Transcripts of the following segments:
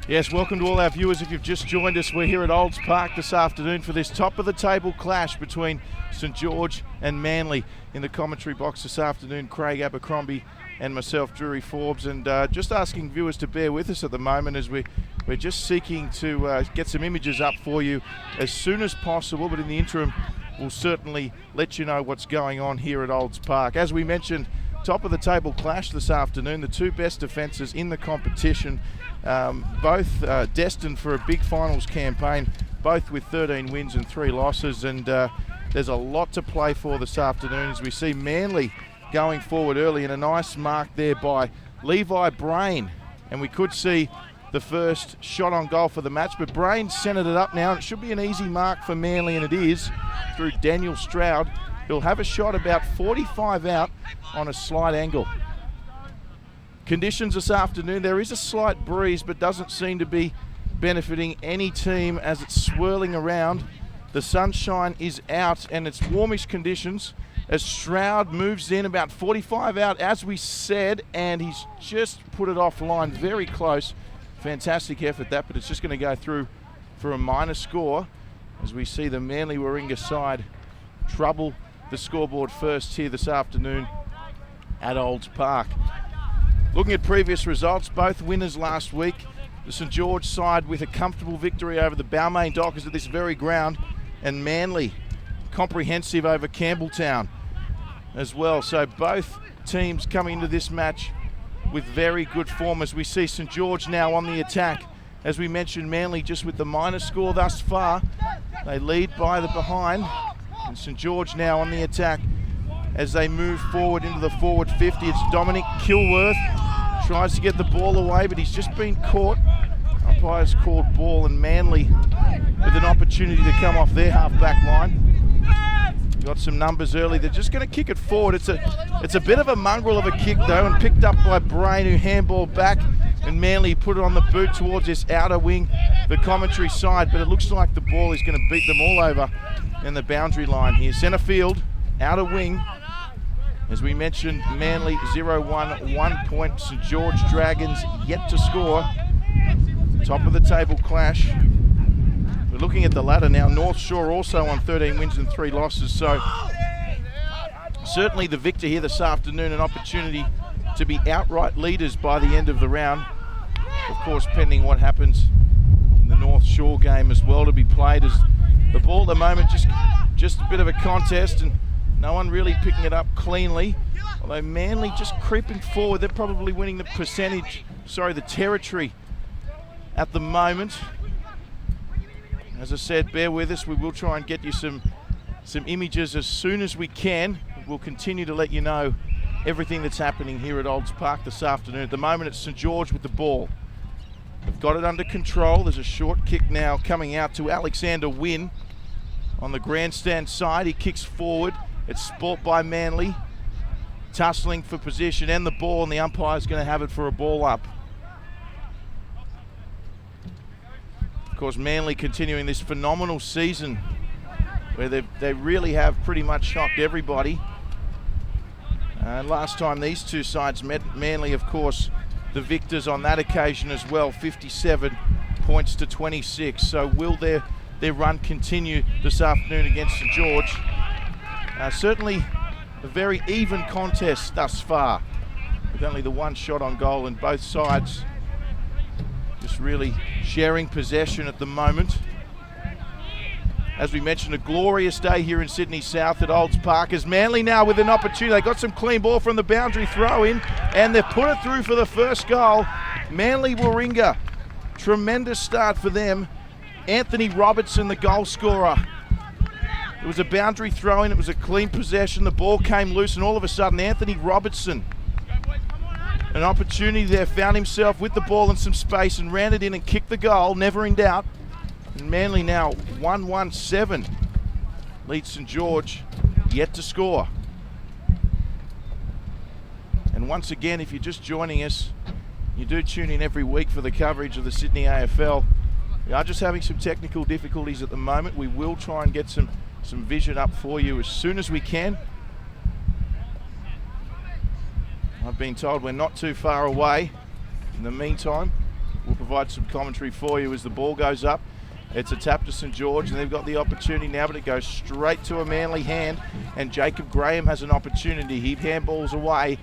Yes, welcome to all our viewers. If you've just joined us, we're here at Olds Park this afternoon for this top-of-the-table clash between St George and Manly. In the commentary box this afternoon, Craig Abercrombie and myself, Drury Forbes, and just asking viewers to bear with us at the moment as we're just seeking to get some images up for you as soon as possible, but in the interim, we'll certainly let you know what's going on here at Olds Park. As we mentioned, top-of-the-table clash this afternoon, the two best defences in the competition, both destined for a big finals campaign, both with 13 wins and 3 losses, and there's a lot to play for this afternoon as we see Manly going forward early, and a nice mark there by Levi Brain, and we could see the first shot on goal for the match, but Brain centred it up now. It should be an easy mark for Manly, and it is, through Daniel Stroud. He'll have a shot about 45 out on a slight angle. Conditions this afternoon, there is a slight breeze, but doesn't seem to be benefiting any team as it's swirling around. The sunshine is out and it's warmish conditions as Stroud moves in about 45 out, as we said, and he's just put it offline, very close. Fantastic effort that, but it's just going to go through for a minor score as we see the Manly Warringah side trouble the scoreboard first here this afternoon at Olds Park. Looking at previous results, both winners last week. The St George side with a comfortable victory over the Balmain Dockers at this very ground, and Manly comprehensive over Campbelltown as well. So both teams coming into this match with very good form as we see St George now on the attack. As we mentioned, Manly just with the minor score thus far. They lead by the behind, and St George now on the attack as they move forward into the forward 50. It's Dominic Kilworth, tries to get the ball away, but he's just been caught. Umpires called ball, and Manly with an opportunity to come off their half-back line. Got some numbers early. They're just going to kick it forward. It's a bit of a mongrel of a kick though, and picked up by Brain, who handballed back, and Manly put it on the boot towards this outer wing, the commentary side, but it looks like the ball is going to beat them all over in the boundary line here. Centre field, outer wing. As we mentioned, Manly 0-1, 1 point. St George Dragons yet to score. Top of the table clash. We're looking at the ladder now. North Shore also on 13 wins and 3 losses. So certainly the victor here this afternoon, an opportunity to be outright leaders by the end of the round. Of course, pending what happens in the North Shore game as well to be played, as the ball at the moment just a bit of a contest and no one really picking it up cleanly. Although Manly just creeping forward, they're probably winning the the territory at the moment. As I said, bear with us. We will try and get you some images as soon as we can. We'll continue to let you know everything that's happening here at Olds Park this afternoon. At the moment, it's St George with the ball. They've got it under control. There's a short kick now coming out to Alexander Wynn on the grandstand side. He kicks forward. It's sport by Manly. Tussling for position and the ball, and the umpire's going to have it for a ball up. Of course, Manly continuing this phenomenal season where they really have pretty much shocked everybody. Last time these two sides met, Manly, of course, the victors on that occasion as well, 57 points to 26. So will their run continue this afternoon against St George? Certainly a very even contest thus far, with only the one shot on goal, and both sides just really sharing possession at the moment. As we mentioned, a glorious day here in Sydney South at Olds Park, as Manly now with an opportunity. They got some clean ball from the boundary throw in, and they've put it through for the first goal. Manly Warringah, tremendous start for them. Anthony Robertson, the goal scorer. It was a boundary throw in, it was a clean possession, the ball came loose, and all of a sudden Anthony Robertson, an opportunity there, found himself with the ball in some space and ran it in and kicked the goal, never in doubt. And Manly now 1-1-7 leads St George, yet to score. And once again, if you're just joining us, you do tune in every week for the coverage of the Sydney AFL. We are just having some technical difficulties at the moment. We will try and get some vision up for you as soon as we can. I've been told we're not too far away. In the meantime, we'll provide provide some commentary for you as the ball goes up. It's a tap to St George, and they've got the opportunity now, but it goes straight to a Manly hand, and Jacob Graham has an opportunity. He handballs away.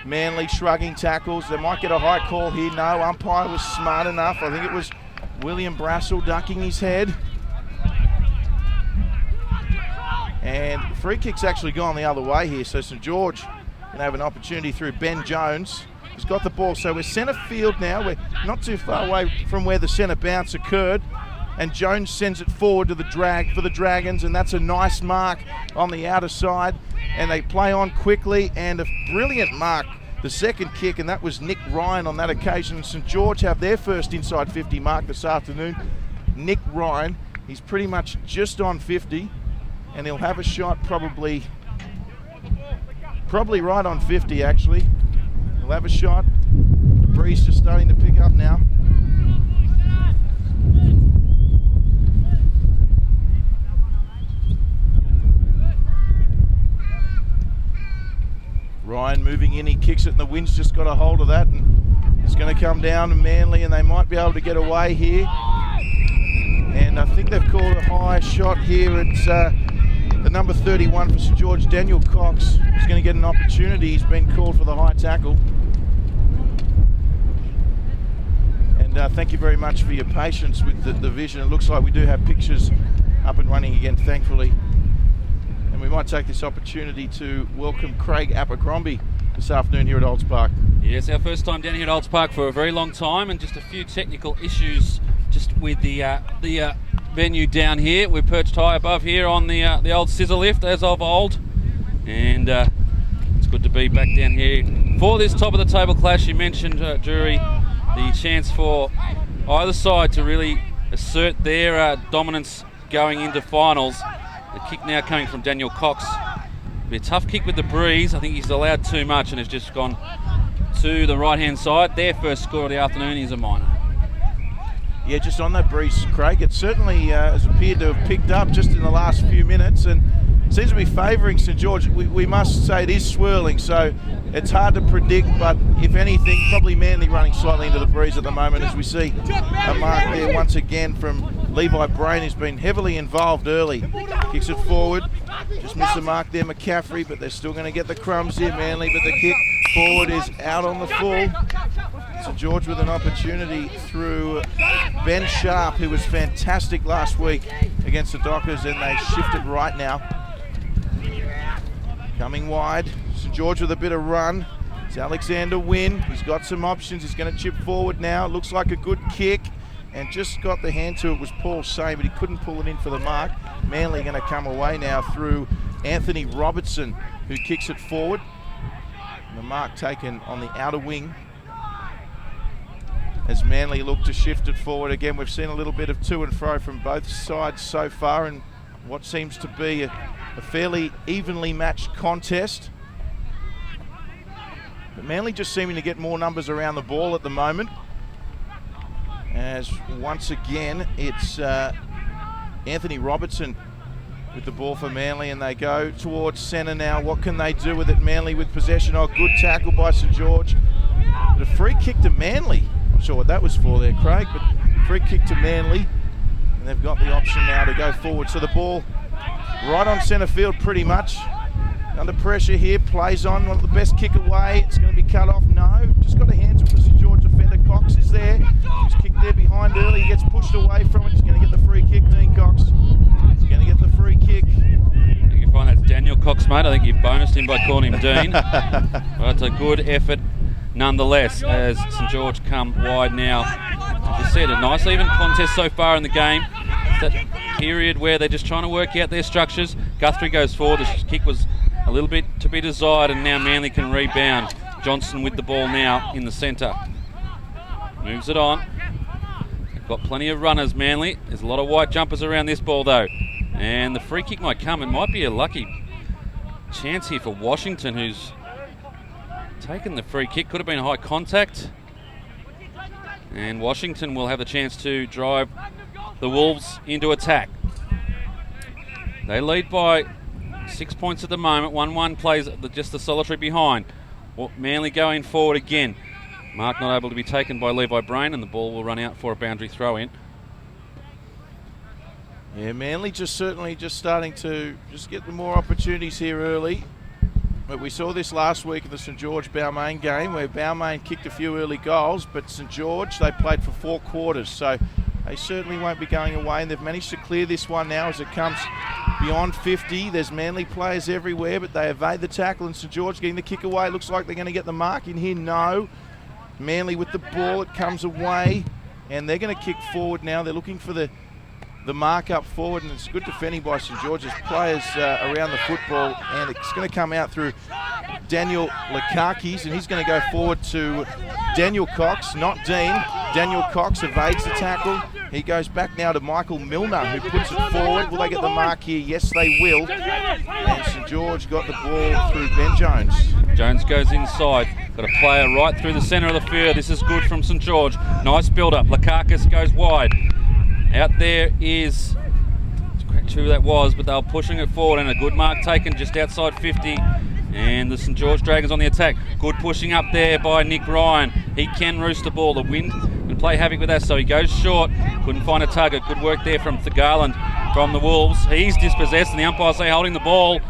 Manly shrugging tackles. They might get a high call here. No, umpire was smart enough. I think it was William Brassel ducking his head. And free kick's actually gone the other way here, so St George can have an opportunity through Ben Jones. He's got the ball, so we're centre field now. We're not too far away from where the centre bounce occurred. And Jones sends it forward to the for the Dragons, and that's a nice mark on the outer side. And they play on quickly, and a brilliant mark, the second kick, and that was Nick Ryan on that occasion. St George have their first inside 50 mark this afternoon. Nick Ryan, he's pretty much just on 50, and he'll have a shot probably right on 50 actually. He'll have a shot. The breeze just starting to pick up now. Ryan moving in, he kicks it, and the wind's just got a hold of that, and it's going to come down to Manly, and they might be able to get away here. And I think they've called a high shot here. It's the number 31 for St George, Daniel Cox, is going to get an opportunity. He's been called for the high tackle. And thank you very much for your patience with the vision. It looks like we do have pictures up and running again, thankfully. And we might take this opportunity to welcome Craig Abercrombie this afternoon here at Olds Park. Yes, our first time down here at Olds Park for a very long time, and just a few technical issues just with the venue down here. We're perched high above here on the old scissor lift as of old, and it's good to be back down here for this top of the table clash. You mentioned, Jury, the chance for either side to really assert their dominance going into finals. The kick now coming from Daniel Cox. It'll be a tough kick with the breeze. I think he's allowed too much and has just gone to the right-hand side. Their first score of the afternoon is a minor. Yeah, just on that breeze, Craig, it certainly has appeared to have picked up just in the last few minutes, and seems to be favouring St George. We must say it is swirling, so it's hard to predict, but if anything, probably Manly running slightly into the breeze at the moment, as we see a mark there once again from Levi Brain, who's been heavily involved early. Kicks it forward, just missed the mark there, McCaffrey, but they're still going to get the crumbs here, Manly, but the kick forward is out on the full. St George with an opportunity through Ben Sharp, who was fantastic last week against the Dockers, and they shifted right now. Coming wide, St George with a bit of run. It's Alexander Wynn. He's got some options. He's going to chip forward now. It looks like a good kick, and just got the hand to it was Paul Shane, but he couldn't pull it in for the mark. Manly going to come away now through Anthony Robertson, who kicks it forward. And the mark taken on the outer wing as Manly look to shift it forward again. We've seen a little bit of to and fro from both sides so far in what seems to be a fairly evenly matched contest. But Manly just seeming to get more numbers around the ball at the moment, as once again it's Anthony Robertson with the ball for Manly, and they go towards centre now. What can they do with it? Manly with possession. Oh, good tackle by St George. But a free kick to Manly. Not sure what that was for there, Craig, but free kick to Manly, and they've got the option now to go forward. So the ball right on centre field pretty much. Under pressure here, plays on, one of the best kick away. It's going to be cut off. No, just got a hand to the St George defender. Cox is there. He's kicked there behind early. He gets pushed away from it. He's going to get the free kick, Dean Cox. He's going to get the free kick. I think you find that's Daniel Cox, mate. I think you bonused him by calling him Dean. But it's a good effort nonetheless, as St George come wide now. As you said, a nice even contest so far in the game. It's that period where they're just trying to work out their structures. Guthrie goes forward. The kick was a little bit to be desired, and now Manly can rebound. Johnson with the ball now in the centre. Moves it on. They've got plenty of runners, Manly. There's a lot of white jumpers around this ball, though. And the free kick might come. It might be a lucky chance here for Washington, who's taken the free kick. Could have been a high contact. And Washington will have the chance to drive the Wolves into attack. They lead by 6 points at the moment. 1-1 plays just the solitary behind. Manly going forward again. Mark not able to be taken by Levi Brain, and the ball will run out for a boundary throw in. Yeah, Manly certainly starting to get the more opportunities here early. But we saw this last week in the St George Balmain game where Balmain kicked a few early goals, but St George, they played for 4 quarters. So they certainly won't be going away, and they've managed to clear this one now as it comes beyond 50. There's Manly players everywhere, but they evade the tackle, and St George getting the kick away. Looks like they're going to get the mark in here. No. Manly with the ball, it comes away, and they're going to kick forward now. They're looking for the mark up forward, and it's good defending by St George's players around the football, and it's going to come out through Daniel Lekakis, and he's going to go forward to Daniel Cox, not Dean. Daniel Cox evades the tackle. He goes back now to Michael Milner, who puts it forward. Will they get the mark here? Yes, they will. And St George got the ball through Ben Jones. Jones goes inside. Got a player right through the centre of the field. This is good from St George. Nice build-up. Lekakis goes wide. Out there is, who that was, but they were pushing it forward, and a good mark taken just outside 50. And the St George Dragons on the attack. Good pushing up there by Nick Ryan. He can roost the ball. The wind can play havoc with that, so he goes short. Couldn't find a target. Good work there from Garland from the Wolves. He's dispossessed, and the umpires say holding the ball.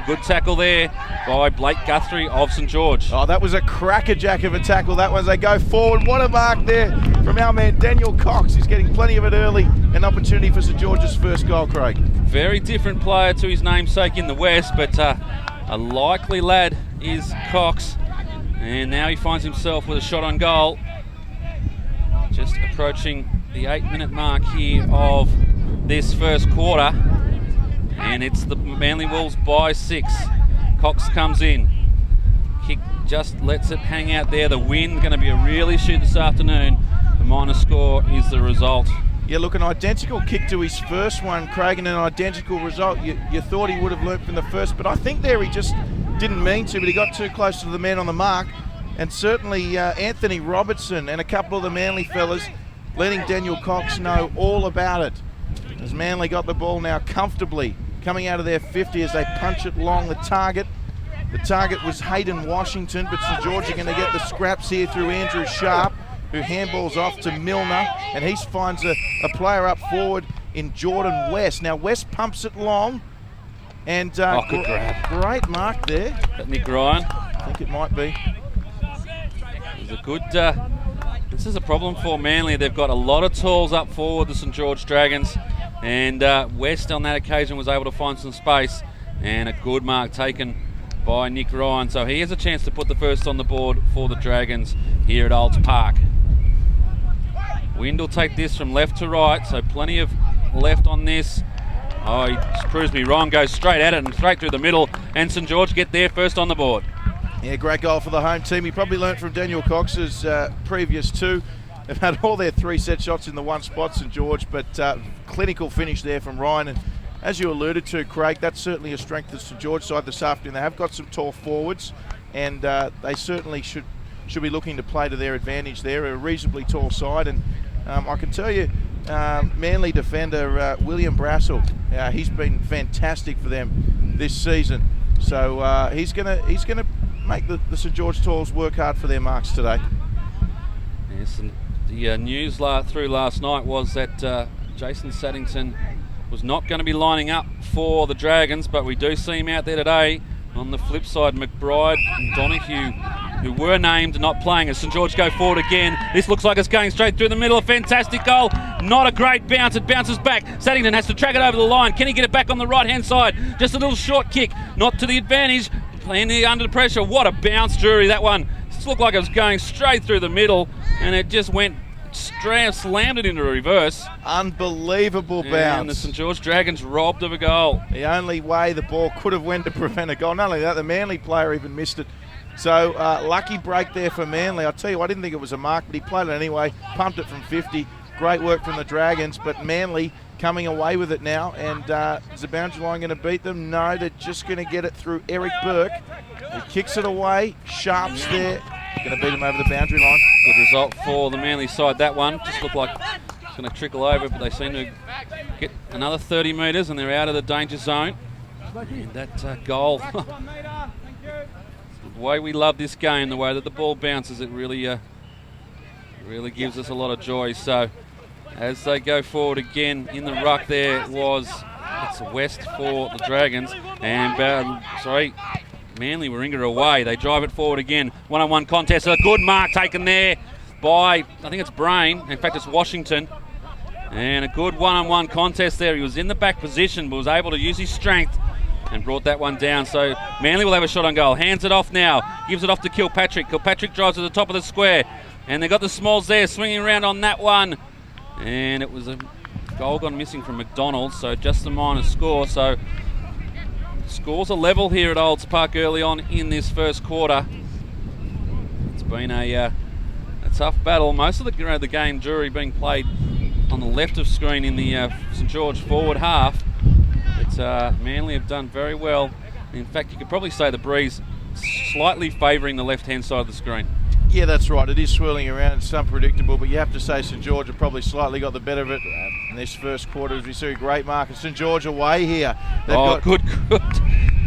Good tackle there by Blake Guthrie of St George. Oh, that was a crackerjack of a tackle. That one as they go forward. What a mark there from our man Daniel Cox. He's getting plenty of it early. An opportunity for St George's first goal, Craig. Very different player to his namesake in the West, but a likely lad is Cox. And now he finds himself with a shot on goal. Just approaching the 8-minute mark here of this first quarter. And it's the Manly Wolves by 6. Cox comes in. Kick just lets it hang out there. The wind going to be a real issue this afternoon. The minor score is the result. Yeah, look, an identical kick to his first one, Craig, and an identical result. You thought he would have learnt from the first, but I think there he just didn't mean to, but he got too close to the man on the mark. And certainly Anthony Robertson and a couple of the Manly fellas letting Daniel Cox know all about it. As Manly got the ball now comfortably coming out of their 50 as they punch it long. The target was Hayden Washington, but St George are going to get the scraps here through Andrew Sharp, who handballs off to Milner, and he finds a player up forward in Jordan West. Now West pumps it long, and good grab. Great mark there. That Nick Ryan? I think it might be. It was a good... this is a problem for Manly. They've got a lot of tools up forward, the St George Dragons, and West on that occasion was able to find some space, and a good mark taken by Nick Ryan. So he has a chance to put the first on the board for the Dragons here at Olds Park. Wind will take this from left to right, so plenty of left on this. Oh, he proves me wrong, goes straight at it and straight through the middle, and St George get there first on the board. Yeah, great goal for the home team. He probably learnt from Daniel Cox's previous 2. They've had all their 3 set shots in the one spot, St George, but clinical finish there from Ryan. And as you alluded to, Craig, that's certainly a strength of the St George side this afternoon. They have got some tall forwards, and they certainly should be looking to play to their advantage there. A reasonably tall side, and I can tell you, Manly defender William Brassel, he's been fantastic for them this season. So he's gonna make the St George Tall work hard for their marks today. Yes, and the news through last night was that Jason Saddington was not going to be lining up for the Dragons, but we do see him out there today. On the flip side, McBride and Donahue, who were named, not playing as St George go forward again. This looks like it's going straight through the middle. A fantastic goal. Not a great bounce. It bounces back. Saddington has to track it over the line. Can he get it back on the right-hand side? Just a little short kick. Not to the advantage. Plenty under pressure. What a bounce, Drury. That one looked like it was going straight through the middle, and it just went slammed it into reverse. Unbelievable bounce. And the St George Dragons robbed of a goal. The only way the ball could have went to prevent a goal. Not only that, the Manly player even missed it. So lucky break there for Manly. I'll tell you, I didn't think it was a mark, but he played it anyway. Pumped it from 50. Great work from the Dragons, but Manly coming away with it now. And is the boundary line going to beat them? No, they're just going to get it through Eric Burke. He kicks it away. Sharp's there. Going to beat him over the boundary line. Good result for the Manly side. That one just looked like it's going to trickle over, but they seem to get another 30 metres and they're out of the danger zone. And that goal, the way we love this game, the way that the ball bounces, it really Really gives us a lot of joy. So as they go forward again in the ruck, there it's West for the Dragons, and Manly Warringah away. They drive it forward again. One-on-one contest. A good mark taken there by, I think it's Brain. In fact, it's Washington. And a good one-on-one contest there. He was in the back position, but was able to use his strength and brought that one down. So Manly will have a shot on goal. Hands it off now. Gives it off to Kilpatrick. Kilpatrick drives to the top of the square. And they've got the Smalls there swinging around on that one. And it was a goal gone missing from McDonald. So just a minor score. So scores are level here at Olds Park early on in this first quarter. It's been a tough battle. Most of the game, Drury, being played on the left of screen in the St George forward half. But Manly have done very well. In fact, you could probably say the breeze slightly favouring the left-hand side of the screen. Yeah, that's right. It is swirling around. It's unpredictable, but you have to say St George have probably slightly got the better of it in this first quarter. As we see a great mark of St George away here. Good.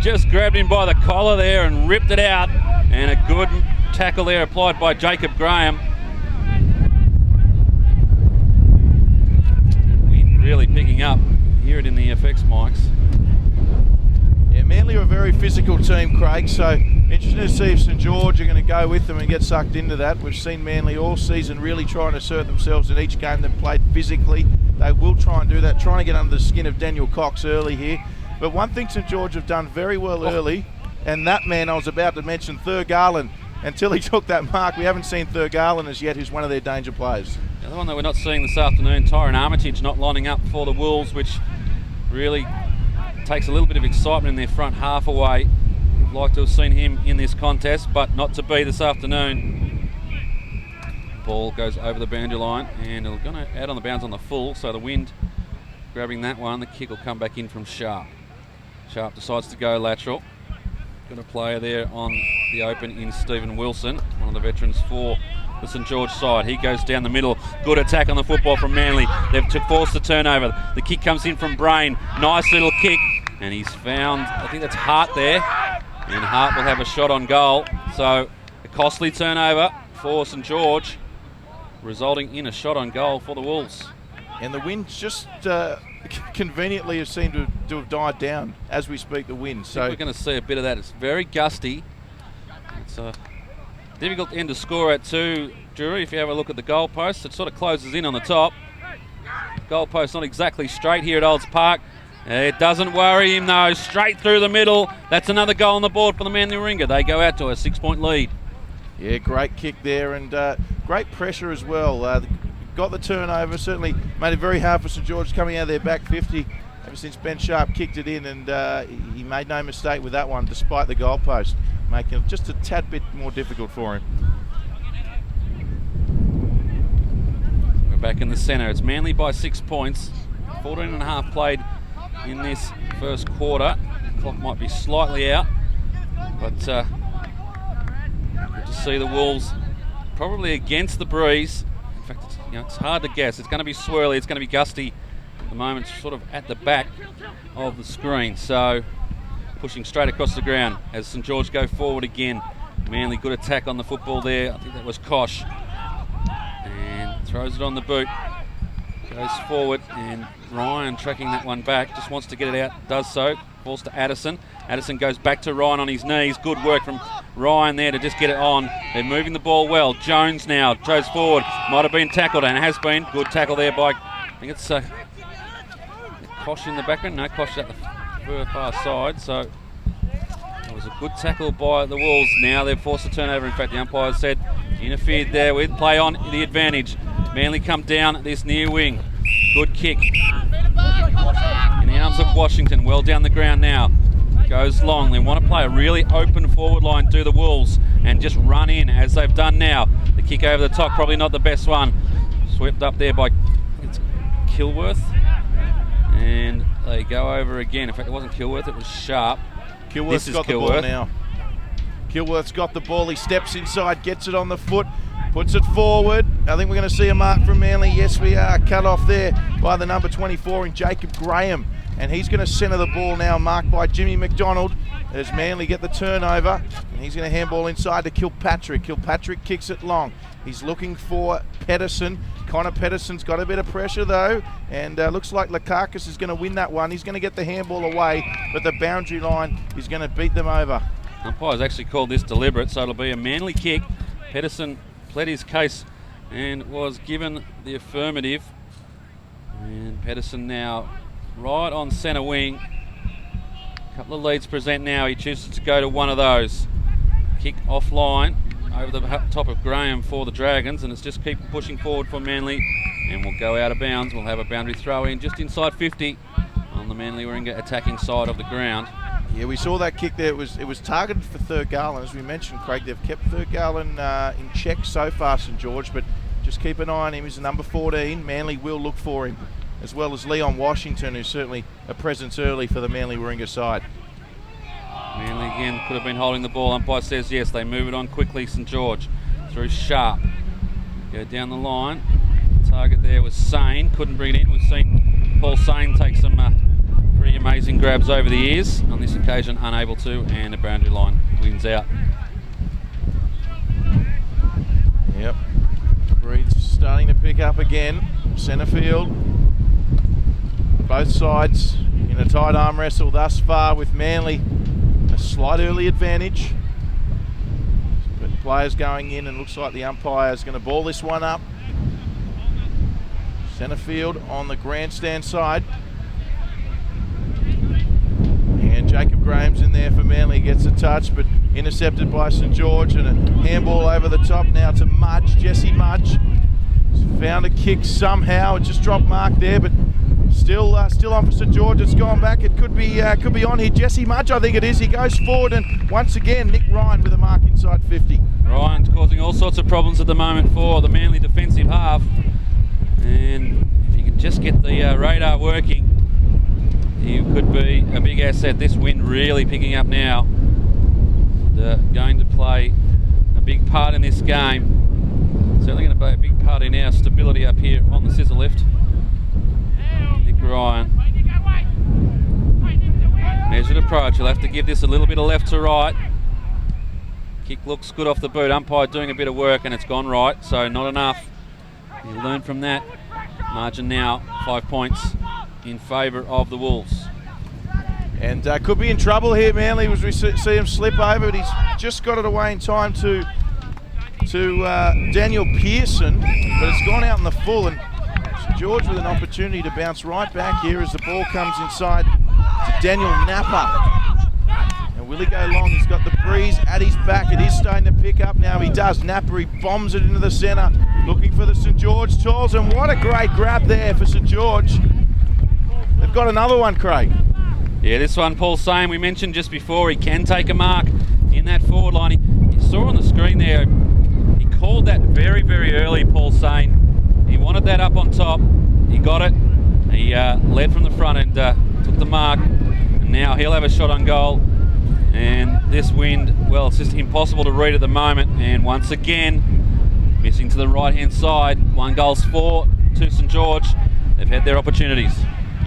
Just grabbed him by the collar there and ripped it out. And a good tackle there applied by Jacob Graham. Wind really picking up. Hear it in the FX mics. Yeah, Manly are a very physical team, Craig, so interesting to see if St George are going to go with them and get sucked into that. We've seen Manly all season really trying to assert themselves in each game they've played physically. They will try and do that, trying to get under the skin of Daniel Cox early here. But one thing St George have done very well early, and that man I was about to mention, Thur Garland, until he took that mark, we haven't seen Thur Garland as yet, who's one of their danger players. The other one that we're not seeing this afternoon, Tyron Armitage not lining up for the Wolves, which really takes a little bit of excitement in their front half away. We'd like to have seen him in this contest, but not to be this afternoon. Ball goes over the boundary line, and it's going to out on the bounds on the full, so the Wind grabbing that one. The kick will come back in from Sharp. Sharp decides to go lateral. Got a player there on the open in Stephen Wilson, one of the veterans for the St George side. He goes down the middle. Good attack on the football from Manly. They've forced the turnover. The kick comes in from Brain. Nice little kick. And he's found, I think that's Hart there. And Hart will have a shot on goal. So a costly turnover for St George, resulting in a shot on goal for the Wolves. And the wind just conveniently has seemed to have died down as we speak, the wind. So we're going to see a bit of that. It's very gusty. It's a difficult end to score at too, Drury. If you have a look at the goalpost, it sort of closes in on the top. Goalpost not exactly straight here at Olds Park. It doesn't worry him though. Straight through the middle. That's another goal on the board for the Manly Warringah. They go out to a 6-point lead. Yeah, great kick there and great pressure as well. Got the turnover, certainly made it very hard for St George coming out of their back 50 ever since Ben Sharp kicked it in, and he made no mistake with that one despite the goalpost, making it just a tad bit more difficult for him. We're back in the centre. It's Manly by 6 points. 14 and a half played in this first quarter. The clock might be slightly out, but good to see the Wolves probably against the breeze. In fact, it's hard to guess. It's going to be swirly, it's going to be gusty. At the moment, it's sort of at the back of the screen. So, pushing straight across the ground as St George go forward again. Manly, good attack on the football there. I think that was Kosh. And throws it on the boot. Goes forward, and Ryan tracking that one back. Just wants to get it out. Does so. Falls to Addison. Addison goes back to Ryan on his knees. Good work from Ryan there to just get it on. They're moving the ball well. Jones now goes forward. Might have been tackled, and has been. Good tackle there by, I think it's Kosh in the background. No, Kosh at the far side. So it was a good tackle by the Wolves. Now they've forced a turnover. In fact, the umpire said interfered there with play on the advantage. Manly come down this near wing. Good kick. In the arms of Washington. Well down the ground now. Goes long. They want to play a really open forward line to the Wolves and just run in as they've done now. The kick over the top, probably not the best one. Swept up there by Kilworth. And they go over again. In fact, it wasn't Kilworth, it was Sharp. Kilworth's got the ball now. Kilworth's got the ball. He steps inside, gets it on the foot. Puts it forward. I think we're going to see a mark from Manly. Yes, we are. Cut off there by the number 24 in Jacob Graham. And he's going to centre the ball now, marked by Jimmy McDonald. As Manly get the turnover. And he's going to handball inside to Kilpatrick. Kilpatrick kicks it long. He's looking for Pedersen. Connor Pedersen's got a bit of pressure though, and looks like Lukakus is going to win that one. He's going to get the handball away, but the boundary line is going to beat them over. Umpire's actually called this deliberate, so it'll be a Manly kick. Pedersen pled his case and was given the affirmative. And Pedersen now right on centre wing. A couple of leads present now. He chooses to go to one of those. Kick offline over the top of Graham for the Dragons, and it's just keep pushing forward for Manly, and we'll go out of bounds. We'll have a boundary throw in just inside 50 on the Manly Warringah attacking side of the ground. Yeah, we saw that kick there. It was targeted for Thurgarland. As we mentioned, Craig, they've kept Thurgarland in check so far, St George, but just keep an eye on him. He's the number 14. Manly will look for him, as well as Leon Washington, who's certainly a presence early for the Manly Warringah side. Manly again could have been holding the ball. Umpire says yes. They move it on quickly. St George through Sharp. Go down the line. Target there was Sane. Couldn't bring it in. We've seen Paul Sane take some pretty amazing grabs over the years. On this occasion, unable to, and the boundary line wins out. Yep. Breath's starting to pick up again. Centre field. Both sides in a tight arm wrestle thus far, with Manly a slight early advantage. But players going in, and looks like the umpire is going to ball this one up. Centre field on the grandstand side. And Jacob Graham's in there for Manly, gets a touch, but intercepted by St George, and a handball over the top now to Mudge. Jesse Mudge found a kick somehow. It just dropped mark there, but still on for St George. It's gone back. It could be on here. Jesse Mudge, I think it is. He goes forward, and once again Nick Ryan with a mark inside 50. Ryan's causing all sorts of problems at the moment for the Manly defensive half, and if you can just get the radar working, he could be a big asset. This wind really picking up now. They're going to play a big part in this game. Certainly going to play a big part in our stability up here on the scissor lift. Nick Ryan. Measured approach. He'll have to give this a little bit of left to right. Kick looks good off the boot. Umpire doing a bit of work, and it's gone right, so not enough. You learn from that. Margin now 5 points in favour of the Wolves. And could be in trouble here, Manly, as we see him slip over, but he's just got it away in time to Daniel Pearson, but it's gone out in the full, and St George with an opportunity to bounce right back here as the ball comes inside to Daniel Napper. And will he go long? He's got the breeze at his back. It is starting to pick up now. He does. Napper, he bombs it into the centre, looking for the St George Tools, and what a great grab there for St George. They've got another one, Craig. Yeah, this one, Paul Sane, we mentioned just before, he can take a mark in that forward line. You saw on the screen there, he called that very, very early, Paul Sane. He wanted that up on top. He got it. He led from the front and took the mark. And now he'll have a shot on goal. And this wind, well, it's just impossible to read at the moment. And once again, missing to the right-hand side. 1 goal's for to St George. They've had their opportunities.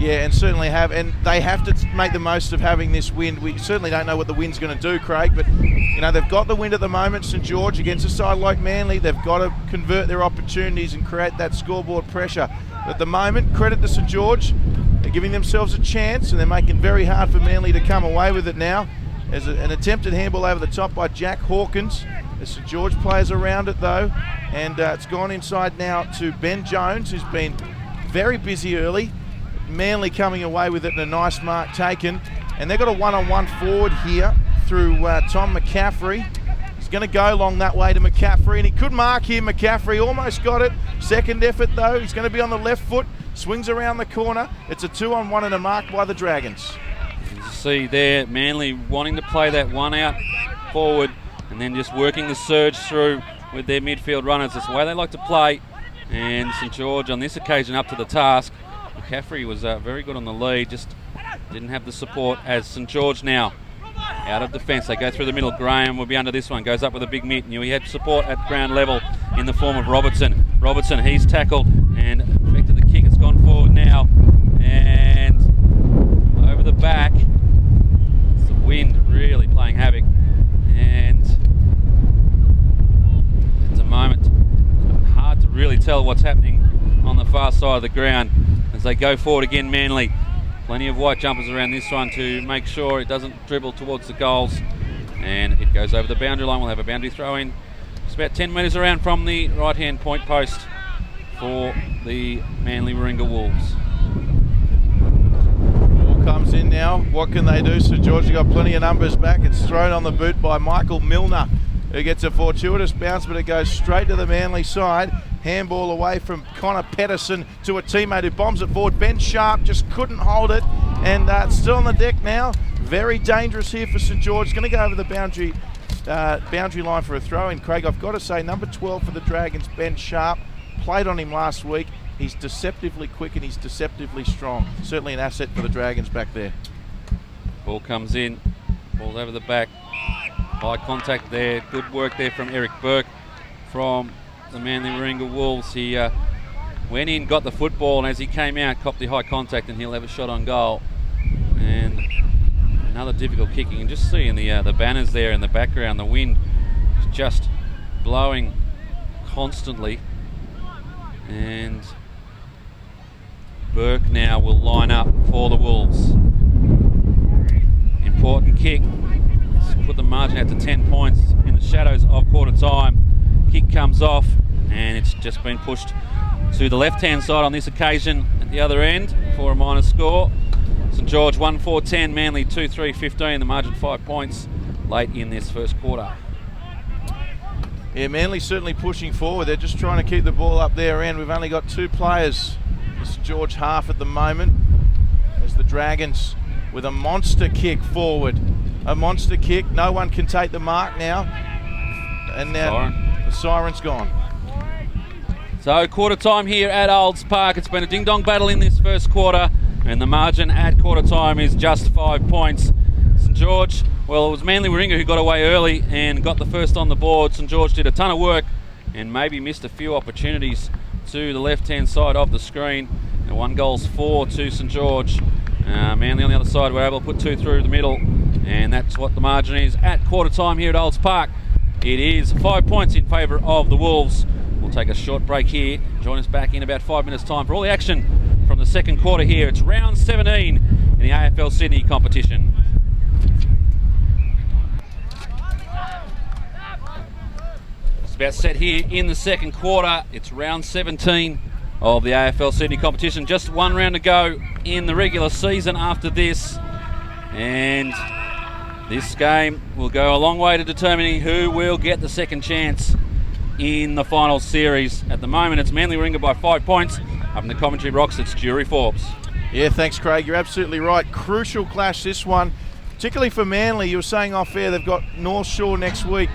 Yeah, and certainly have, and they have to make the most of having this wind. We certainly don't know what the wind's going to do, Craig, but you know they've got the wind at the moment, St George, against a side like Manly. They've got to convert their opportunities and create that scoreboard pressure. But at the moment, credit to St George, they're giving themselves a chance, and they're making it very hard for Manly to come away with it now. There's an attempted handball over the top by Jack Hawkins. There's St George players around it though, and it's gone inside now to Ben Jones, who's been very busy early. Manly coming away with it, and a nice mark taken, and they've got a one-on-one forward here through Tom McCaffrey. He's going to go along that way to McCaffrey, and he could mark here. McCaffrey almost got it. Second effort though, he's going to be on the left foot, swings around the corner. It's a 2-on-1 and a mark by the Dragons. You see there, Manly wanting to play that one out forward and then just working the surge through with their midfield runners. That's the way they like to play, and St George on this occasion up to the task. McCaffrey was very good on the lead, just didn't have the support as St George now out of defence. They go through the middle. Graham will be under this one, goes up with a big mitt. He had support at ground level in the form of Robertson. Robertson, he's tackled and effected the kick. It's gone forward now and over the back. It's the wind really playing havoc, and at the moment really tell what's happening on the far side of the ground as they go forward again. Manly, plenty of white jumpers around this one to make sure it doesn't dribble towards the goals, and it goes over the boundary line. We'll have a boundary throw in. It's about 10 metres around from the right hand point post for the Manly Warringah Wolves. Ball comes in now. What can they do? St George have got plenty of numbers back. It's thrown on the boot by Michael Milner, who gets a fortuitous bounce, but it goes straight to the Manly side. Handball away from Connor Pedersen to a teammate who bombs it forward. Ben Sharp just couldn't hold it, and it's still on the deck now. Very dangerous here for St George. Going to go over the boundary line for a throw in. Craig, I've got to say, number 12 for the Dragons, Ben Sharp, played on him last week. He's deceptively quick and he's deceptively strong. Certainly an asset for the Dragons back there. Ball comes in, ball over the back. High contact there. Good work there from Eric Burke from the Manly Warringah Wolves. He went in, got the football, and as he came out, copped the high contact, and he'll have a shot on goal. And another difficult kick. You can just see in the banners there in the background, the wind is just blowing constantly. And Burke now will line up for the Wolves. Important kick. Put the margin out to 10 points in the shadows of quarter time. Kick comes off, and it's just been pushed to the left-hand side on this occasion at the other end for a minor score. St George 1-4-10, Manly 2-3-15, the margin 5 points late in this first quarter. Yeah, Manly certainly pushing forward. They're just trying to keep the ball up their end. We've only got 2 players for St George half at the moment, as the Dragons with a monster kick forward. A monster kick. No one can take the mark now. And now the siren's gone. So quarter time here at Olds Park. It's been a ding-dong battle in this first quarter, and the margin at quarter time is just 5 points. St George, well, it was Manly Warringah who got away early and got the first on the board. St George did a ton of work and maybe missed a few opportunities to the left-hand side of the screen. And 1 goal's 4 to St George. Manly on the other side were able to put 2 through the middle, and that's what the margin is at quarter time here at Olds Park. It is 5 points in favour of the Wolves. We'll take a short break here. Join us back in about 5 minutes' time for all the action from the second quarter here. It's round 17 in the AFL Sydney competition. It's about set here in the second quarter. It's round 17 of the AFL Sydney competition. Just 1 round to go in the regular season after this, and this game will go a long way to determining who will get the second chance in the final series. At the moment, it's Manly Warringah by 5 points. Up in the commentary box, it's Jury Forbes. Yeah, thanks, Craig. You're absolutely right. Crucial clash, this one, particularly for Manly. You were saying off air they've got North Shore next week,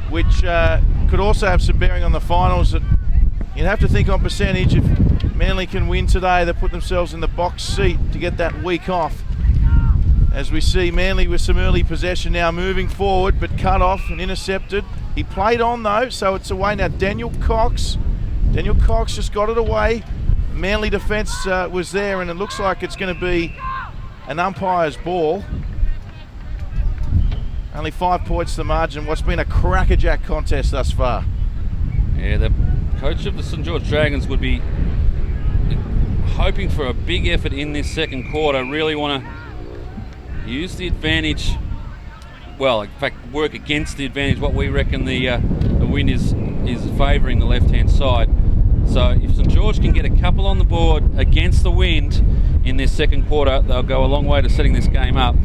which could also have some bearing on the finals. You'd have to think on percentage. If Manly can win today, they put themselves in the box seat to get that week off. As we see Manly with some early possession now, moving forward, but cut off and intercepted. He played on though, so it's away now. Daniel Cox just got it away. Manly defence was there, and it looks like it's going to be an umpire's ball. Only 5 points to the margin. What's been a crackerjack contest thus far. Yeah, the coach of the St George Dragons would be hoping for a big effort in this second quarter. Really want to use the advantage, well, in fact, work against the advantage. What we reckon the wind is favouring the left-hand side. So if St George can get a couple on the board against the wind in this second quarter, they'll go a long way to setting this game up.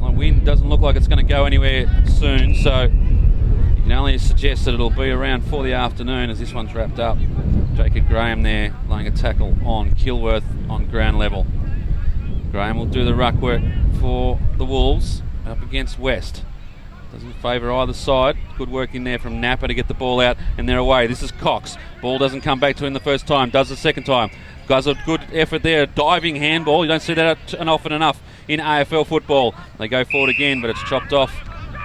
The wind doesn't look like it's going to go anywhere soon, so you can only suggest that it'll be around for the afternoon as this one's wrapped up. Jacob Graham there laying a tackle on Kilworth on ground level. Graham will do the ruck work for the Wolves up against West. Doesn't favour either side. Good work in there from Napa to get the ball out, and they're away. This is Cox. Ball doesn't come back to him the first time, does the second time. Guys, a good effort there. Diving handball. You don't see that often enough in AFL football. They go forward again, but it's chopped off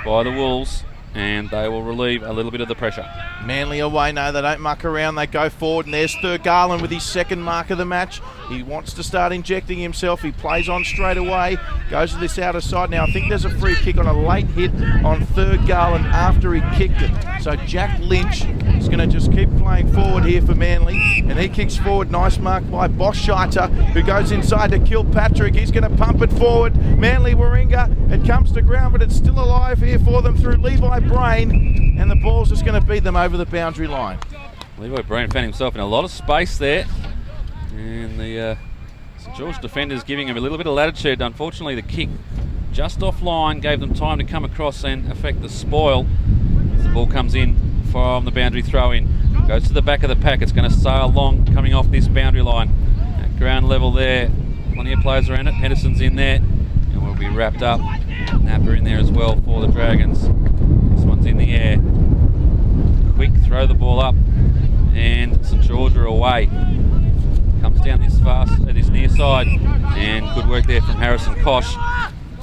by the Wolves. and they will relieve a little bit of the pressure. Manly away, no, they don't muck around, they go forward, and there's Garland with his second mark of the match. He wants to start injecting himself, he plays on straight away, goes to this outer side. Now I think there's a free kick on a late hit on Garland after he kicked it. So Jack Lynch is going to just keep playing forward here for Manly, and he kicks forward, nice mark by Boschiter, who goes inside to Kilpatrick. He's going to pump it forward, Manly Warringah, it comes to ground, but it's still alive here for them through Levi Brain, and the ball's just going to beat them over the boundary line. Levi Brain found himself in a lot of space there, and the St George defenders giving him a little bit of latitude. Unfortunately, the kick just offline gave them time to come across and affect the spoil. As the ball comes in from the boundary throw-in, goes to the back of the pack. It's going to sail long coming off this boundary line. At ground level there, plenty of players around it. Pedersen's in there, and we'll be wrapped up. Napper in there as well for the Dragons. This one's in the air. Quick throw the ball up, and St George are away. Comes down this near side, and good work there from Harrison Kosh,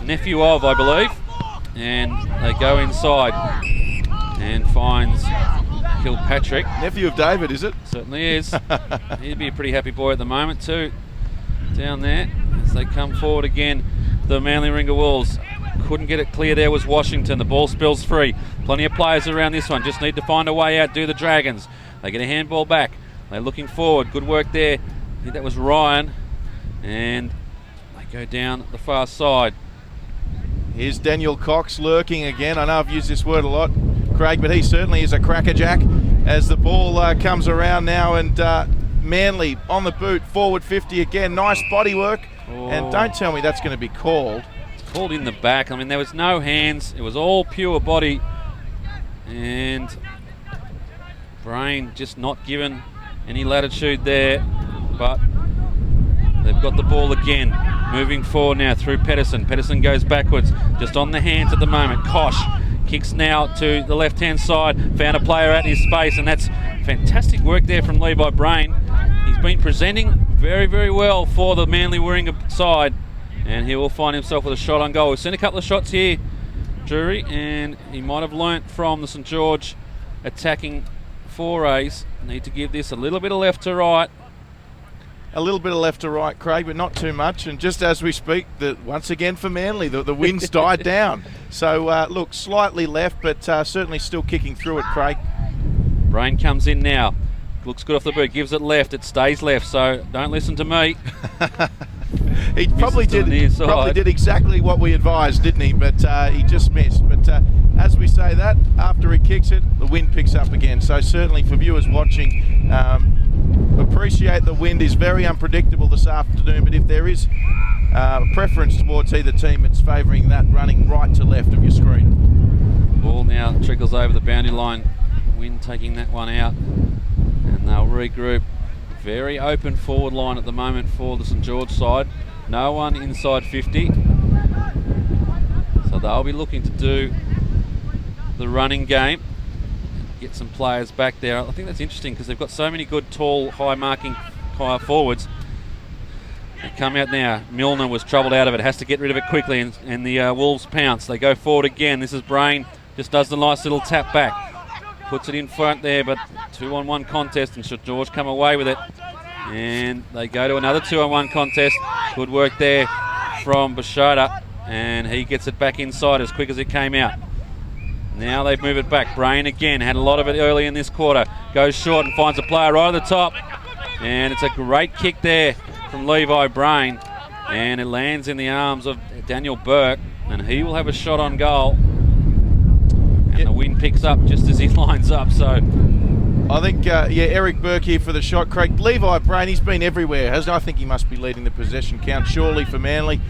nephew of, I believe, and they go inside and finds Kilpatrick. Nephew of David, is it? Certainly is. He'd be a pretty happy boy at the moment too, down there as they come forward again. The Manly Warringah Wolves couldn't get it clear. There was Washington. The ball spills free. Plenty of players around this one. Just need to find a way out. Do the Dragons. They get a handball back. They're looking forward. Good work there. I think that was Ryan. And they go down the far side. Here's Daniel Cox lurking again. I know I've used this word a lot, Craig, but he certainly is a crackerjack as the ball comes around now, and Manly on the boot, forward 50 again. Nice body work. Oh. And don't tell me that's going to be called. It's called in the back. I mean, there was no hands. It was all pure body. And Brain just not given any latitude there. But they've got the ball again. Moving forward now through Pedersen. Pedersen goes backwards. Just on the hands at the moment. Kosh kicks now to the left-hand side. Found a player out in his space, and that's fantastic work there from Levi Brain. He's been presenting very, very well for the Manly Warringah side, and he will find himself with a shot on goal. We've seen a couple of shots here, Drury, and he might have learnt from the St George attacking forays. Need to give this a little bit of left to right. A little bit of left to right, Craig, but not too much. And just as we speak, once again for Manly, the wind's died down. So, look, slightly left, but certainly still kicking through it, Craig. Brain comes in now. Looks good off the boot. Gives it left. It stays left, so don't listen to me. He probably did exactly what we advised, didn't he? But he just missed. But as we say that, after he kicks it, the wind picks up again. So certainly for viewers watching, appreciate the wind is very unpredictable this afternoon, but if there is a preference towards either team, it's favouring that running right to left of your screen. Ball now trickles over the boundary line. Wind taking that one out, and they'll regroup. Very open forward line at the moment for the St George side. No one inside 50. So they'll be looking to do the running game. Get some players back there. I think that's interesting because they've got so many good, tall, high-marking forwards. They come out now. Milner was troubled out of it. Has to get rid of it quickly, and the Wolves pounce. They go forward again. This is Brain. Just does the nice little tap back. Puts it in front there, but 2-on-1 contest, and should George come away with it. And they go to another 2-on-1 contest. Good work there from Bashada, and he gets it back inside as quick as it came out. Now they've moved it back. Brain again, had a lot of it early in this quarter. Goes short and finds a player right at the top. And it's a great kick there from Levi Brain. And it lands in the arms of Daniel Burke, and he will have a shot on goal. And the wind picks up just as he lines up, so... I think, Eric Burke here for the shot. Craig, Levi Brain, he's been everywhere, hasn't he? I think he must be leading the possession count, surely, for Manly.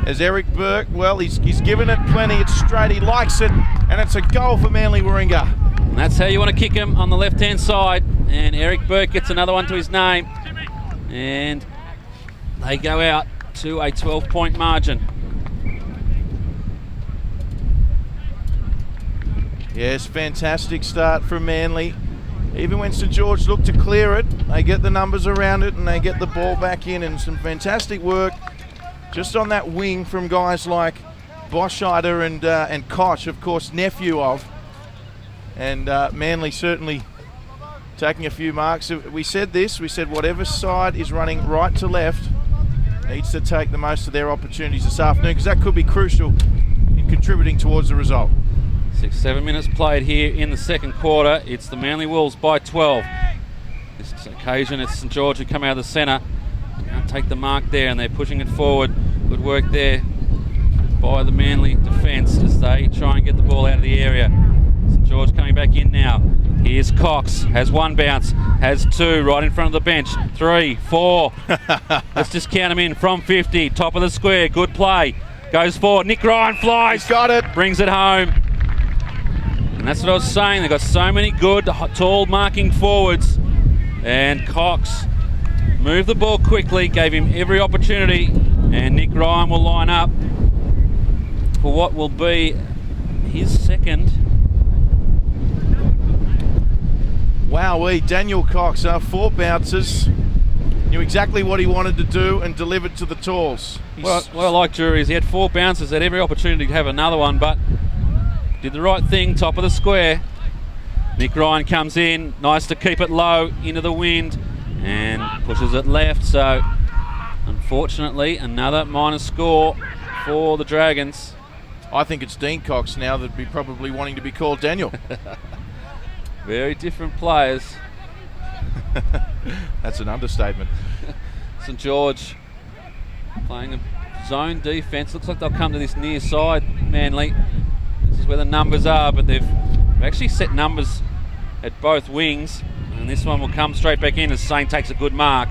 As Eric Burke, well, he's given it plenty. It's straight, he likes it, and it's a goal for Manly Warringah. And that's how you want to kick him, on the left-hand side. And Eric Burke gets another one to his name. And they go out to a 12-point margin. Yes, fantastic start from Manly. Even when St George look to clear it, they get the numbers around it and they get the ball back in, and some fantastic work just on that wing from guys like Boschiter and Koch, of course, nephew of. And Manly certainly taking a few marks. We said whatever side is running right to left needs to take the most of their opportunities this afternoon, because that could be crucial in contributing towards the result. 6-7 minutes played here in the second quarter. It's the Manly Wolves by 12. This occasion it's St George who come out of the centre. Can't take the mark there, and they're pushing it forward. Good work there by the Manly defence as they try and get the ball out of the area. St George coming back in now. Here's Cox, has one bounce, has two right in front of the bench. 3, 4. Let's just count them in from 50. Top of the square, good play. Goes forward, Nick Ryan flies. He's got it. Brings it home. And that's what I was saying. They've got so many good, tall marking forwards. And Cox moved the ball quickly, gave him every opportunity. And Nick Ryan will line up for what will be his second. Wowee, Daniel Cox, 4 bounces. Knew exactly what he wanted to do and delivered to the talls. Well, I like Jury. He had 4 bounces, had every opportunity to have another one, but did the right thing, top of the square. Nick Ryan comes in, nice to keep it low into the wind and pushes it left. So unfortunately, another minus score for the Dragons. I think it's Dean Cox now that'd be probably wanting to be called Daniel. Very different players. That's an understatement. St George playing a zone defence. Looks like they'll come to this near side, Manly. This is where the numbers are, but they've actually set numbers at both wings. And this one will come straight back in as Sain takes a good mark.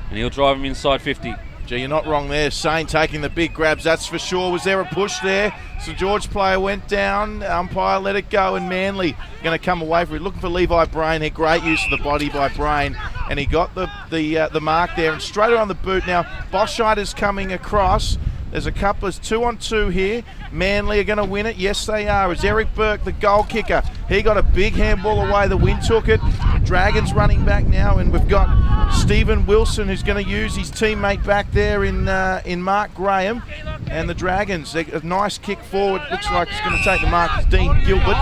And he'll drive him inside 50. Gee, you're not wrong there. Sain taking the big grabs, that's for sure. Was there a push there? St George player went down, umpire let it go, and Manly going to come away from it. Looking for Levi Brain here. Great use of the body by Brain, and he got the mark there, and straight on the boot now. Boschheit is coming across. There's a couple, there's 2-on-2 here. Manly are going to win it. Yes, they are. It's Eric Burke, the goal kicker. He got a big handball away. The wind took it. Dragons running back now, and we've got Stephen Wilson who's going to use his teammate back there in Mark Graham. And the Dragons, a nice kick forward. Looks like it's going to take the mark. It's Dean Gilbert.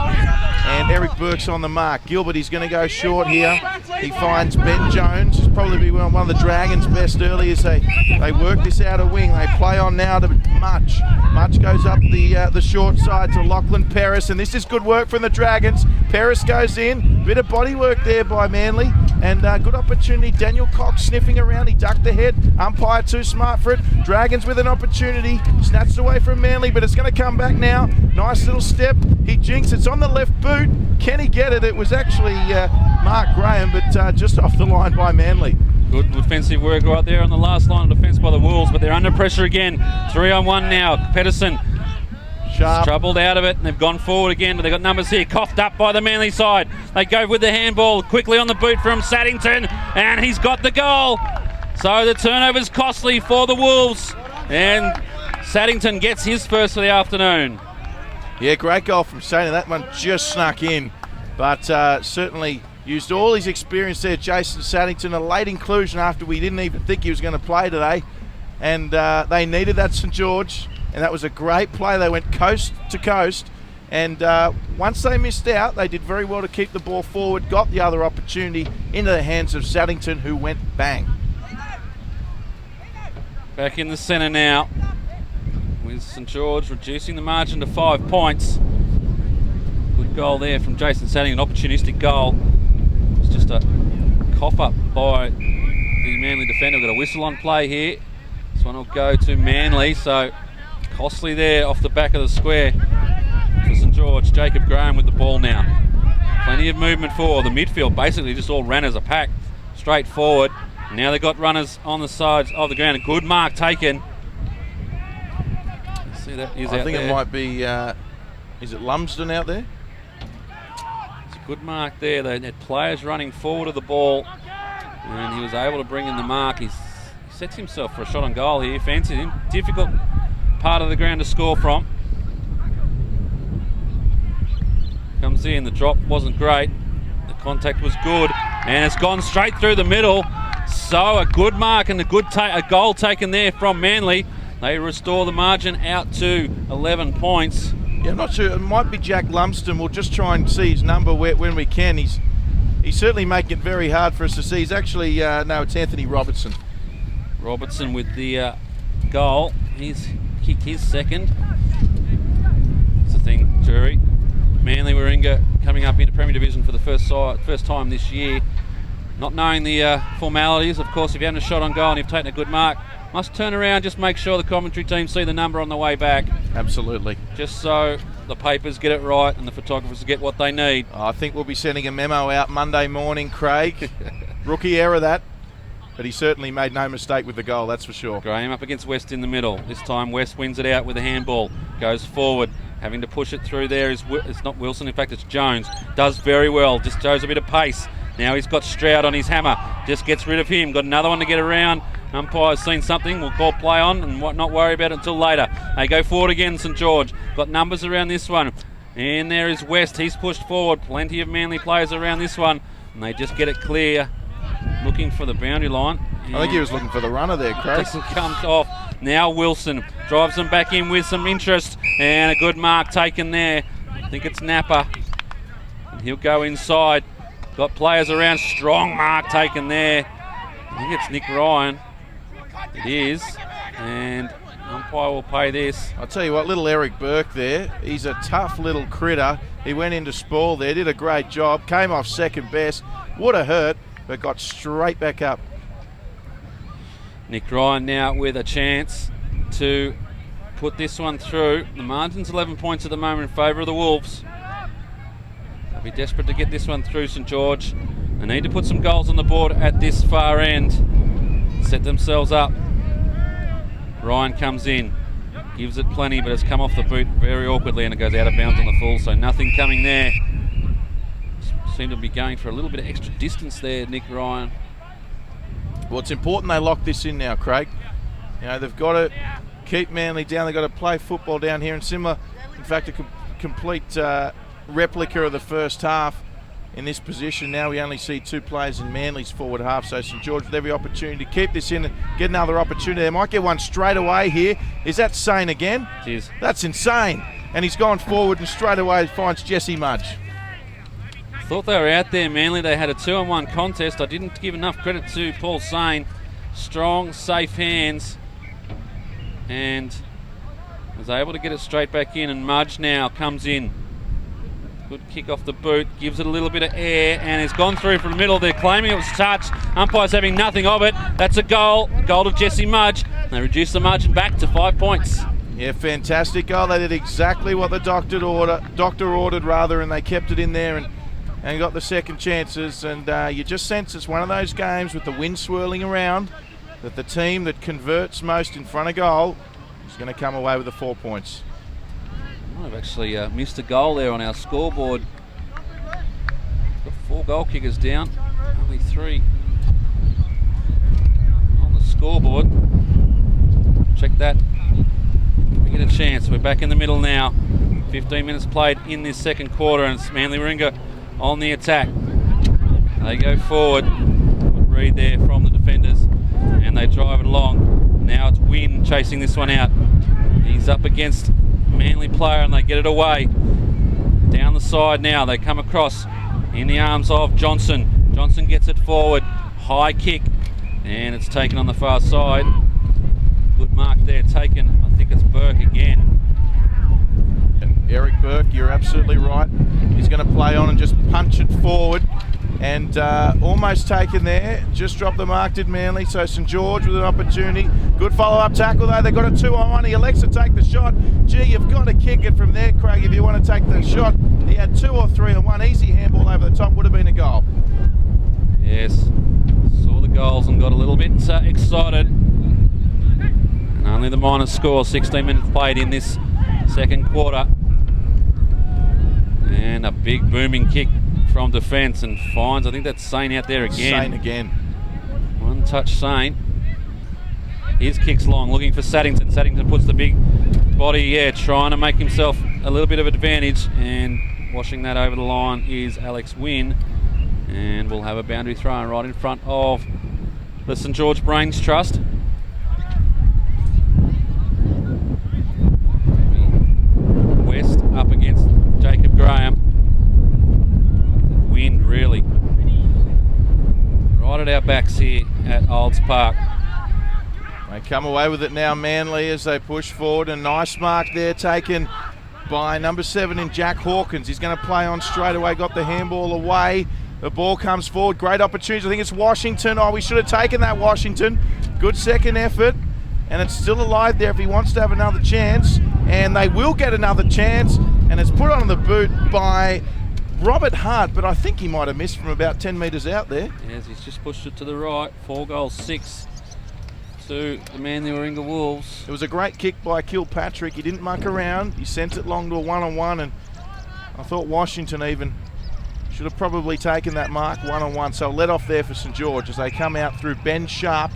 And Eric Burke's on the mark. Gilbert, he's going to go short here. He finds Ben Jones. He's probably be one of the Dragons' best early as they work this outer wing. They play on now to Much. Much goes up the short side to Lachlan Paris, and this is good work from the Dragons. Paris goes in. Bit of body work there by Manly, and good opportunity. Daniel Cox sniffing around. He ducked the head. Umpire too smart for it. Dragons with an opportunity. Snatched away from Manly, but it's going to come back now. Nice little step. He jinks. It's on the left boot. Can he get it? It was actually Mark Graham, but just off the line by Manly. Good defensive work right there on the last line of defence by the Wolves, but they're under pressure again. 3-on-1 now. Pedersen Sharp. Troubled out of it, and they've gone forward again, but they've got numbers here. Coughed up by the Manly side. They go with the handball quickly on the boot from Saddington, and he's got the goal. So the turnover's costly for the Wolves, and Saddington gets his first for the afternoon. Yeah, great goal from Saddington. That one just snuck in, but certainly used all his experience there. Jason Saddington, a late inclusion after we didn't even think he was going to play today, and they needed that, St George, and that was a great play. They went coast to coast, and once they missed out, they did very well to keep the ball forward, got the other opportunity into the hands of Saddington, who went bang. Back in the centre now, with St George reducing the margin to 5 points. Good goal there from Jason Saddington, an opportunistic goal. It's just a cough up by the Manly defender. We've got a whistle on play here. This one will go to Manly, so costly there off the back of the square for St George. Jacob Graham with the ball now. Plenty of movement for the midfield. Basically just all ran as a pack straight forward. Now they've got runners on the sides of the ground. A good mark taken. See that is I out think there. it might be, is it Lumsden out there? It's a good mark there. They had players running forward of the ball, and he was able to bring in the mark. He sets himself for a shot on goal here. Fancy him. Difficult part of the ground to score from. Comes in. The drop wasn't great. The contact was good, and it's gone straight through the middle. So a good mark and a goal taken there from Manly. They restore the margin out to 11 points. Yeah, I'm not sure. It might be Jack Lumsden. We'll just try and see his number when we can. He's certainly making it very hard for us to see. He's actually, no, it's Anthony Robertson. Robertson with the goal. He's kicked his second. That's the thing, jury. Manly Warringah coming up into Premier Division for the first time this year. Not knowing the formalities, of course, if you haven't a shot on goal and you've taken a good mark, must turn around, just make sure the commentary team see the number on the way back. Absolutely. Just so the papers get it right and the photographers get what they need. I think we'll be sending a memo out Monday morning, Craig. Rookie error that, but he certainly made no mistake with the goal, that's for sure. Graham up against West in the middle. This time West wins it out with a handball, goes forward. Having to push it through there is, it's not Wilson, in fact it's Jones. Does very well, just shows a bit of pace. Now he's got Stroud on his hammer, just gets rid of him. Got another one to get around. Umpire's seen something, we'll call play on and not worry about it until later. They go forward again, St George. Got numbers around this one. And there is West, he's pushed forward. Plenty of Manly players around this one. And they just get it clear, looking for the boundary line. I think he was looking for the runner there, Craig. Comes off. Now Wilson drives them back in with some interest. And a good mark taken there. I think it's Napa. And he'll go inside. Got players around, strong mark taken there. I think it's Nick Ryan. It is, and umpire will pay this. I'll tell you what, little Eric Burke there, he's a tough little critter. He went into spoil there, did a great job, came off second best, would have hurt, but got straight back up. Nick Ryan now with a chance to put this one through. The margin's 11 points at the moment in favour of the Wolves. They'll be desperate to get this one through, St George. They need to put some goals on the board at this far end. Set themselves up. Ryan comes in, gives it plenty, but it's come off the boot very awkwardly and it goes out of bounds on the full, so nothing coming there. Seem to be going for a little bit of extra distance there, Nick Ryan. Well, it's important they lock this in now, Craig. You know, they've got to keep Manly down. They've got to play football down here, and similar, in fact, a complete replica of the first half. In this position now, we only see two players in Manly's forward half, so St George with every opportunity to keep this in and get another opportunity. They might get one straight away here. Is that Sane again? It is. That's insane. And he's gone forward and straight away finds Jesse Mudge. Thought they were out there, Manly. They had a 2-on-1 contest. I didn't give enough credit to Paul Sane. Strong, safe hands. And was able to get it straight back in, and Mudge now comes in. Good kick off the boot, gives it a little bit of air, and it's gone through from the middle. They're claiming it was touched. Umpire's having nothing of it. That's a goal. Goal of Jesse Mudge. They reduce the margin back to 5 points. Yeah, fantastic goal. They did exactly what the doctor ordered, and they kept it in there and got the second chances. And you just sense it's one of those games with the wind swirling around that the team that converts most in front of goal is going to come away with the 4 points. I've actually missed a goal there on our scoreboard. Got 4 goal kickers down, only 3 on the scoreboard. Check that. We get a chance. We're back in the middle now. 15 minutes played in this second quarter, and it's Manly Warringah on the attack. They go forward. Good read there from the defenders, and they drive it along. Now it's Wynn chasing this one out. He's up against Manly player and they get it away. Down the side now, they come across in the arms of Johnson. Johnson gets it forward, high kick, and it's taken on the far side. Good mark there taken. I think it's Burke again. Eric Burke, you're absolutely right. He's going to play on and just punch it forward. And almost taken there. Just dropped the mark, did Manly. So St George with an opportunity. Good follow-up tackle though. They've got a 2-on-1. He elects to take the shot. Gee, you've got to kick it from there, Craig, if you want to take the shot. He had 2 or 3 on one. Easy handball over the top. Would have been a goal. Yes. Saw the goals and got a little bit excited. And only the minus score. 16 minutes played in this second quarter. And a big booming kick from defence, and finds, I think that's Sane out there again. Sane again. One touch Sane. His kick's long, looking for Saddington. Saddington puts the big body, trying to make himself a little bit of advantage, and washing that over the line is Alex Wynn. And we'll have a boundary throw right in front of the St George Brains Trust. West at our backs here at Olds Park. They come away with it now, Manly, as they push forward. A nice mark there taken by number 7 in Jack Hawkins. He's going to play on straight away, got the handball away. The ball comes forward, great opportunity. I think it's Washington. Oh, we should have taken that, Washington. Good second effort, and it's still alive there if he wants to have another chance. And they will get another chance, and it's put on the boot by Robert Hart, but I think he might have missed from about 10 metres out there. Yes, he's just pushed it to the right. 4 goals, 6 to the Manly Warringah Wolves. It was a great kick by Kilpatrick. He didn't muck around. He sent it long to a one-on-one, and I thought Washington even should have probably taken that mark one-on-one. So let off there for St George as they come out through Ben Sharp.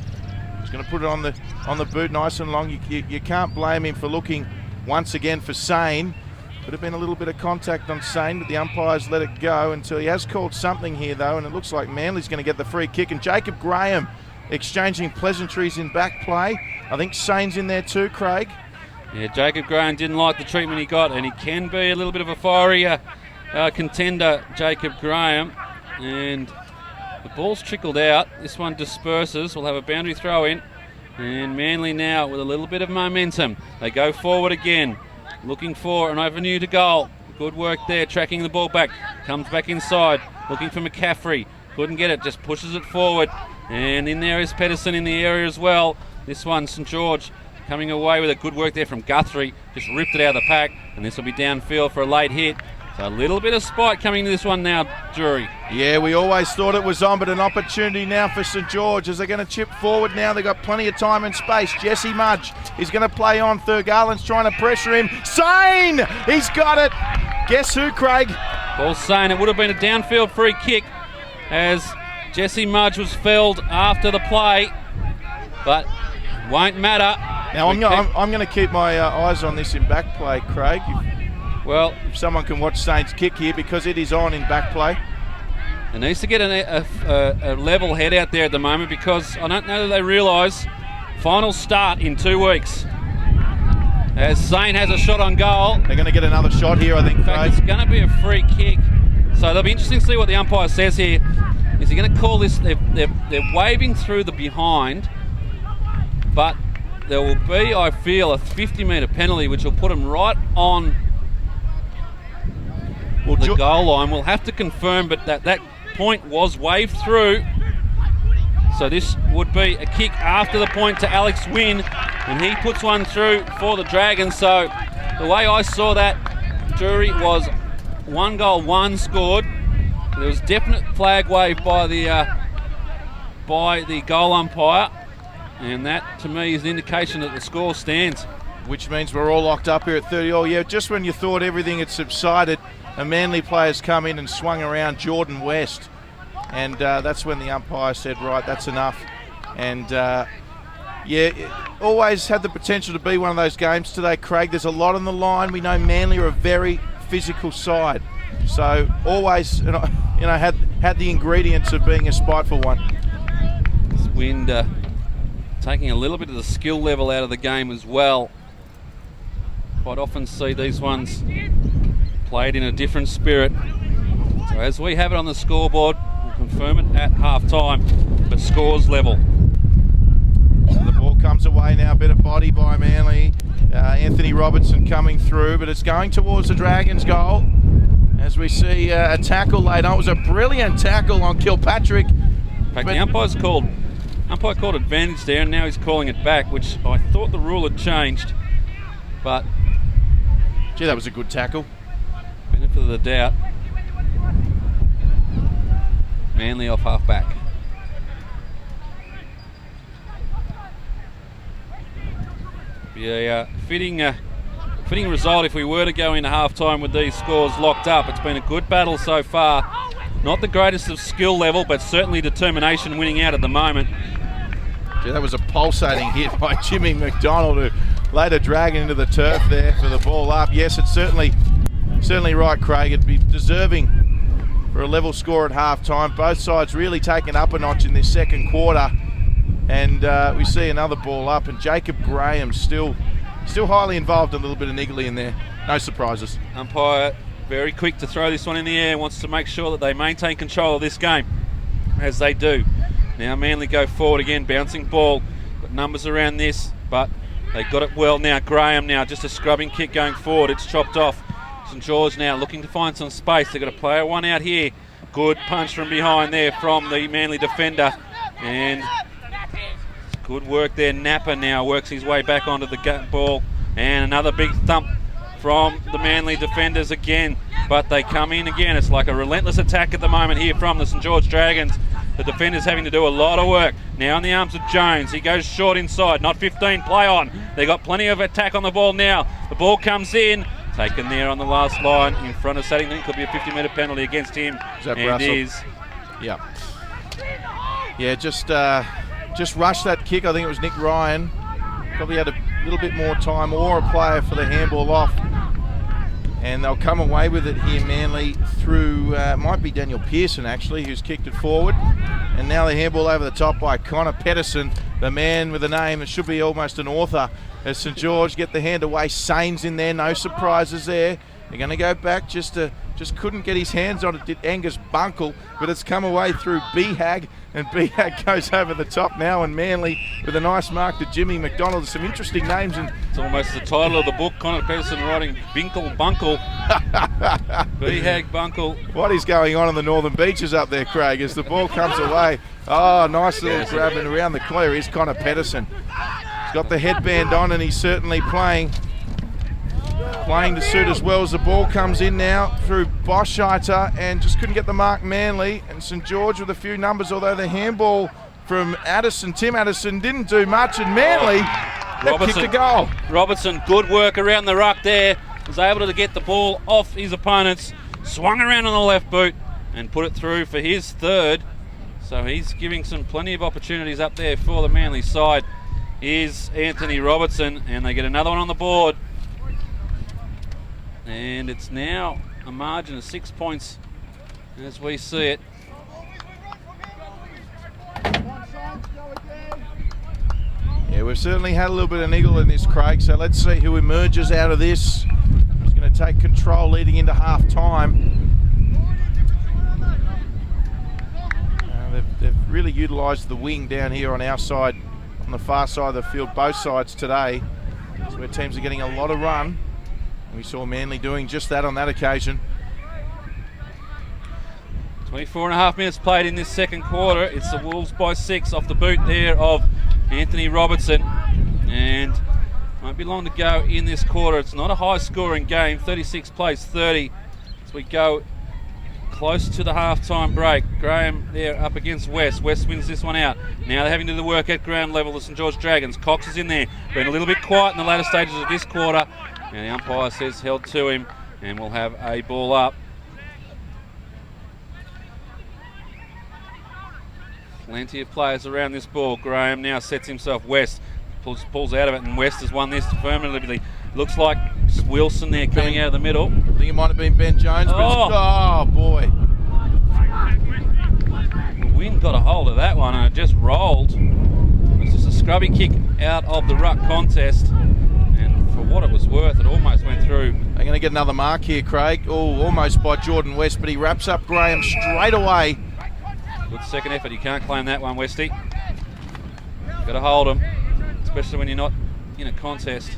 He's going to put it on the boot nice and long. You can't blame him for looking once again for Sane. Could have been a little bit of contact on Sane, but the umpires let it go until he has called something here, though, and it looks like Manly's going to get the free kick. And Jacob Graham exchanging pleasantries in back play. I think Sane's in there too, Craig. Yeah, Jacob Graham didn't like the treatment he got, and he can be a little bit of a fiery contender, Jacob Graham. And the ball's trickled out. This one disperses. We'll have a boundary throw in. And Manly now with a little bit of momentum. They go forward again, looking for an avenue to goal. Good work there, tracking the ball back. Comes back inside, looking for McCaffrey. Couldn't get it, just pushes it forward. And in there is Pedersen in the area as well. This one, St George, coming away with a good work there from Guthrie. Just ripped it out of the pack, and this will be downfield for a late hit. So a little bit of spite coming to this one now, Drury. Yeah, we always thought it was on, but an opportunity now for St George as they're going to chip forward now. They've got plenty of time and space. Jesse Mudge is going to play on. Thurgarland's trying to pressure him. Sane! He's got it. Guess who, Craig? Ball Sane. It would have been a downfield free kick as Jesse Mudge was felled after the play, but won't matter. Now I'm going to keep my eyes on this in back play, Craig. Well, if someone can watch Saints kick here, because it is on in back play. It needs to get a level head out there at the moment, because I don't know that they realise final start in 2 weeks. As Saint has a shot on goal. They're going to get another shot here, I think. In fact, it's going to be a free kick. So it'll be interesting to see what the umpire says here. Is he going to call this? They're waving through the behind, but there will be, I feel, a 50-metre penalty, which will put them right on the goal line. We'll have to confirm, but that point was waved through. So this would be a kick after the point to Alex Wynn, and he puts one through for the Dragons. So the way I saw that, Drury, was 1 goal, 1 scored. There was definite flag wave by the goal umpire, and that to me is an indication that the score stands. Which means we're all locked up here at 30-all. Yeah, just when you thought everything had subsided, a Manly player's come in and swung around Jordan West, and that's when the umpire said, right, that's enough. And yeah, it always had the potential to be one of those games today, Craig. There's a lot on the line. We know Manly are a very physical side, so always, had the ingredients of being a spiteful one. This wind taking a little bit of the skill level out of the game as well. Quite often see these ones played in a different spirit. So as we have it on the scoreboard, we'll confirm it at half-time, but scores level. The ball comes away now, a bit of body by Manly. Anthony Robertson coming through, but it's going towards the Dragons' goal. As we see a tackle laid on. It was a brilliant tackle on Kilpatrick. In fact, the umpire called advantage there, and now he's calling it back, which I thought the rule had changed. But gee, that was a good tackle. Benefit of the doubt. Manly off half back. Be a fitting result if we were to go into half time with these scores locked up. It's been a good battle so far. Not the greatest of skill level, but certainly determination winning out at the moment. Gee, that was a pulsating hit by Jimmy McDonald, who laid a dragon into the turf there for the ball up. Yes, it's certainly right, Craig. It'd be deserving for a level score at half time. Both sides really taken up a notch in this second quarter. And we see another ball up, and Jacob Graham still highly involved, a little bit of niggly in there. No surprises. Umpire very quick to throw this one in the air, wants to make sure that they maintain control of this game, as they do. Now Manly go forward again, bouncing ball. Got numbers around this, but they got it well now. Graham now, just a scrubbing kick going forward. It's chopped off. St George now looking to find some space. They've got a player one out here. Good punch from behind there from the Manly defender. And good work there. Napper now works his way back onto the ball. And another big thump from the Manly defenders again. But they come in again. It's like a relentless attack at the moment here from the St George Dragons. The defenders having to do a lot of work. Now in the arms of Jones. He goes short inside. Not 15. Play on. They got plenty of attack on the ball now. The ball comes in. Taken there on the last line in front of Saddington. Could be a 50-metre penalty against him. Is that and Russell? Is. Yeah. Yeah, just rushed that kick. I think it was Nick Ryan. Probably had a little bit more time, or a player for the handball off. And they'll come away with it here, Manly, through, might be Daniel Pearson actually, who's kicked it forward. And now the handball over the top by Connor Pedersen, the man with a name that should be almost an author, as St George get the hand away. Sains in there, no surprises there. They're going to go back, just couldn't get his hands on it, did Angus Bunkle, but it's come away through Behag, and Behag goes over the top now, and Manly with a nice mark to Jimmy McDonald. Some interesting names. And it's almost the title of the book, Connor Pedersen writing Binkle Bunkle. Behag Bunkle. What is going on the Northern Beaches up there, Craig, as the ball comes away? Oh, nice little grab, and around the corner is Connor Pedersen. He's got the headband on, and he's certainly playing to suit as well as the ball comes in now through Boschheiter, and just couldn't get the mark Manly. And St George with a few numbers, although the handball from Addison, Tim Addison, didn't do much, and Manly kicked a goal. Robertson, good work around the ruck there. Was able to get the ball off his opponents, swung around on the left boot and put it through for his third. So he's giving some plenty of opportunities up there for the Manly side is Anthony Robertson, and they get another one on the board. And it's now a margin of 6 points as we see it. Yeah, we've certainly had a little bit of niggle in this, Craig, so let's see who emerges out of this. Who's going to take control leading into half time. They've really utilised the wing down here on our side, on the far side of the field, both sides today. That's where teams are getting a lot of run. We saw Manly doing just that on that occasion. 24 and a half minutes played in this second quarter. It's the Wolves by 6 off the boot there of Anthony Robertson. And won't be long to go in this quarter. It's not a high scoring game. 36 plays 30 as we go close to the half-time break. Graham there up against West. West wins this one out. Now they're having to do the work at ground level, the St George Dragons. Cox is in there. Been a little bit quiet in the latter stages of this quarter. And the umpire says held to him, and we'll have a ball up. Plenty of players around this ball. Graham now sets himself. West pulls out of it, and West has won this affirmatively. Looks like Wilson there coming out of the middle. I think it might have been Ben Jones. Oh boy. The wind got a hold of that one, and it just rolled. It's just a scrubby kick out of the ruck contest. For what it was worth, it almost went through. They're going to get another mark here, Craig. Oh, almost by Jordan West, but he wraps up Graham straight away. Good second effort. You can't claim that one, Westy. Got to hold him, especially when you're not in a contest.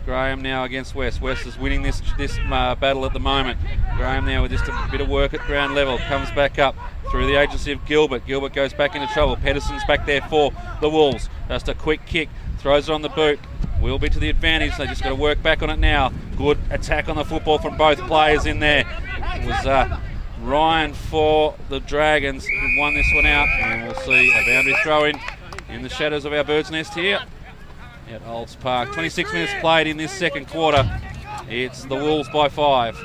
Graham now against West. West is winning this battle at the moment. Graham now with just a bit of work at ground level. Comes back up through the agency of Gilbert. Gilbert goes back into trouble. Pedersen's back there for the Wolves. Just a quick kick. Throws it on the boot. Will be to the advantage. They just got to work back on it now. Good attack on the football from both players in there. It was Ryan for the Dragons who won this one out. And we'll see a boundary throw in the shadows of our bird's nest here at Olds Park. 26 minutes played in this second quarter. It's the Wolves by 5.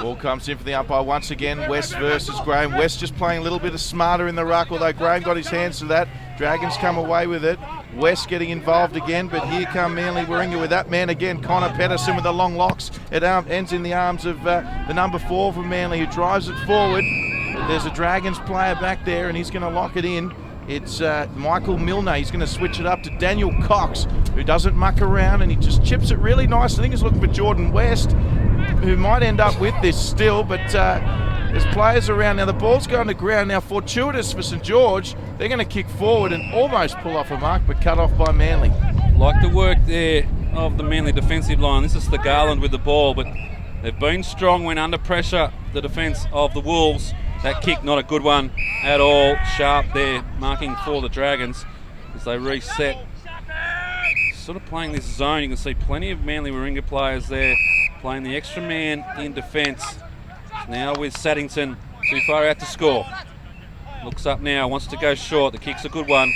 Ball comes in for the umpire once again. West versus Graham. West just playing a little bit smarter in the ruck, although Graham got his hands to that. Dragons come away with it. West getting involved again, but here come Manly Warringah with that man again, Connor Pedersen with the long locks. It ends in the arms of the number 4 from Manly, who drives it forward. But there's a Dragons player back there, and he's going to lock it in. It's Michael Milner. He's going to switch it up to Daniel Cox, who doesn't muck around, and he just chips it really nice. I think he's looking for Jordan West, who might end up with this still, but There's players around. Now the ball's going to ground. Now fortuitous for St George. They're going to kick forward and almost pull off a mark, but cut off by Manly. Like the work there of the Manly defensive line. This is the Garland with the ball, but they've been strong when under pressure, the defence of the Wolves. That kick, not a good one at all. Sharp there, marking for the Dragons as they reset. Sort of playing this zone. You can see plenty of Manly Warringah players there playing the extra man in defence. Now with Saddington too far out to score. Looks up now, wants to go short. The kick's a good one,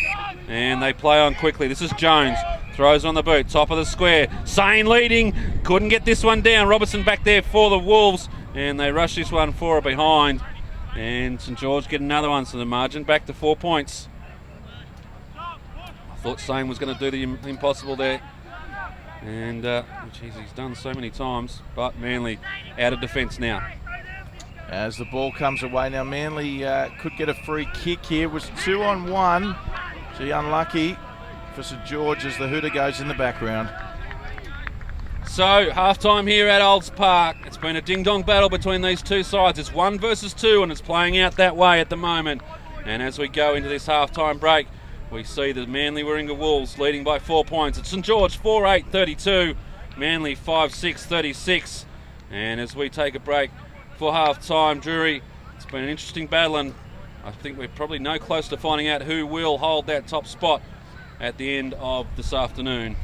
and they play on quickly. This is Jones. Throws on the boot, top of the square. Sane leading, couldn't get this one down. Robertson back there for the Wolves, and they rush this one for a behind. And St George get another one, so the margin back to 4 points. I thought Sane was going to do the impossible there. And, geez, he's done so many times. But Manly out of defence now. As the ball comes away now, Manly could get a free kick here. It was 2-on-1. Gee, unlucky for St George as the hooter goes in the background. So, half-time here at Olds Park. It's been a ding-dong battle between these two sides. It's 1 versus 2, and it's playing out that way at the moment. And as we go into this half-time break, we see the Manly Warringah Wolves leading by 4 points. It's St George 4-8-32, Manly 5-6-36. And as we take a break for half-time, Drury, it's been an interesting battle, and I think we're probably no close to finding out who will hold that top spot at the end of this afternoon.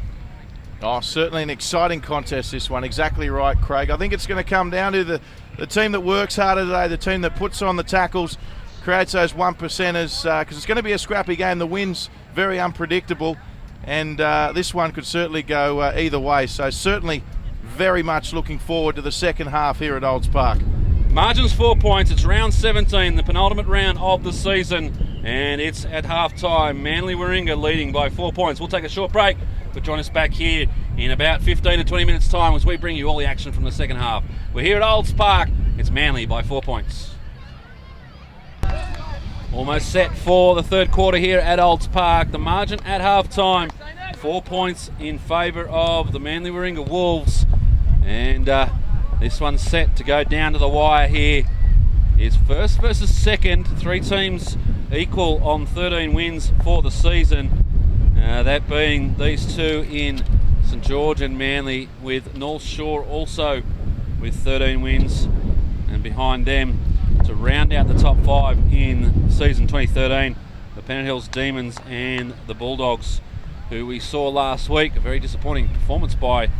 Oh, certainly an exciting contest, this one. Exactly right, Craig. I think it's going to come down to the team that works harder today, the team that puts on the tackles, creates those 1%ers, because it's going to be a scrappy game. The win's very unpredictable, and this one could certainly go either way. So certainly very much looking forward to the second half here at Olds Park. Margin's 4 points. It's round 17, the penultimate round of the season, and it's at half-time. Manly Warringah leading by 4 points. We'll take a short break, but join us back here in about 15 to 20 minutes' time as we bring you all the action from the second half. We're here at Olds Park. It's Manly by 4 points. Almost set for the third quarter here at Olds Park. The margin at half-time, 4 points in favour of the Manly Warringah Wolves. And this one's set to go down to the wire here. It's first versus second. 3 teams equal on 13 wins for the season. That being these two in St George and Manly, with North Shore also with 13 wins. And behind them, to round out the top 5 in season 2013, the Pennant Hills Demons and the Bulldogs, who we saw last week. A very disappointing performance by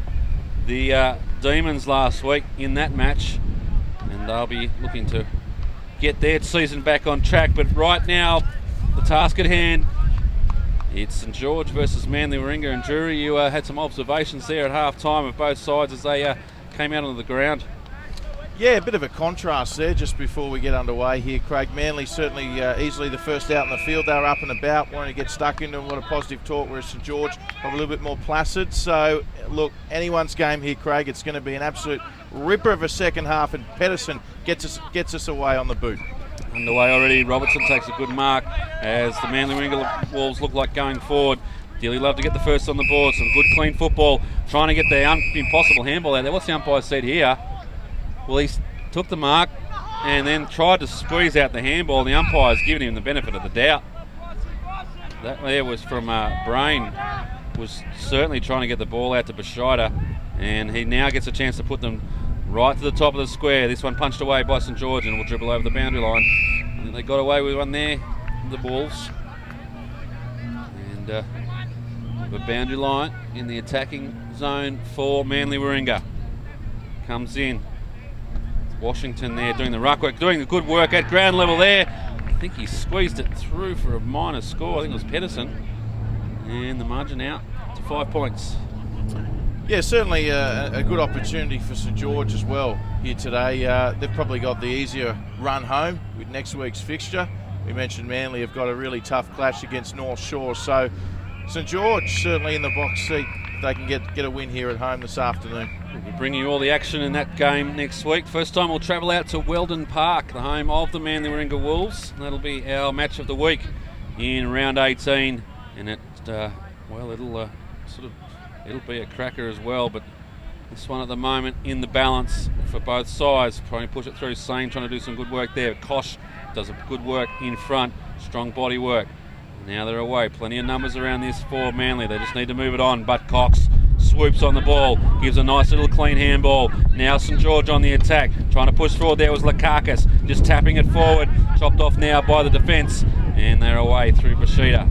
the Demons last week in that match, and they'll be looking to get their season back on track. But right now, the task at hand, it's St George versus Manly Warringah. And Drury, you had some observations there at half time of both sides as they came out onto the ground. Yeah, a bit of a contrast there just before we get underway here, Craig. Manly certainly easily the first out in the field. They were up and about, wanting to get stuck into a lot of positive talk, whereas St George probably a little bit more placid. So, look, anyone's game here, Craig. It's going to be an absolute ripper of a second half, and Pedersen gets us away on the boot. Underway already. Robertson takes a good mark as the Manly Warringah Wolves look like going forward. Dearly love to get the first on the board. Some good, clean football. Trying to get the impossible handball out there. What's the umpire said here? Well, he took the mark and then tried to squeeze out the handball. The umpire's given him the benefit of the doubt. That there was from Brain, was certainly trying to get the ball out to Bescheida, and he now gets a chance to put them right to the top of the square. This one punched away by St George and will dribble over the boundary line. And they got away with one there, the Bulls. And the boundary line in the attacking zone for Manly Warringah. Comes in. Washington there doing the ruck work, doing the good work at ground level there. I think he squeezed it through for a minor score. I think it was Pedersen. And the margin out to 5 points. Yeah, certainly a good opportunity for St George as well here today. They've probably got the easier run home with next week's fixture. We mentioned Manly have got a really tough clash against North Shore. So St George certainly in the box seat if they can get a win here at home this afternoon. We'll be bringing you all the action in that game next week. First time we'll travel out to Weldon Park, the home of the Manly Warringah Wolves. That'll be our match of the week in round 18, and it'll be a cracker as well. But this one at the moment in the balance for both sides, trying to push it through. Sane trying to do some good work there. Kosh does a good work in front, strong body work. Now they're away. Plenty of numbers around this for Manly. They just need to move it on. But Cox swoops on the ball, gives a nice little clean handball. Now St George on the attack, trying to push forward. There was Lakakis, just tapping it forward. Chopped off now by the defence, and they're away through Bashida.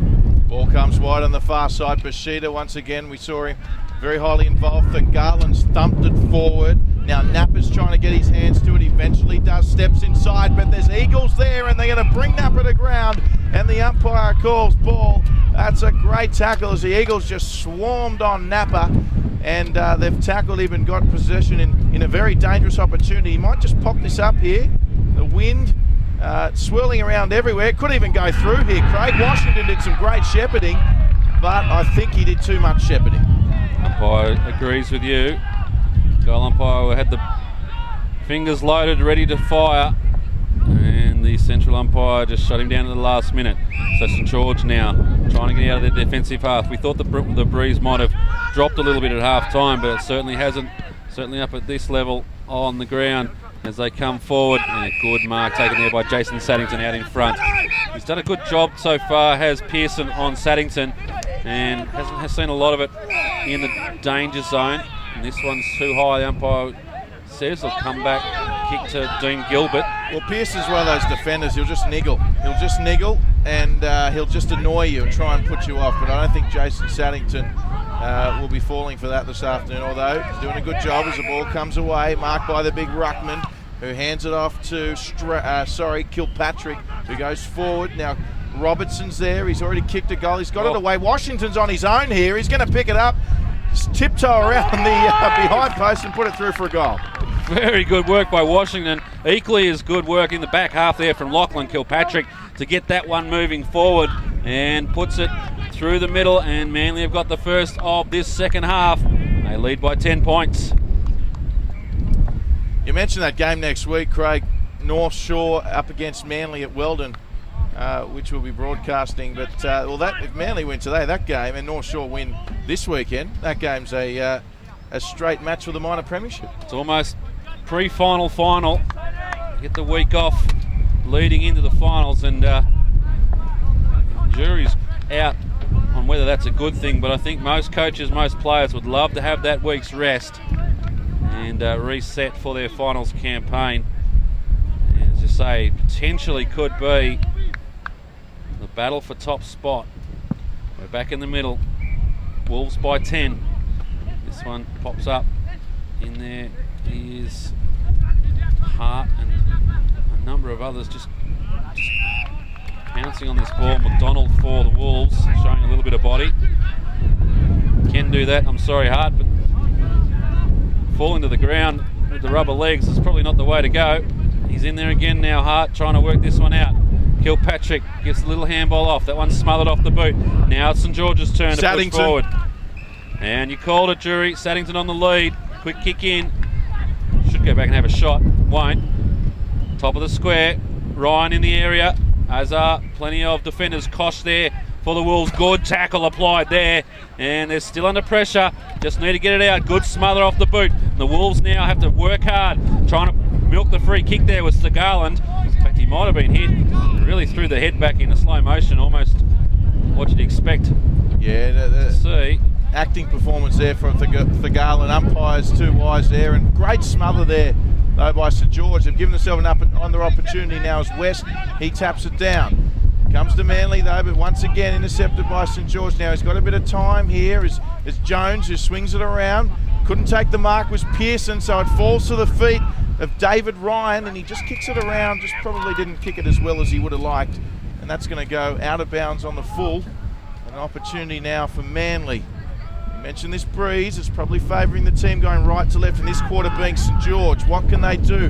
Ball comes wide on the far side. Bashida, once again, we saw him very highly involved. The Garland's thumped it forward. Now Napper's trying to get his hands to it. Eventually does, steps inside, but there's Eagles there, and they're going to bring Napper to ground, and the umpire calls ball. That's a great tackle as the Eagles just swarmed on Napper, and they've tackled him and got possession in a very dangerous opportunity. He might just pop this up here. The wind swirling around everywhere. Could even go through here. Craig Washington did some great shepherding, but I think he did too much shepherding. Umpire agrees with you. Goal umpire had the fingers loaded, ready to fire, and the central umpire just shut him down at the last minute. So St George now trying to get out of the defensive half. We thought the breeze might have dropped a little bit at half time, but it certainly hasn't. Certainly up at this level on the ground as they come forward. And a good mark taken there by Jason Saddington out in front. He's done a good job so far, has Pearson on Saddington, and has seen a lot of it in the danger zone. And this one's too high, the umpire says. He'll come back, kick to Dean Gilbert. Well, Pearson's one of those defenders. He'll just niggle. And he'll just annoy you and try and put you off. But I don't think Jason Saddington will be falling for that this afternoon, although he's doing a good job as the ball comes away, marked by the big ruckman, who hands it off to Kilpatrick, who goes forward. Now Robertson's there. He's already kicked a goal. He's got it away. Washington's on his own here. He's going to pick it up, just tiptoe around the behind post and put it through for a goal. Very good work by Washington. Equally as good work in the back half there from Lachlan Kilpatrick to get that one moving forward, and puts it through the middle, and Manly have got the first of this second half. They lead by 10 points. You mentioned that game next week, Craig. North Shore up against Manly at Weldon, which we'll be broadcasting. But if Manly win today, that game, and North Shore win this weekend, that game's a straight match for the minor premiership. It's almost pre-final final. Get the week off leading into the finals, and jury's out on whether that's a good thing, but I think most coaches, most players would love to have that week's rest and reset for their finals campaign. And as I say, potentially could be the battle for top spot. We're back in the middle. Wolves by 10. This one pops up. In there is Hart and a number of others just pouncing on this ball. McDonald for the Wolves, showing a little bit of body. Can do that. I'm sorry, Hart, but falling to the ground with the rubber legs is probably not the way to go. He's in there again now, Hart, trying to work this one out. Kilpatrick gets a little handball off. That one's smothered off the boot. Now it's St George's turn to push forward. And you called it, Jury. Saddington on the lead. Quick kick in. Should go back and have a shot. Won't. Top of the square. Ryan in the area. Azar, plenty of defenders. Kosh there for the Wolves. Good tackle applied there. And they're still under pressure. Just need to get it out. Good smother off the boot. The Wolves now have to work hard. Trying to milk the free kick there with Sir Garland. In fact, he might have been hit. Really threw the head back into slow motion. Almost what you'd expect to see. Acting performance there from the Garland. Umpires too wise there, and great smother there though by St George. They've given themselves another opportunity now as West. He taps it down. Comes to Manly though, but once again intercepted by St George. Now he's got a bit of time here as Jones, who swings it around. Couldn't take the mark, was Pearson, so it falls to the feet of David Ryan, and he just kicks it around. Just probably didn't kick it as well as he would have liked, and that's going to go out of bounds on the full. An opportunity now for Manly. Mentioned this breeze is probably favouring the team going right to left, in this quarter being St George. What can they do?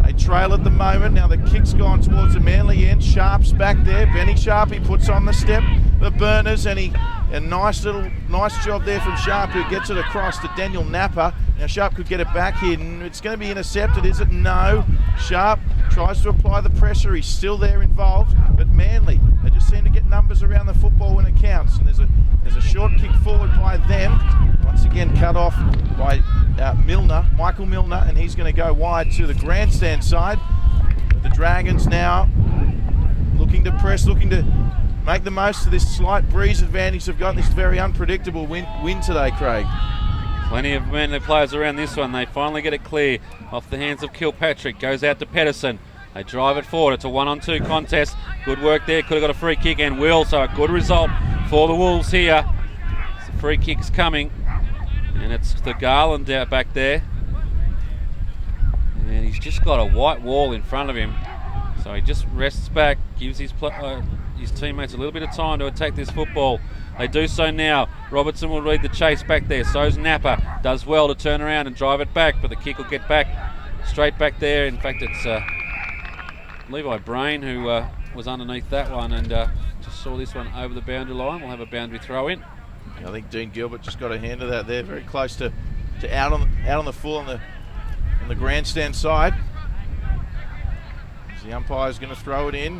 They trail at the moment. Now the kick's gone towards the Manly end. Sharp's back there. Benny Sharp, he puts on the step the burners, and a nice job there from Sharp, who gets it across to Daniel Napper. Now Sharp could get it back here. It's going to be intercepted, is it? No. Sharp tries to apply the pressure. He's still there involved, but Manly, they just seem to get numbers around the football when it counts. And there's a short kick forward by them. Once Once again cut off by Michael Milner, and he's going to go wide to the grandstand side. The Dragons now looking to press, looking to make the most of this slight breeze advantage they've got, this very unpredictable wind today, Craig. Plenty of Manly players around this one. They finally get it clear off the hands of Kilpatrick. Goes out to Pedersen. They drive it forward. It's a 1-on-2 contest. Good work there. Could have got a free kick and will. So a good result for the Wolves here. The free kick's coming. And it's the Garland out back there. And he's just got a white wall in front of him. So he just rests back, gives his teammates a little bit of time to attack this football. They do so now. Robertson will lead the chase back there. So's Napa. Does well to turn around and drive it back, but the kick will get back, straight back there. In fact, it's Levi Brain who was underneath that one and just saw this one over the boundary line. We'll have a boundary throw in. I think Dean Gilbert just got a hand of that there, very close to out on the full on the grandstand side. As the umpire's going to throw it in.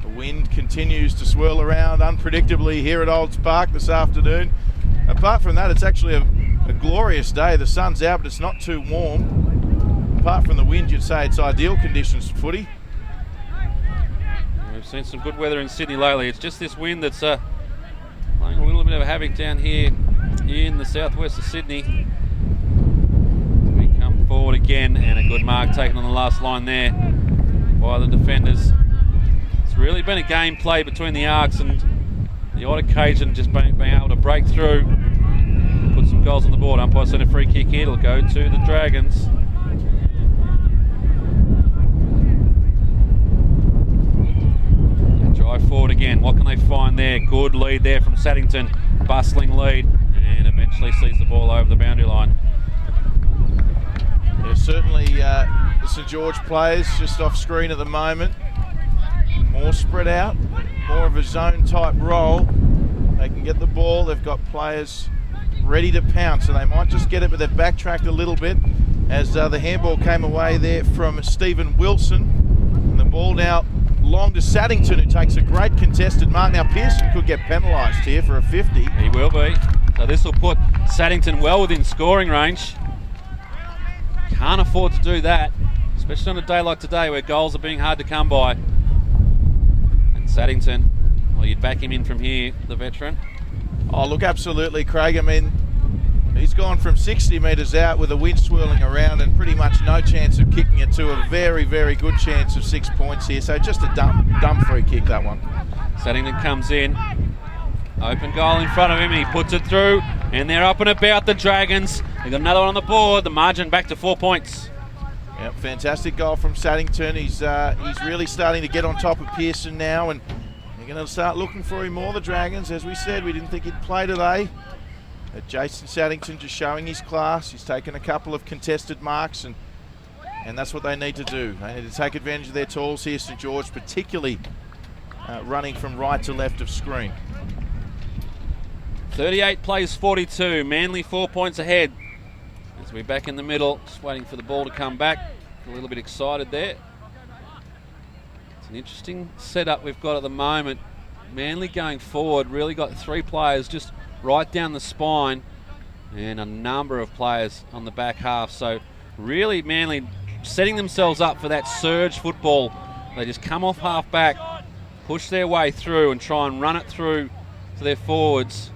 The wind continues to swirl around unpredictably here at Olds Park this afternoon. Apart from that, it's actually a glorious day. The sun's out, but it's not too warm. Apart from the wind, you'd say it's ideal conditions for footy. We've seen some good weather in Sydney lately. It's just this wind that's playing a little bit of havoc down here in the southwest of Sydney. We come forward again, and a good mark taken on the last line there by the defenders. It's really been a game played between the arcs, and the odd occasion just being able to break through, put some goals on the board. Umpire sent a free kick here. It'll go to the Dragons. And drive forward again. What can they find there? Good lead there from Saddington. Bustling lead, and eventually sees the ball over the boundary line. Yeah, certainly the St George players just off screen at the moment. More spread out, more of a zone type role. They can get the ball, they've got players ready to pounce, and they might just get it, but they've backtracked a little bit as the handball came away there from Stephen Wilson. And the ball now long to Saddington, who takes a great contested mark. Now Pearson could get penalised here for a 50. He will be. So this will put Saddington well within scoring range. Can't afford to do that, especially on a day like today where goals are being hard to come by. Saddington, well, you'd back him in from here, the veteran. Oh, look, absolutely, Craig. I mean, he's gone from 60 metres out with the wind swirling around and pretty much no chance of kicking it to a very, very good chance of 6 points here. So just a dumb free kick, that one. Saddington comes in. Open goal in front of him. He puts it through, and they're up and about, the Dragons. They've got another one on the board. The margin back to 4 points. Yep, fantastic goal from Saddington. He's really starting to get on top of Pearson now, and they're going to start looking for him more, the Dragons. As we said, we didn't think he'd play today. But Jason Saddington just showing his class. He's taken a couple of contested marks, and that's what they need to do. They need to take advantage of their tools here, St George, particularly running from right to left of screen. 38 plays 42. Manly 4 points ahead. As we're back in the middle, just waiting for the ball to come back. A little bit excited there. It's an interesting setup we've got at the moment. Manly going forward, really got three players just right down the spine and a number of players on the back half. So really Manly setting themselves up for that surge football. They just come off half back, push their way through and try and run it through to their forwards.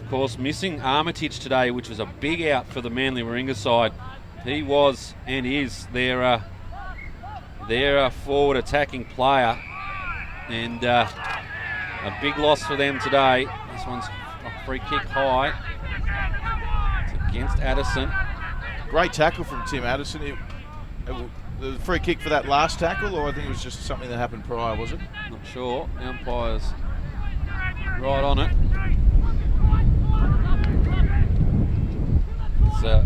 Of course, missing Armitage today, which was a big out for the Manly Warringah side. He was and is their forward attacking player, and a big loss for them today. This one's a free kick high. It's against Addison. Great tackle from Tim Addison. The free kick for that last tackle, or I think it was just something that happened prior, was it? Not sure. The umpire's right on it. It's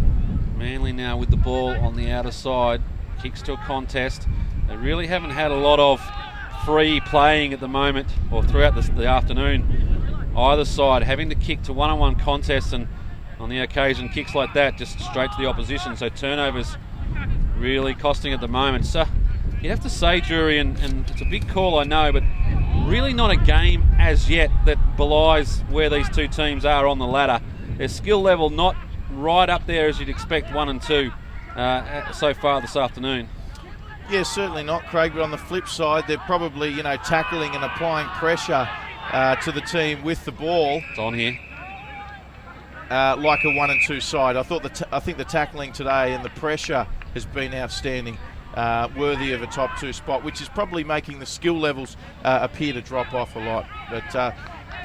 Manly now with the ball on the outer side. Kicks to a contest. They really haven't had a lot of free playing at the moment, or throughout the afternoon. Either side having to kick to one-on-one contests, and on the occasion kicks like that just straight to the opposition. So turnovers really costing at the moment. So you'd have to say, Jury, and it's a big call, I know, but really not a game as yet that belies where these two teams are on the ladder. their skill level not right up there as you'd expect 1 and 2 so far this afternoon. Yeah, certainly not, Craig. But on the flip side, they're probably, tackling and applying pressure to the team with the ball. It's on here. Like a 1 and 2 side. I think the tackling today and the pressure has been outstanding, worthy of a top 2 spot, which is probably making the skill levels appear to drop off a lot.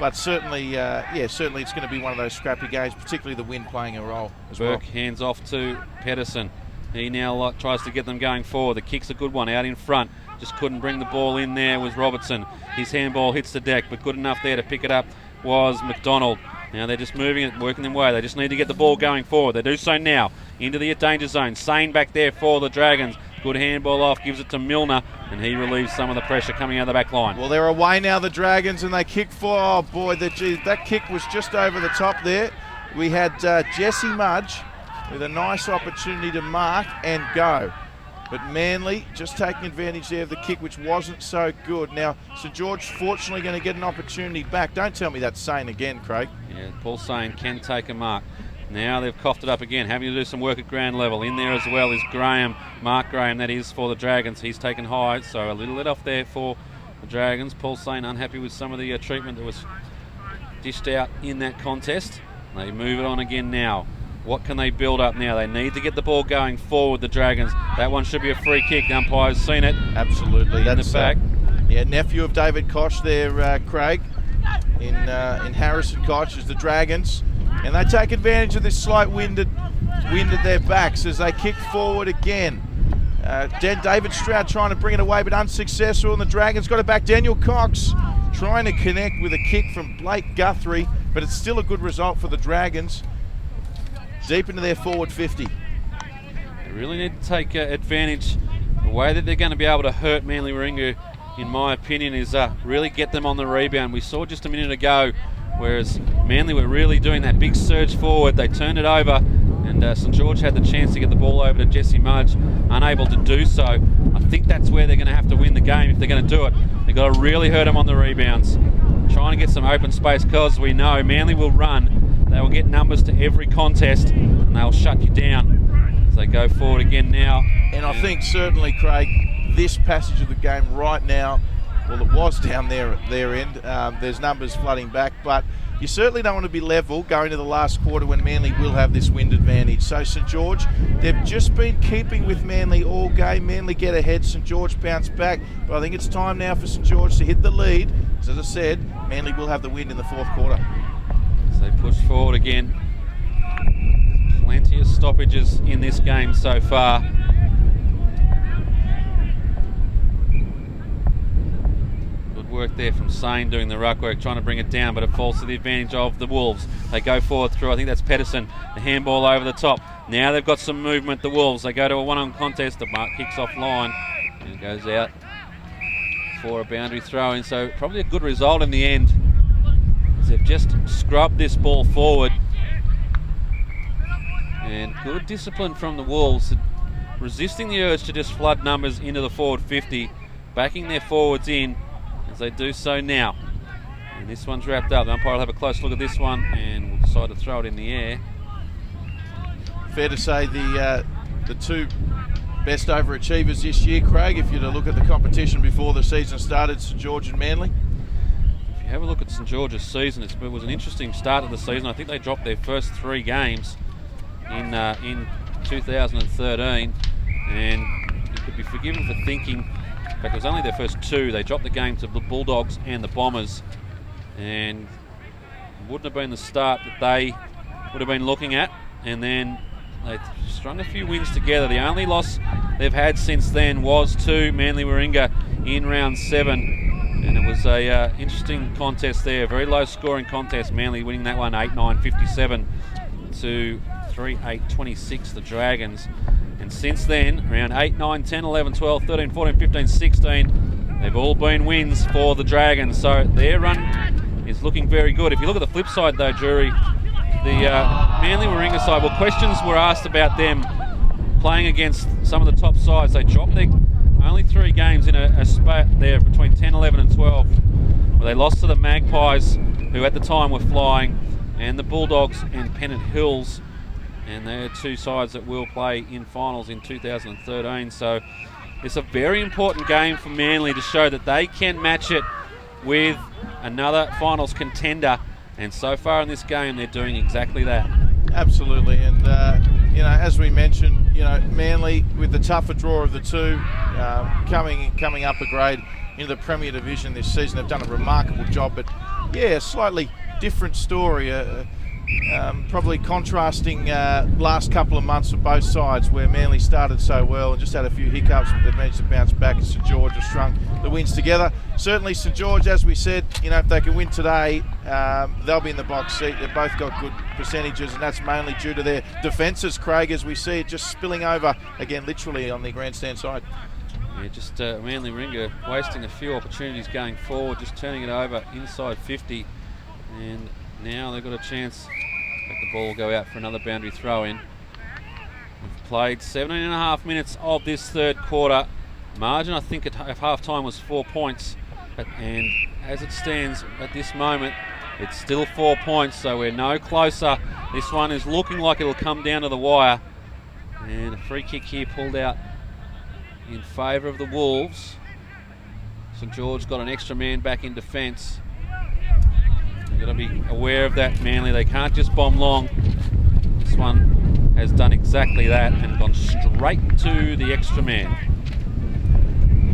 But certainly, certainly it's going to be one of those scrappy games, particularly the wind playing a role as well. Burke hands off to Pedersen. He now tries to get them going forward. The kick's a good one out in front. Just couldn't bring the ball in there with Robertson. His handball hits the deck, but good enough there to pick it up was McDonald. Now they're just moving it, working their way. They just need to get the ball going forward. They do so now. Into the danger zone. Sane back there for the Dragons. Good handball off, gives it to Milner, and he relieves some of the pressure coming out of the back line. Well, they're away now, the Dragons, and they kick for, oh boy, that kick was just over the top there. We had Jesse Mudge with a nice opportunity to mark and go. But Manly just taking advantage there of the kick, which wasn't so good. Now, St George fortunately going to get an opportunity back. Don't tell me that's Sane again, Craig. Yeah, Paul Sane can take a mark. Now they've coughed it up again, having to do some work at ground level. In there as well is Graham, Mark Graham, that is for the Dragons. He's taken high, so a little let off there for the Dragons. Paul Sane unhappy with some of the treatment that was dished out in that contest. They move it on again now. What can they build up now? They need to get the ball going forward, the Dragons. That one should be a free kick. The umpire's seen it. Absolutely. That's the back. Nephew of David Koch there, Craig, in Harrison Koch is the Dragons. And they take advantage of this slight wind at their backs as they kick forward again. David Stroud trying to bring it away, but unsuccessful. And the Dragons got it back. Daniel Cox trying to connect with a kick from Blake Guthrie, but it's still a good result for the Dragons. Deep into their forward 50. They really need to take advantage. The way that they're going to be able to hurt Manly Warringah, in my opinion, is really get them on the rebound. We saw just a minute ago, whereas Manly were really doing that big surge forward. They turned it over, and St George had the chance to get the ball over to Jesse Mudge, unable to do so. I think that's where they're going to have to win the game if they're going to do it. They've got to really hurt them on the rebounds. Trying to get some open space, because we know Manly will run. They will get numbers to every contest, and they'll shut you down as they go forward again now. And I think certainly, Craig, this passage of the game right now, well, it was down there at their end. There's numbers flooding back, but you certainly don't want to be level going to the last quarter when Manly will have this wind advantage. So St George, they've just been keeping with Manly all game. Manly get ahead, St George bounce back, but I think it's time now for St George to hit the lead. As I said, Manly will have the wind in the fourth quarter. So they push forward again. Plenty of stoppages in this game so far. Good work there from Sane doing the ruck work, trying to bring it down, but it falls to the advantage of the Wolves. They go forward through, I think that's Pedersen, the handball over the top. Now they've got some movement, the Wolves. They go to a one-on contest, the mark kicks off line, and it goes out for a boundary throw in. So probably a good result in the end. They've just scrubbed this ball forward, and good discipline from the Wolves, resisting the urge to just flood numbers into the forward 50, backing their forwards in as they do so now. And this one's wrapped up. The umpire will have a close look at this one and will decide to throw it in the air. Fair to say the two best overachievers this year, Craig, if you're to look at the competition before the season started, St George and Manly. Have a look at St George's season. It was an interesting start of the season. I think they dropped their first 3 games in 2013, and you could be forgiven for thinking, in fact it was only their first 2. They dropped the games of the Bulldogs and the Bombers, and it wouldn't have been the start that they would have been looking at. And then they strung a few wins together. The only loss they've had since then was to Manly Warringah in round 7. And it was a interesting contest there, very low scoring contest. Manly winning that one 8-9-57 to 3-8-26, the Dragons. And since then, around 8, 9, 10, 11, 12, 13, 14, 15, 16, they've all been wins for the Dragons. So their run is looking very good. If you look at the flip side though, Jury, the Manly Warringah side, well, questions were asked about them playing against some of the top sides. They dropped their only 3 games in a spot there between 10, 11 and 12, where they lost to the Magpies, who at the time were flying. and the Bulldogs and Pennant Hills, and they're two sides that will play in finals in 2013. So it's a very important game for Manly to show that they can match it with another finals contender, and so far in this game they're doing exactly that. Absolutely, and as we mentioned, Manly with the tougher draw of the two, coming up a grade into the Premier Division this season. They've done a remarkable job, but yeah, slightly different story. Probably contrasting last couple of months for both sides, where Manly started so well and just had a few hiccups, but they've managed to bounce back, and St George have strung the wins together. Certainly St George, as we said, if they can win today, they'll be in the box seat. They've both got good percentages, and that's mainly due to their defences, Craig, as we see it just spilling over, again, literally on the grandstand side. Yeah, just Manly Warringah wasting a few opportunities going forward, just turning it over inside 50, and now they've got a chance. The ball will go out for another boundary throw in. We've played 17.5 minutes of this third quarter. Margin, I think, at half time was 4 points, and as it stands at this moment, it's still 4 points, so we're no closer. This one is looking like it'll come down to the wire, and a free kick here pulled out in favour of the Wolves. St George got an extra man back in defence. You've got to be aware of that, Manly. They can't just bomb long. This one has done exactly that and gone straight to the extra man.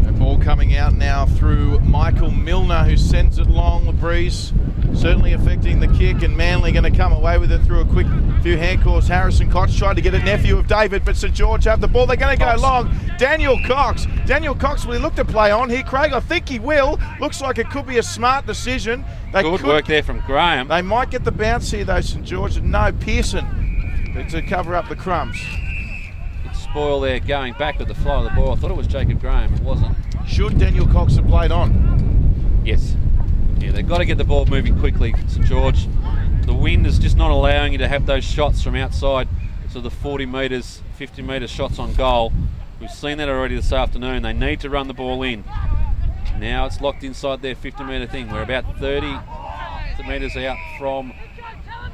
The ball coming out now through Michael Milner, who sends it long. The breeze certainly affecting the kick, and Manly going to come away with it through a quick few handcalls. Harrison Koch tried to get a nephew of David, but St George have the ball. They're going to go long. Daniel Cox, will he look to play on here, Craig? I think he will. Looks like it could be a smart decision. Good work there from Graham. They might get the bounce here though, St George. No, Pearson to cover up the crumbs. It's spoil there going back with the flow of the ball. I thought it was Jacob Graham. It wasn't. Should Daniel Cox have played on? Yes. Yeah, they've got to get the ball moving quickly, St George. The wind is just not allowing you to have those shots from outside to the 40 metres, 50 metre shots on goal. We've seen that already this afternoon. They need to run the ball in. Now it's locked inside their 50 metre thing. We're about 30 metres out from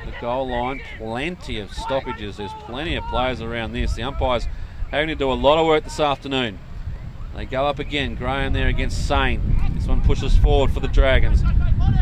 the goal line. Plenty of stoppages. There's plenty of players around this. The umpires having to do a lot of work this afternoon. They go up again. Graham there against Sane. This one pushes forward for the Dragons.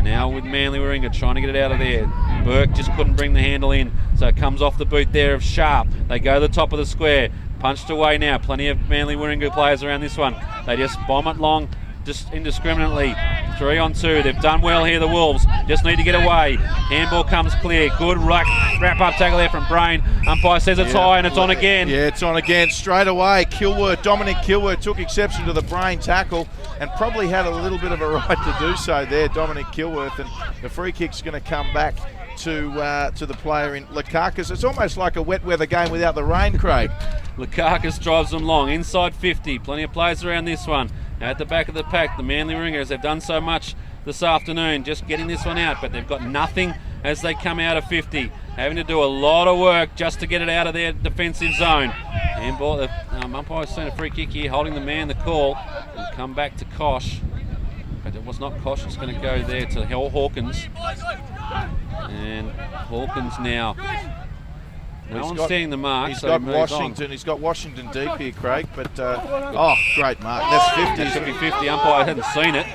Now with Manly Warringah trying to get it out of there. Burke just couldn't bring the handle in, so it comes off the boot there of Sharp. They go to the top of the square. Punched away now. Plenty of Manly Warringah players around this one. They just bomb it long, just indiscriminately. 3 on 2. They've done well here, the Wolves. Just need to get away. Handball comes clear. Good wrap-up tackle there from Brain. Umpire says it's high, and it's on again. Yeah, it's on again. Straight away, Dominic Kilworth took exception to the Brain tackle and probably had a little bit of a right to do so there, Dominic Kilworth. And the free kick's going to come back to the player in Lukakis. It's almost like a wet weather game without the rain, Craig. Lukakis drives them long, inside 50. Plenty of players around this one. At the back of the pack, the Manly Warringahs, they've done so much this afternoon, just getting this one out, but they've got nothing as they come out of 50. Having to do a lot of work just to get it out of their defensive zone. Handball, the umpire's seen a free kick here, holding the man the call. It'll come back to Kosh. But it was not Kosh, it's going to go there to Hawkins. And Hawkins now. No one's standing the mark. He's so got he Washington. on. He's got Washington deep here, Craig. But great mark. That's 50. That should be 50. Umpire hadn't seen it.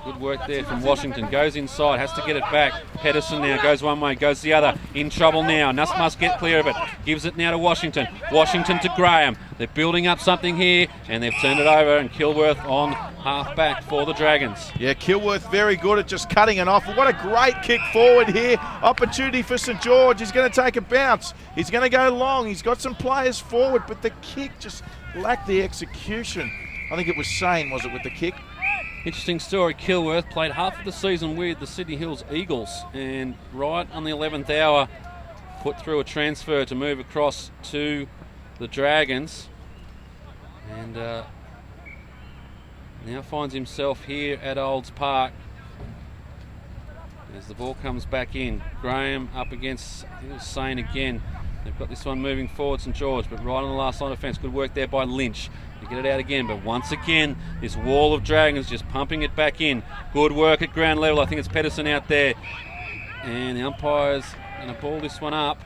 Good work there from Washington. Goes inside, has to get it back. Pedersen now goes one way, goes the other. In trouble now. Nuss must get clear of it. Gives it now to Washington. Washington to Graham. They're building up something here, and they've turned it over, and Kilworth on half back for the Dragons. Yeah, Kilworth very good at just cutting it off. What a great kick forward here. Opportunity for St George. He's going to take a bounce. He's going to go long. He's got some players forward, but the kick just lacked the execution. I think it was Sane, was it, with the kick? Interesting story. Kilworth played half of the season with the Sydney Hills Eagles, and right on the 11th hour put through a transfer to move across to the Dragons, and now finds himself here at Olds Park as the ball comes back in. Graham up against, I think it was Sane again. They've got this one moving forward, St George, but right on the last line of defence. Good work there by Lynch. He get it out again, but once again, this wall of Dragons just pumping it back in. Good work at ground level. I think it's Pedersen out there. And the umpire's going to ball this one up.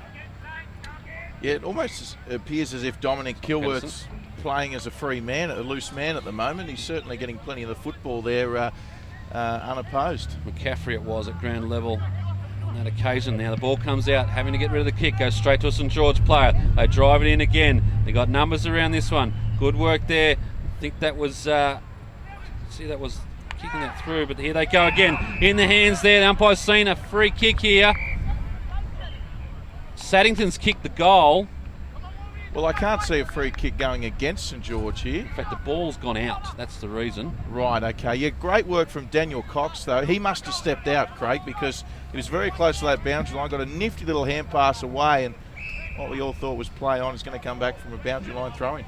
Yeah, it almost appears as if Dominic Kilworth's playing as a free man, a loose man at the moment. He's certainly getting plenty of the football there unopposed. McCaffrey it was at ground level on that occasion. Now the ball comes out, having to get rid of the kick, goes straight to a St George player. They drive it in again. They got numbers around this one. Good work there. I think that was that was kicking that through, but here they go again. In the hands there. The umpire's seen a free kick here. Saddington's kicked the goal. Well, I can't see a free kick going against St George here. In fact, the ball's gone out. That's the reason. Right, okay. Yeah, great work from Daniel Cox, though. He must have stepped out, Craig, because he was very close to that boundary line. Got a nifty little hand pass away, and what we all thought was play on is going to come back from a boundary line throw-in.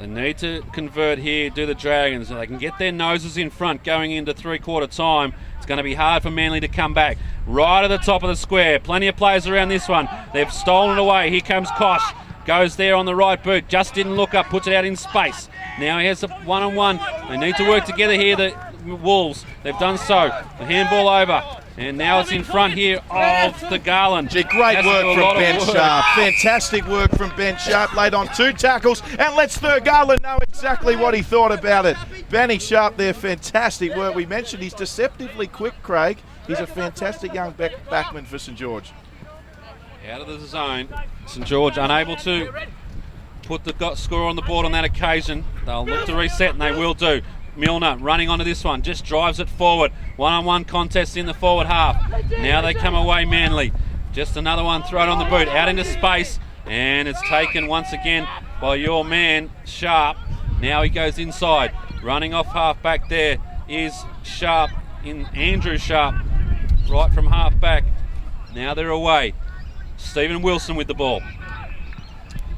They need to convert here, do the Dragons. They can get their noses in front going into three-quarter time. It's going to be hard for Manly to come back. Right at the top of the square. Plenty of players around this one. They've stolen away. Here comes Kosh. Goes there on the right boot. Just didn't look up. Puts it out in space. Now he has a one-on-one. They need to work together here, the Wolves. They've done so. The handball over. And now it's in front here of the Garland. Gee, great work from Ben Sharp. Fantastic work from Ben Sharp. Laid on 2 tackles and lets Garland know exactly what he thought about it. Benny Sharp there, fantastic work. We mentioned he's deceptively quick, Craig. He's a fantastic young backman for St George. Out of the zone. St George unable to put the score on the board on that occasion. They'll look to reset, and they will do. Milner running onto this one, just drives it forward. One-on-one contest in the forward half. Now they come away Manly. Just another one thrown on the boot, out into space, and it's taken once again by your man, Sharp. Now he goes inside. Running off half back there is Sharp, in Andrew Sharp, right from half back. Now they're away. Stephen Wilson with the ball.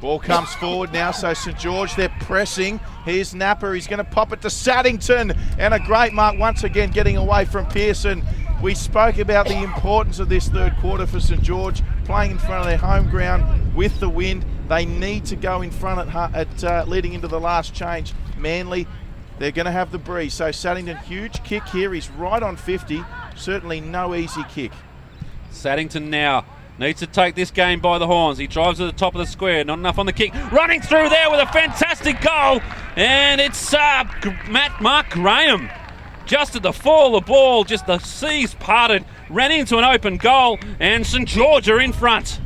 Ball comes forward now, so St George, they're pressing. Here's Napper, he's going to pop it to Saddington, and a great mark once again getting away from Pearson. We spoke about the importance of this third quarter for St George, playing in front of their home ground with the wind. They need to go in front at leading into the last change. Manly, they're going to have the breeze. So Saddington, huge kick here. He's right on 50. Certainly no easy kick. Saddington now needs to take this game by the horns. He drives to the top of the square. Not enough on the kick. Running through there with a fantastic goal. And it's Mark Graham. Just at the fall of the ball, just the seas parted, ran into an open goal, and St George are in front.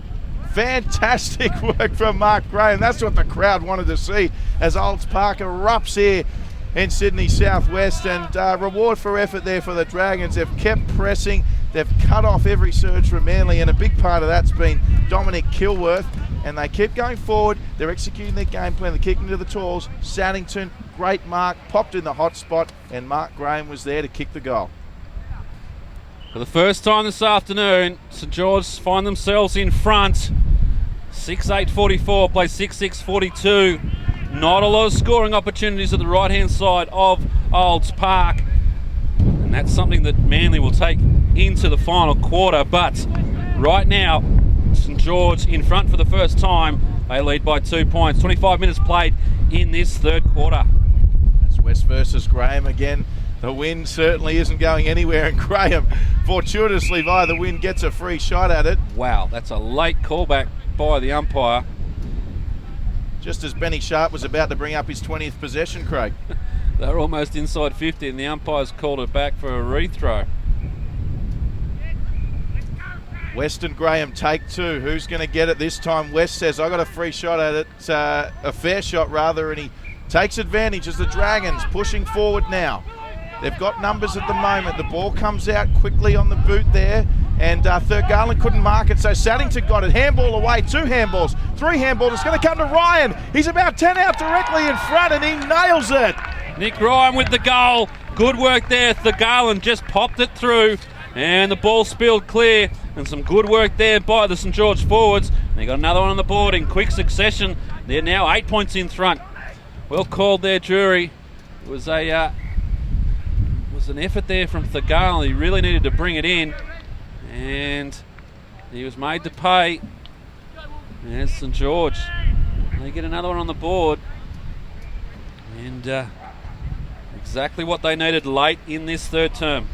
Fantastic work from Mark Graham. That's what the crowd wanted to see as Olds Park erupts here in Sydney Southwest, and reward for effort there for the Dragons. They've kept pressing. They've cut off every surge from Manly, and a big part of that's been Dominic Kilworth, and they keep going forward. They're executing their game plan. They're kicking to the tools. Saddington, great mark, popped in the hot spot, and Mark Graham was there to kick the goal. For the first time this afternoon, St George find themselves in front. 6-8-44, play 6-6-42. Not a lot of scoring opportunities at the right-hand side of Olds Park. And that's something that Manly will take into the final quarter. But right now, St George in front for the first time. They lead by 2 points. 25 minutes played in this third quarter. That's West versus Graham again. The wind certainly isn't going anywhere, and Graham, fortuitously via the wind, gets a free shot at it. Wow, that's a late callback by the umpire. Just as Benny Sharp was about to bring up his 20th possession, Craig. They're almost inside 50, and the umpire's called it back for a rethrow. West and Graham take 2. Who's going to get it this time? West says, I got a free shot at it, a fair shot rather, and he takes advantage as the Dragons pushing forward now. They've got numbers at the moment. The ball comes out quickly on the boot there, and Garland couldn't mark it, so Saddington got it. Handball away, 2 handballs, 3 handballs. It's going to come to Ryan. He's about 10 out directly in front, and he nails it. Nick Ryan with the goal. Good work there. Garland just popped it through, and the ball spilled clear, and some good work there by the St George forwards. They got another one on the board in quick succession. They're now 8 points in front. Well called there, jury. It was an effort there from Garland. He really needed to bring it in, and he was made to pay. There's St George. They get another one on the board. And exactly what they needed late in this third term.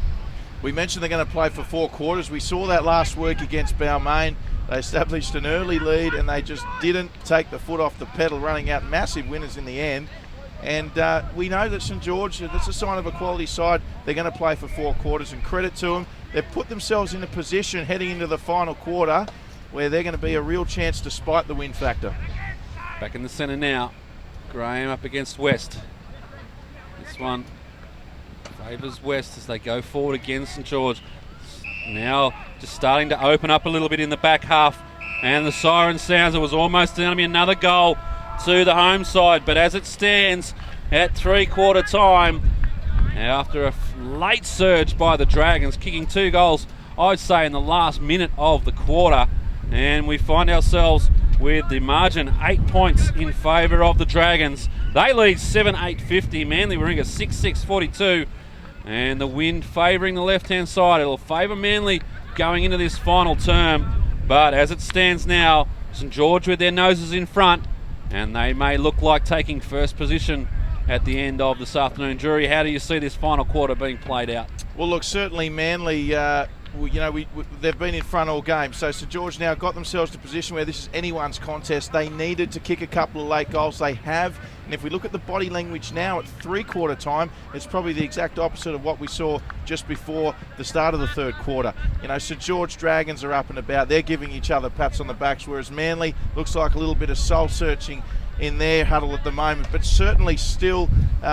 We mentioned they're going to play for 4 quarters. We saw that last week against Balmain. They established an early lead and they just didn't take the foot off the pedal, running out massive winners in the end. And we know that St George, that's a sign of a quality side. They're going to play for 4 quarters, and credit to them. They've put themselves in a position heading into the final quarter where they're going to be a real chance to spike the win factor. Back in the centre now. Graham up against West. This one favours West as they go forward against St George. Now just starting to open up a little bit in the back half, and the siren sounds. It was almost going to be another goal to the home side, but as it stands at 3/4 time, after a late surge by the Dragons, kicking 2 goals, I'd say, in the last minute of the quarter, and we find ourselves with the margin 8 points in favour of the Dragons. They lead 7-8-50. Manly Warringah 6-6-42. And the wind favouring the left-hand side. It'll favour Manly going into this final term. But as it stands now, St George with their noses in front, and they may look like taking first position at the end of this afternoon. Jury, how do you see this final quarter being played out? Well, look, certainly Manly, they've been in front all game. So St George now got themselves to a position where this is anyone's contest. They needed to kick a couple of late goals. They have. And if we look at the body language now at 3/4 time, it's probably the exact opposite of what we saw just before the start of the third quarter. St George Dragons are up and about. They're giving each other pats on the backs, whereas Manly looks like a little bit of soul searching in their huddle at the moment, but certainly still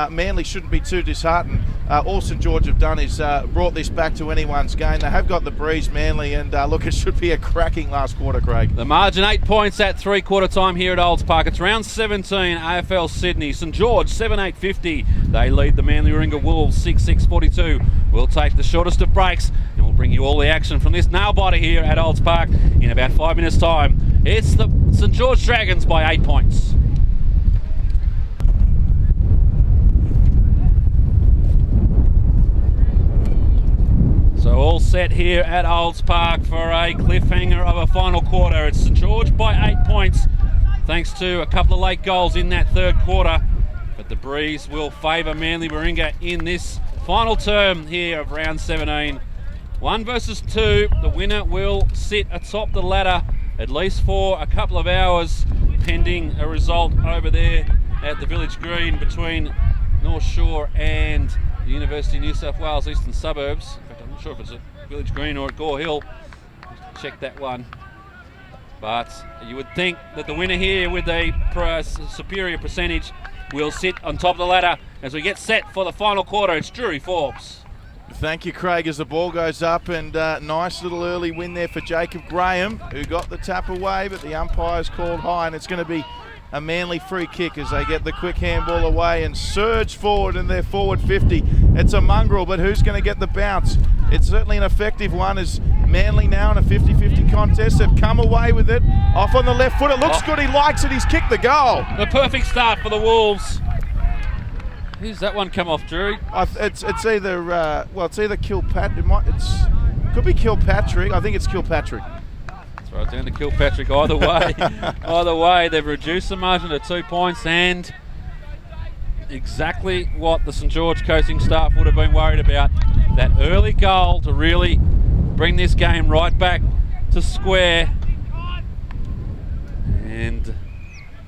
Manly shouldn't be too disheartened. All St George have done is brought this back to anyone's game. They have got the breeze, Manly, and look, it should be a cracking last quarter, Craig. The margin 8 points at 3/4 time here at Olds Park. It's round 17, AFL Sydney. St George 7-8-50. They lead the Manly Warringah Wolves 6-6-42. We'll take the shortest of breaks and we'll bring you all the action from this nail biter here at Olds Park in about 5 minutes' time. It's the St George Dragons by 8 points. So all set here at Olds Park for a cliffhanger of a final quarter. It's St George by 8 points, thanks to a couple of late goals in that third quarter. But the breeze will favour Manly Warringah in this final term here of round 17. 1 versus 2. The winner will sit atop the ladder at least for a couple of hours, pending a result over there at the Village Green between North Shore and the University of New South Wales Eastern Suburbs. In fact, I'm not sure if it's at Village Green or at Gore Hill. Check that one. But you would think that the winner here with a superior percentage will sit on top of the ladder as we get set for the final quarter. It's Drury Forbes. Thank you, Craig, as the ball goes up, and nice little early win there for Jacob Graham, who got the tap away, but the umpire's called high, and it's going to be a Manly free kick as they get the quick handball away and surge forward in their forward 50. It's a mongrel, but who's going to get the bounce? It's certainly an effective one as Manly now in a 50-50 contest have come away with it. Off on the left foot, it looks good, he likes it, he's kicked the goal. The perfect start for the Wolves. Who's that one come off, Drury? It's either, it's either Kilpatrick, could be Kilpatrick, I think it's Kilpatrick. Right down to Kilpatrick. Either way, they've reduced the margin to 2 points, and exactly what the St George coaching staff would have been worried about. That early goal to really bring this game right back to square, and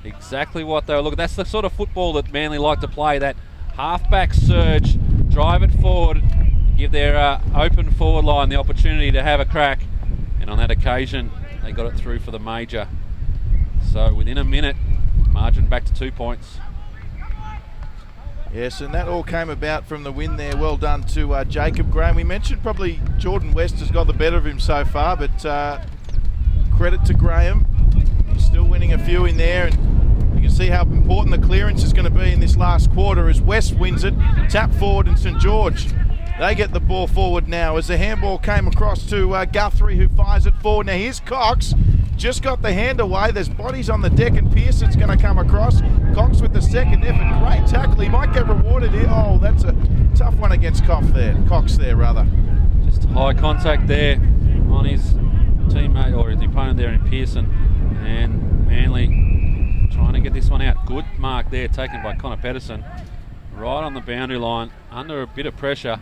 exactly what they were looking. That's the sort of football that Manly like to play. That half-back surge, drive it forward, give their open forward line the opportunity to have a crack, and on that occasion they got it through for the major. So within a minute, margin back to 2 points. Yes, and that all came about from the win there. Well done to Jacob Graham. We mentioned probably Jordan West has got the better of him so far, but credit to Graham. He's still winning a few in there, and you can see how important the clearance is going to be in this last quarter as West wins it. Tap forward, and St George, they get the ball forward now as the handball came across to Guthrie, who fires it forward. Now here's Cox, just got the hand away. There's bodies on the deck, and Pearson's going to come across. Cox with the second effort, great tackle. He might get rewarded here. Oh, that's a tough one against Cox there. Just high contact there on his teammate or his opponent there in Pearson, and Manly trying to get this one out. Good mark there taken by Connor Pedersen. right on the boundary line, under a bit of pressure,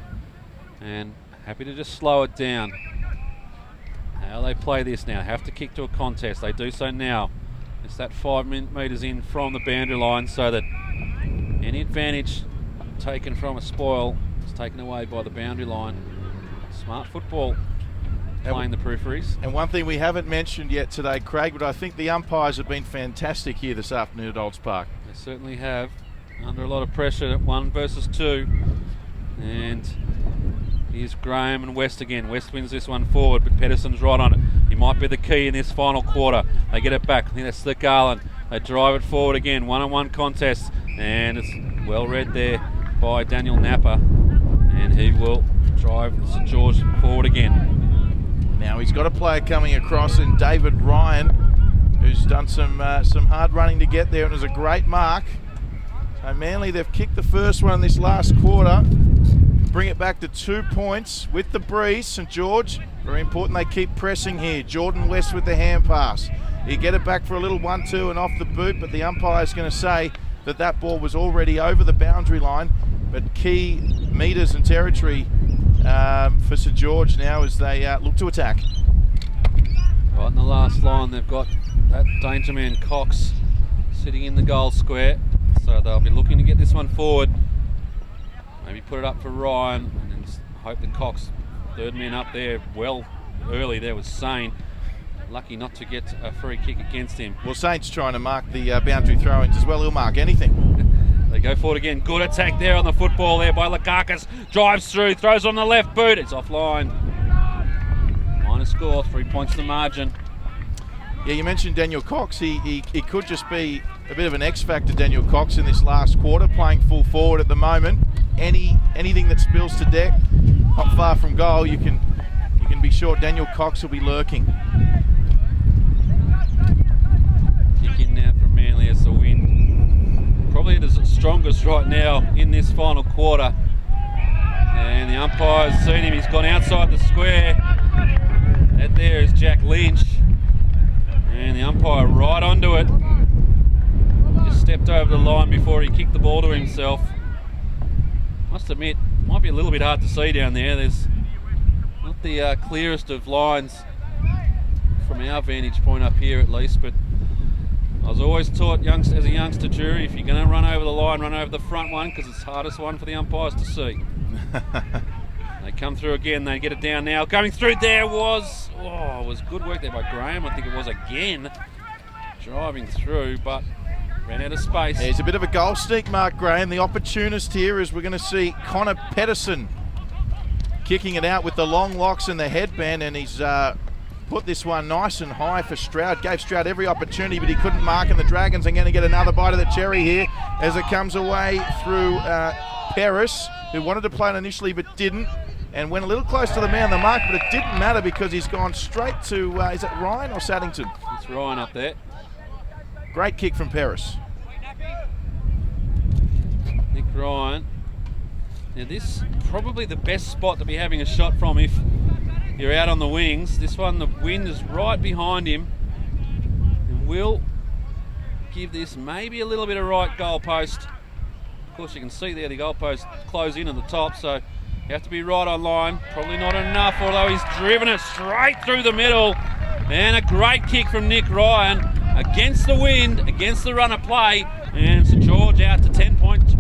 and happy to just slow it down. How they play this now, have to kick to a contest. They do so now. It's that 5 metres in from the boundary line, so that any advantage taken from a spoil is taken away by the boundary line. Smart football, playing the peripheries. And one thing we haven't mentioned yet today, Craig, but I think the umpires have been fantastic here this afternoon at Olds Park. They certainly have, under a lot of pressure at 1 versus 2. And here's Graham and West again. West wins this one forward, but Pedersen's right on it. He might be the key in this final quarter. They get it back. I think that's Slick Garland. They drive it forward again. 1-on-1 contest. And it's well read there by Daniel Napper. And he will drive St George forward again. Now he's got a player coming across in David Ryan, who's done some hard running to get there, and it was a great mark. So Manly, they've kicked the first one in this last quarter. Bring it back to 2 points with the breeze. St George, very important they keep pressing here. Jordan West with the hand pass. You get it back for a little 1-2 and off the boot, but the umpire's going to say that ball was already over the boundary line. But key metres and territory for St George now as they look to attack. Right in the last line, they've got that danger man Cox sitting in the goal square. So they'll be looking to get this one forward. Maybe put it up for Ryan and then hope that Cox, third man up there, well early there, was Sane. Lucky not to get a free kick against him. Well, Sane's trying to mark the boundary throw-ins as well. He'll mark anything. They go forward again. Good attack there on the football there by Lakakis. Drives through, throws on the left boot. It's offline. Minor score, 3 points to margin. Yeah, you mentioned Daniel Cox. He could just be a bit of an X-factor, Daniel Cox, in this last quarter, playing full forward at the moment. Anything that spills to deck, not far from goal, you can be sure Daniel Cox will be lurking. Kick in now from Manly as the wind probably at its strongest right now in this final quarter. And the umpire's seen him. He's gone outside the square. That there is Jack Lynch. And the umpire right onto it. Just stepped over the line before he kicked the ball to himself. Must admit, might be a little bit hard to see down there. There's not the clearest of lines from our vantage point up here at least, but I was always taught as a youngster jury, if you're going to run over the line, run over the front one, because it's the hardest one for the umpires to see. They come through again, they get it down now. Coming through there was good work there by Graham, I think it was again. Driving through, but ran out of space. There's a bit of a goal sneak, Mark Graham. The opportunist here is we're going to see Connor Pedersen kicking it out with the long locks and the headband, and he's put this one nice and high for Stroud. Gave Stroud every opportunity, but he couldn't mark, and the Dragons are going to get another bite of the cherry here as it comes away through Paris, who wanted to play it initially but didn't, and went a little close to the man on the mark, but it didn't matter because he's gone straight to, is it Ryan or Saddington? It's Ryan up there. Great kick from Paris. Nick Ryan. Now this probably the best spot to be having a shot from if you're out on the wings. This one, the wind is right behind him and will give this maybe a little bit of right goalpost. Of course you can see there the goalpost close in at the top, so you have to be right on line. Probably not enough, although he's driven it straight through the middle. And a great kick from Nick Ryan against the wind, against the run of play, and St George out to 10 points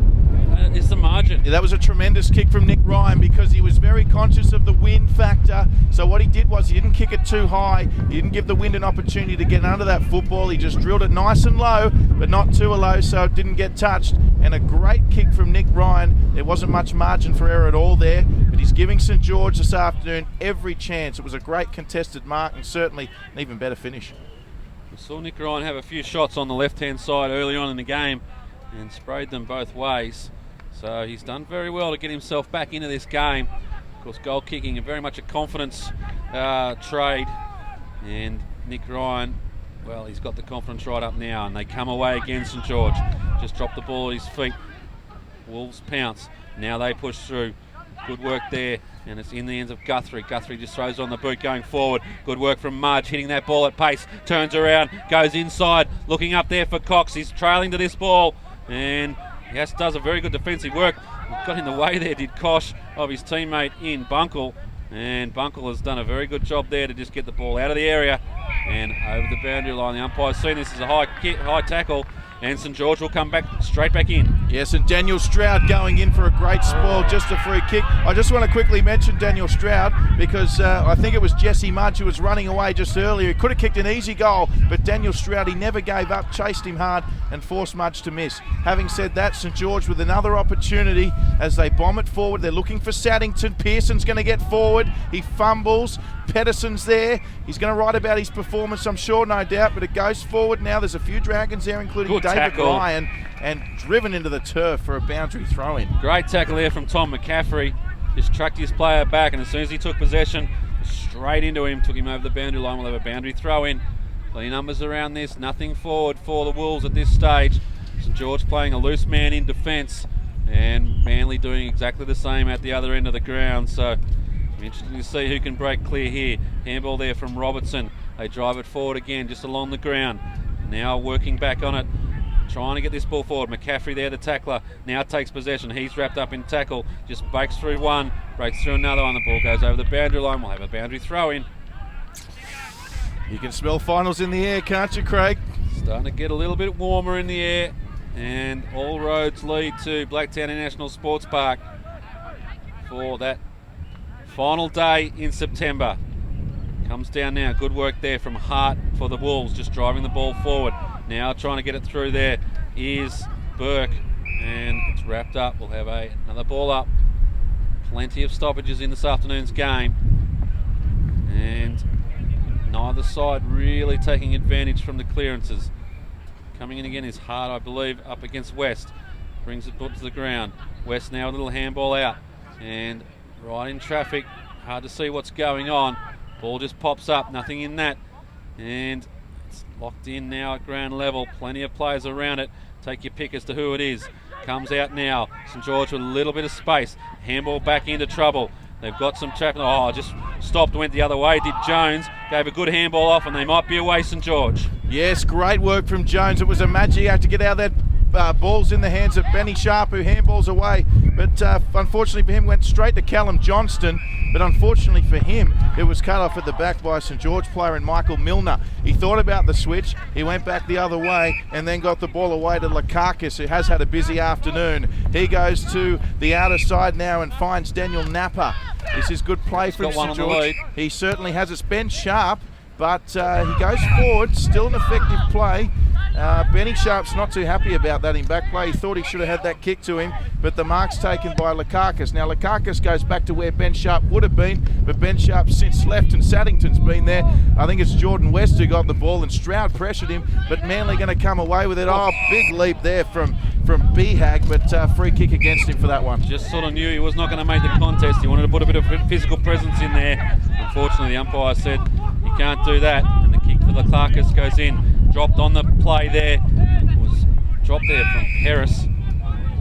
is the margin. Yeah, that was a tremendous kick from Nick Ryan because he was very conscious of the wind factor. So what he did was he didn't kick it too high. He didn't give the wind an opportunity to get under that football. He just drilled it nice and low, but not too low so it didn't get touched. And a great kick from Nick Ryan. There wasn't much margin for error at all there, but he's giving St George this afternoon every chance. It was a great contested mark and certainly an even better finish. We saw Nick Ryan have a few shots on the left-hand side early on in the game and sprayed them both ways. So he's done very well to get himself back into this game. Of course, goal kicking is very much a confidence trade. And Nick Ryan, well, he's got the confidence right up now, and they come away again, St George. Just dropped the ball at his feet. Wolves pounce. Now they push through. Good work there, and it's in the hands of Guthrie. Guthrie just throws on the boot going forward. Good work from Mudge, hitting that ball at pace. Turns around, goes inside, looking up there for Cox. He's trailing to this ball, and Yes, does a very good defensive work. Got in the way there, did Kosh, of his teammate in Bunkle. And Bunkle has done a very good job there to just get the ball out of the area and over the boundary line. The umpire's seen this as a high tackle, and St George will come back straight back in. Yes, and Daniel Stroud going in for a great spoil, just a free kick. I just want to quickly mention Daniel Stroud because I think it was Jesse Mudge who was running away just earlier. He could have kicked an easy goal, but Daniel Stroud, he never gave up, chased him hard and forced Mudge to miss. Having said that, St George with another opportunity as they bomb it forward. They're looking for Saddington. Pearson's going to get forward. He fumbles. Pedersen's there. He's going to write about his performance, I'm sure, no doubt, but it goes forward now. There's a few Dragons there, including Good David tackle. Ryan, and driven into the turf for a boundary throw-in. Great tackle there from Tom McCaffrey. Just trucked his player back, and as soon as he took possession, straight into him, took him over the boundary line. We'll have a boundary throw-in. Plenty of numbers around this. Nothing forward for the Wolves at this stage. St George playing a loose man in defence, and Manly doing exactly the same at the other end of the ground. So interesting to see who can break clear here. Handball there from Robertson. They drive it forward again, just along the ground. Now working back on it, trying to get this ball forward. McCaffrey there, the tackler, now takes possession. He's wrapped up in tackle, just breaks through one, breaks through another one. The ball goes over the boundary line. We'll have a boundary throw in. You can smell finals in the air, can't you, Craig? Starting to get a little bit warmer in the air, and all roads lead to Blacktown International Sports Park for that final day in September. Comes down now. Good work there from Hart for the Wolves, just driving the ball forward. Now trying to get it through there is Burke, and it's wrapped up. We'll have another ball up. Plenty of stoppages in this afternoon's game, and neither side really taking advantage from the clearances. Coming in again is Hart, I believe, up against West. Brings it to the ground. West now a little handball out, and right in traffic. Hard to see what's going on. Ball just pops up, nothing in that. And it's locked in now at ground level. Plenty of players around it. Take your pick as to who it is. Comes out now. St George with a little bit of space. Handball back into trouble. They've got some traffic. Oh, just stopped, went the other way. Did Jones. Gave a good handball off, and they might be away, St George. Yes, great work from Jones. It was a magic act to get out of that. Ball's in the hands of Benny Sharp, who handballs away, but unfortunately for him went straight to Callum Johnston, but unfortunately for him it was cut off at the back by a St George player in Michael Milner. He thought about the switch, he went back the other way and then got the ball away to Lakakis, who has had a busy afternoon. He goes to the outer side now and finds Daniel Napper. This is good play from St George. He certainly has it. Ben Sharp, but he goes forward, still an effective play. Benny Sharp's not too happy about that in back play. He thought he should have had that kick to him, but the mark's taken by Lakakis. Now Lakakis goes back to where Ben Sharp would have been, but Ben Sharp's since left and Saddington's been there. I think it's Jordan West who got the ball, and Stroud pressured him, but Manly going to come away with it. Oh, big leap there from Behag, but free kick against him for that one. Just sort of knew he was not going to make the contest. He wanted to put a bit of physical presence in there. Unfortunately, the umpire said you can't do that, and the kick for Lakakis goes in. Dropped on the play there. It was dropped there from Harris,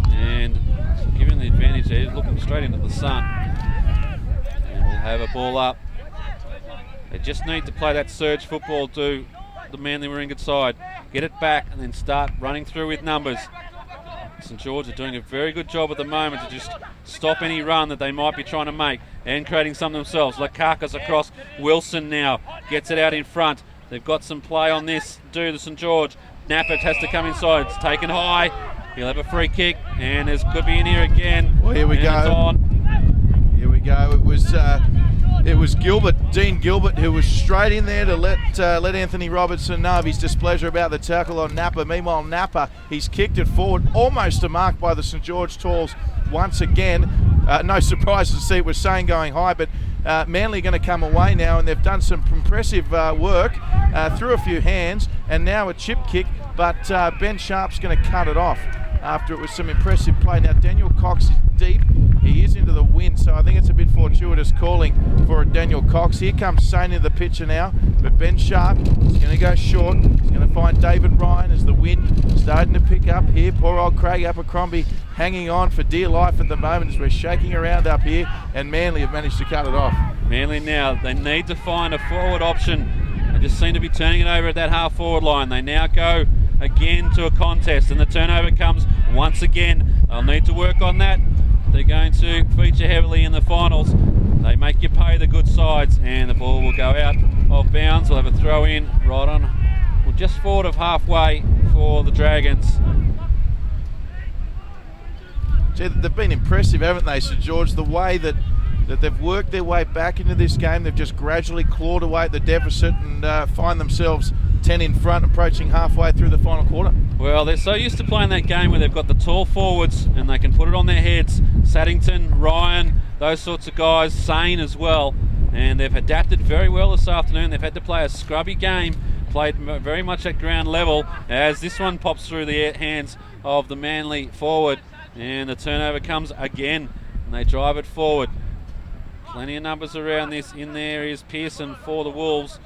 and given the advantage there, he's looking straight into the sun. And we'll have a ball up. They just need to play that surge football to the Manly Warringah side. Get it back and then start running through with numbers. St George are doing a very good job at the moment to just stop any run that they might be trying to make and creating some themselves. Lakakis across. Wilson now gets it out in front. They've got some play on this. Do the St George. Nappert has to come inside. It's taken high. He'll have a free kick, and there's could be in here again. Well, here we go. It's on. Here we go. It was Gilbert, Dean Gilbert, who was straight in there to let Anthony Robertson know of his displeasure about the tackle on Napper. Meanwhile, Napper, he's kicked it forward, almost a mark by the St George Tauls once again. No surprise to see it was Sane going high, but Manly going to come away now, and they've done some impressive work through a few hands, and now a chip kick, but Ben Sharp's going to cut it off after it was some impressive play. Now Daniel Cox is deep, he is into the wind, so I think it's a bit fortuitous calling for Daniel Cox. Here comes Sane into the picture now, but Ben Sharp is going to go short. He's going to find David Ryan as the wind starting to pick up here. Poor old Craig Abercrombie hanging on for dear life at the moment as we're shaking around up here, and Manly have managed to cut it off. Manly now, they need to find a forward option. They just seem to be turning it over at that half forward line. They now go again to a contest, and the turnover comes once again. They'll need to work on that. They're going to feature heavily in the finals. They make you pay, the good sides, and the ball will go out of bounds. We'll have a throw in right on, well, just forward of halfway for the Dragons. Gee, they've been impressive, haven't they, St George? The way that they've worked their way back into this game. They've just gradually clawed away at the deficit and find themselves 10 in front, approaching halfway through the final quarter. Well, they're so used to playing that game where they've got the tall forwards and they can put it on their heads. Saddington, Ryan, those sorts of guys, Sane as well. And they've adapted very well this afternoon. They've had to play a scrubby game, played very much at ground level, as this one pops through the hands of the Manly forward. And the turnover comes again, and they drive it forward. Plenty of numbers around this. In there is Pearson for the Wolves.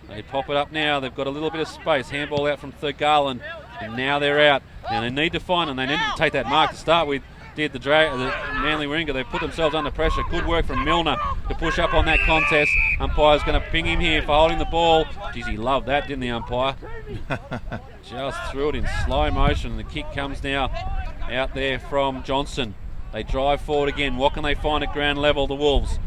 They pop it up now. They've got a little bit of space. Handball out from Garland, and now they're out. Now they need to find, and they need to take that mark to start with. Did the Manly Warringah. They put themselves under pressure. Good work from Milner to push up on that contest. Umpire's going to ping him here for holding the ball. Geez, he loved that, didn't the umpire? Just threw it in slow motion, and the kick comes now out there from Johnson. They drive forward again. What can they find at ground level, the Wolves?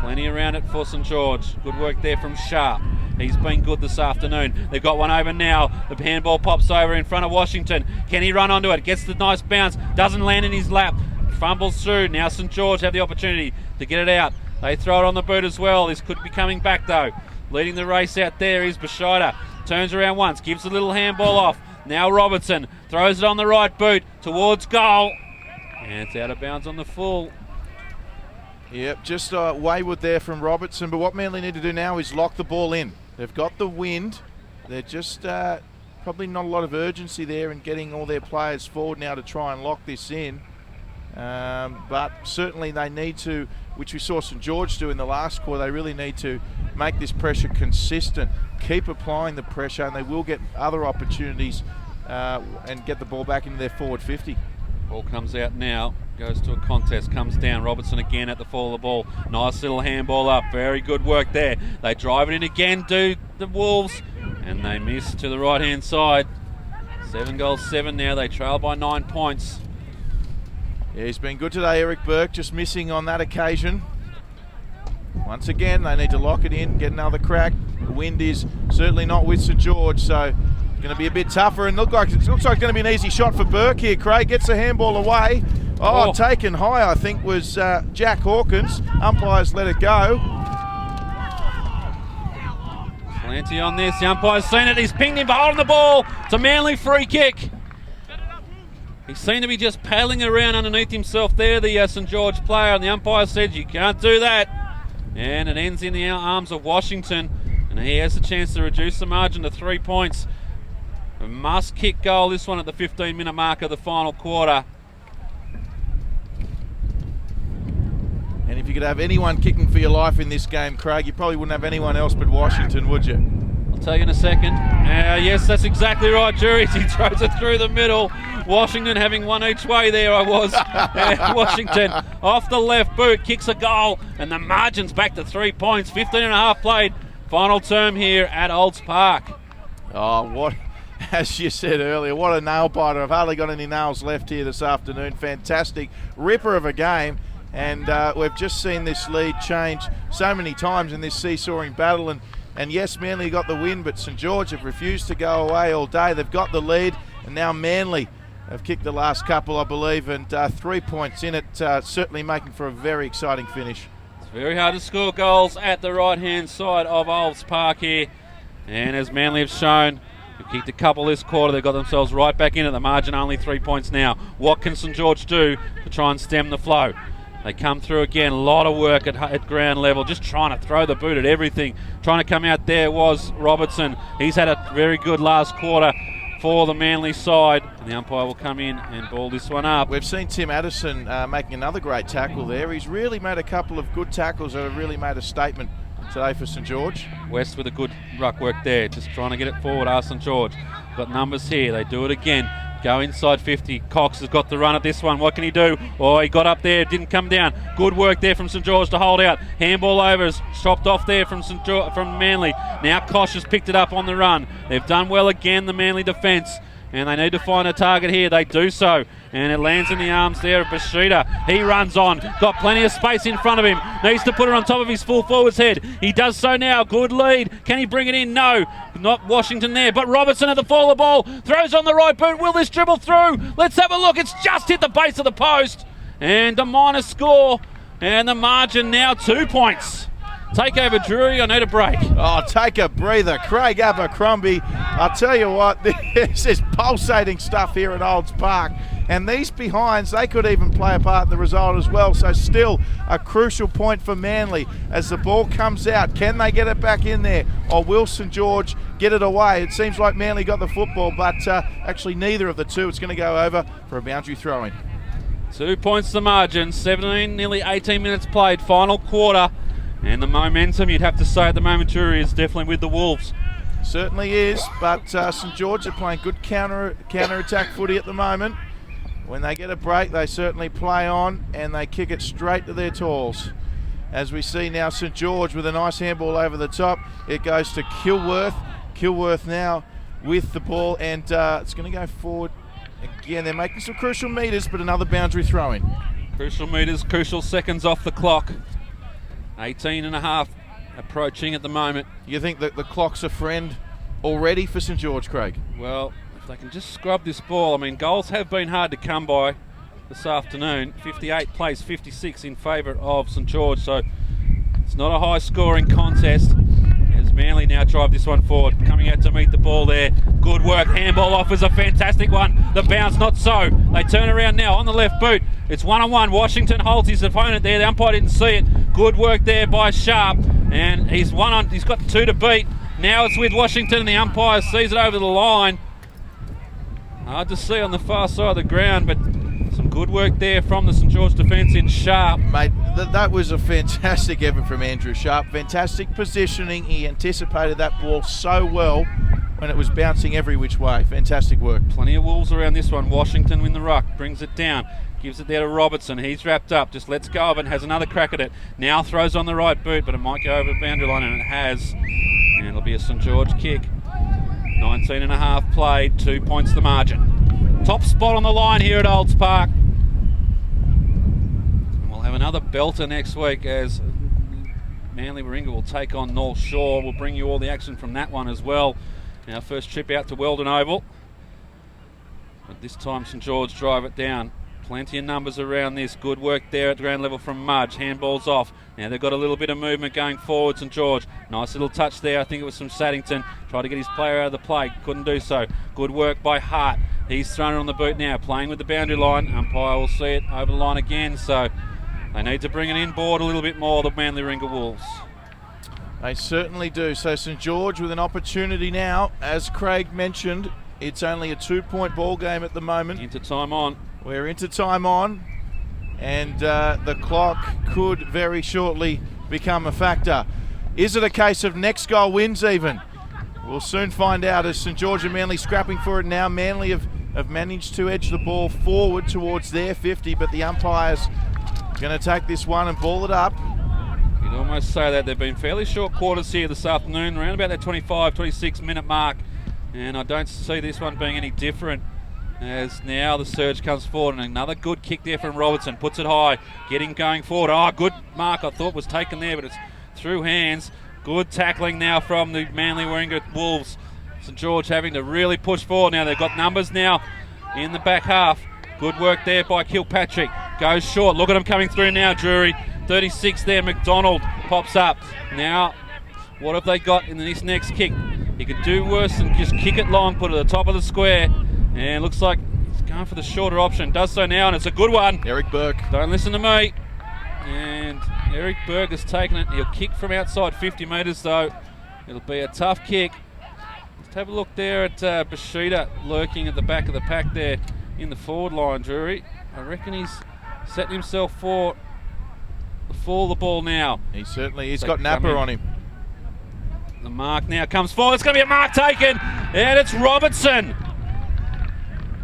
Plenty around it for St George. Good work there from Sharp. He's been good this afternoon. They've got one over now. The handball pops over in front of Washington. Can he run onto it? Gets the nice bounce. Doesn't land in his lap. Fumbles through. Now St George have the opportunity to get it out. They throw it on the boot as well. This could be coming back though. Leading the race out there is Bashida. Turns around once. Gives a little handball off. Now Robertson throws it on the right boot towards goal. And it's out of bounds on the full. Yep, just wayward there from Robertson. But what Manly need to do now is lock the ball in. They've got the wind. They're just probably not a lot of urgency there in getting all their players forward now to try and lock this in. But certainly they need to, which we saw St George do in the last quarter, they really need to make this pressure consistent, keep applying the pressure, and they will get other opportunities and get the ball back into their forward 50. Ball comes out now, goes to a contest, comes down. Robertson again at the fall of the ball. Nice little handball up. Very good work there. They drive it in again, do the Wolves, and they miss to the right-hand side. 7-7 now. They trail by 9 points. Yeah, he's been good today, Eric Burke, just missing on that occasion. Once again, they need to lock it in, get another crack. The wind is certainly not with St George, so going to be a bit tougher, and it looks like it's going to be an easy shot for Burke here. Craig gets the handball away. Oh, taken high, I think, was Jack Hawkins. Umpires let it go. Plenty on this. The umpire's seen it. He's pinged him for holding the ball. It's a Manly free kick. He seemed to be just paddling around underneath himself there, the St George player, and the umpire said, you can't do that. And it ends in the arms of Washington, and he has a chance to reduce the margin to 3 points. A must-kick goal, this one at the 15-minute mark of the final quarter. And if you could have anyone kicking for your life in this game, Craig, you probably wouldn't have anyone else but Washington, would you? I'll tell you in a second. Yes, that's exactly right, Juries. He throws it through the middle. Washington having one each way there, I was. Washington off the left boot, kicks a goal, and the margin's back to 3 points. 15.5 played. Final term here at Olds Park. Oh, what... As you said earlier, what a nail biter. I've hardly got any nails left here this afternoon. Fantastic ripper of a game, and we've just seen this lead change so many times in this seesawing battle, and yes, Manly got the win, but St George have refused to go away all day. They've got the lead, and now Manly have kicked the last couple, I believe, and 3 points in it, certainly making for a very exciting finish. It's very hard to score goals at the right-hand side of Olds Park here, and as Manly have shown, they've kicked a couple this quarter. They've got themselves right back in at the margin, only 3 points now. What can St George do to try and stem the flow? They come through again, a lot of work at ground level, just trying to throw the boot at everything. Trying to come out there was Robertson. He's had a very good last quarter for the Manly side. And the umpire will come in and ball this one up. We've seen Tim Addison making another great tackle there. He's really made a couple of good tackles that have really made a statement today for St George. West with a good ruck work there, just trying to get it forward, St George. Got numbers here, they do it again. Go inside 50. Cox has got the run at this one. What can he do? Oh, he got up there, didn't come down. Good work there from St George to hold out. Handball overs, chopped off there from from Manly. Now Kosh has picked it up on the run. They've done well again, the Manly defence. And they need to find a target here. They do so. And it lands in the arms there of Bashida. He runs on. Got plenty of space in front of him. Needs to put it on top of his full forward's head. He does so now. Good lead. Can he bring it in? No. Not Washington there. But Robertson at the fall of the ball. Throws on the right boot. Will this dribble through? Let's have a look. It's just hit the base of the post. And a minor score. And the margin now 2 points. Take over, Drury. I need a break. Oh, take a breather. Craig Abercrombie. I'll tell you what, this is pulsating stuff here at Olds Park. And these behinds, they could even play a part in the result as well. So still a crucial point for Manly as the ball comes out. Can they get it back in there? Or will St George get it away? It seems like Manly got the football, but actually neither of the two. It's going to go over for a boundary throw-in. 2 points the margin. 17, nearly 18 minutes played. Final quarter. And the momentum, you'd have to say at the moment, Drury, is definitely with the Wolves. Certainly is, but St George are playing good counter-attack footy at the moment. When they get a break, they certainly play on and they kick it straight to their talls. As we see now, St George with a nice handball over the top. It goes to Kilworth. Kilworth now with the ball, and it's going to go forward. Again, they're making some crucial metres, but another boundary throw-in. Crucial metres, crucial seconds off the clock. 18 and a half approaching at the moment. You think that the clock's a friend already for St George, Craig? Well, if they can just scrub this ball. I mean, goals have been hard to come by this afternoon. 58 plays 56 in favour of St George, so it's not a high-scoring contest. As Manly now drive this one forward, coming out to meet the ball there. Good work. Handball offers a fantastic one. The bounce, not so. They turn around now on the left boot. It's one-on-one. Washington holds his opponent there. The umpire didn't see it. Good work there by Sharp. And he's got two to beat. Now it's with Washington and the umpire sees it over the line. Hard to see on the far side of the ground, but some good work there from the St George defence in Sharp. Mate, that was a fantastic effort from Andrew Sharp. Fantastic positioning. He anticipated that ball so well when it was bouncing every which way. Fantastic work. Plenty of Wolves around this one. Washington in the ruck, brings it down. Gives it there to Robertson. He's wrapped up. Just lets go of it. Has another crack at it. Now throws on the right boot, but it might go over the boundary line, and it has. And it'll be a St George kick. 19 and a half played. 2 points the margin. Top spot on the line here at Olds Park. And we'll have another belter next week as Manly Warringah will take on North Shore. We'll bring you all the action from that one as well. Our first trip out to Weldon Oval. But this time St George drive it down. Plenty of numbers around this. Good work there at ground level from Mudge. Handball's off. Now they've got a little bit of movement going forward, St George. Nice little touch there. I think it was from Saddington. Tried to get his player out of the play. Couldn't do so. Good work by Hart. He's thrown it on the boot now. Playing with the boundary line. Umpire will see it over the line again. So they need to bring it inboard a little bit more, the Manly Warringah Wolves. They certainly do. So St George with an opportunity now. As Craig mentioned, it's only a 2-point ball game at the moment. Into time on. We're into time on, and the clock could very shortly become a factor. Is it a case of next goal wins even? We'll soon find out as St George and Manly scrapping for it now. Manly have managed to edge the ball forward towards their 50, but the umpire's going to take this one and ball it up. You'd almost say that they've been fairly short quarters here this afternoon, around about that 25, 26 minute mark, and I don't see this one being any different. As now the surge comes forward, and another good kick there from Robertson. Puts it high, getting going forward. Oh, good mark I thought was taken there, but it's through hands. Good tackling now from the Manly Warringah Wolves. St George having to really push forward now. They've got numbers now in the back half. Good work there by Kilpatrick. Goes short. Look at him coming through now, Drury. 36 there, McDonald pops up. Now, what have they got in this next kick? He could do worse than just kick it long, put it at the top of the square. And looks like he's going for the shorter option. Does so now, and it's a good one. Eric Burke. Don't listen to me. And Eric Burke has taken it. He'll kick from outside 50 metres, though. It'll be a tough kick. Let's have a look there at Bashida lurking at the back of the pack there in the forward line, Drury. I reckon he's setting himself for the ball now. He certainly, he's got Napper on him. The mark now comes forward. It's going to be a mark taken, and it's Robertson.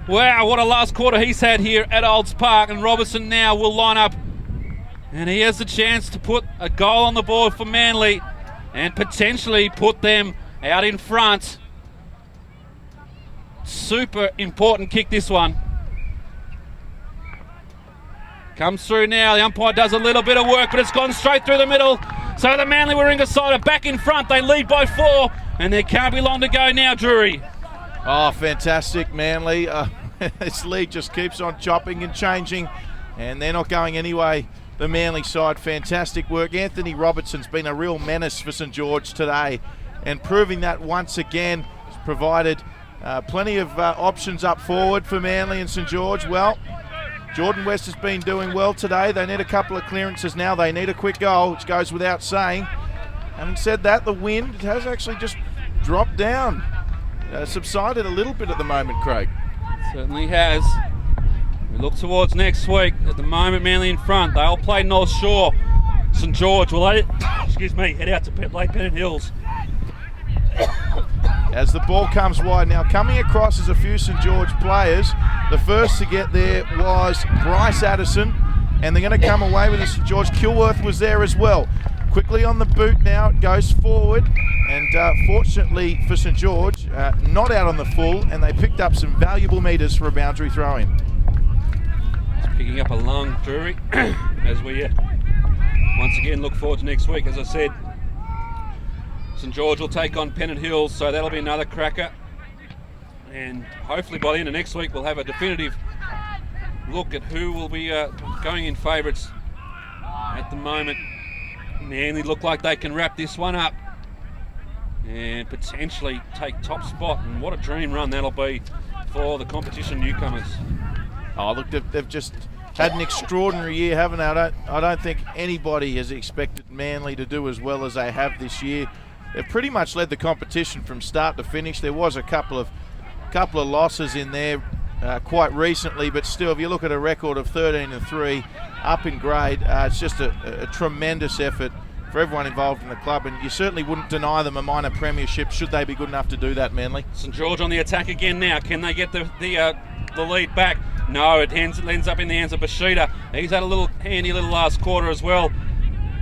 Wow, what a last quarter he's had here at Olds Park. And Robertson now will line up. And he has the chance to put a goal on the board for Manly and potentially put them out in front. Super important kick, this one. Comes through now. The umpire does a little bit of work, but it's gone straight through the middle. So the Manly Warringah side are back in front. They lead by 4, and there can't be long to go now, Drury. Oh, fantastic, Manly. This league just keeps on chopping and changing, and they're not going anyway. The Manly side, fantastic work. Anthony Robertson's been a real menace for St George today, and proving that once again. Has provided plenty of options up forward for Manly and St George. Well, Jordan West has been doing well today. They need a couple of clearances now. They need a quick goal, which goes without saying. Having said that, the wind has actually just dropped down. Subsided a little bit at the moment, Craig. Certainly has. We look towards next week. At the moment, Manly in front. They all play North Shore. St George will head out to Lake Pennant Hills. As the ball comes wide now, coming across is a few St George players. The first to get there was Bryce Addison, and they're going to come away with it. St George. Kilworth was there as well. Quickly on the boot now, it goes forward, and fortunately for St George, not out on the full, and they picked up some valuable metres for a boundary throw-in. Picking up a lung, Drury, as we once again look forward to next week. As I said, St George will take on Pennant Hills, so that'll be another cracker. And hopefully by the end of next week, we'll have a definitive look at who will be going in favourites. At the moment, Manly look like they can wrap this one up and potentially take top spot. And what a dream run that'll be for the competition newcomers. Oh, look, they've just had an extraordinary year, haven't they? I don't think anybody has expected Manly to do as well as they have this year. They've pretty much led the competition from start to finish. There was a couple of losses in there quite recently, but still, if you look at a record of 13-3 up in grade, it's just a tremendous effort for everyone involved in the club, and you certainly wouldn't deny them a minor premiership should they be good enough to do that, Manly. St George on the attack again now. Can they get the lead back? No, it ends up in the hands of Bashida. He's had a little handy little last quarter as well,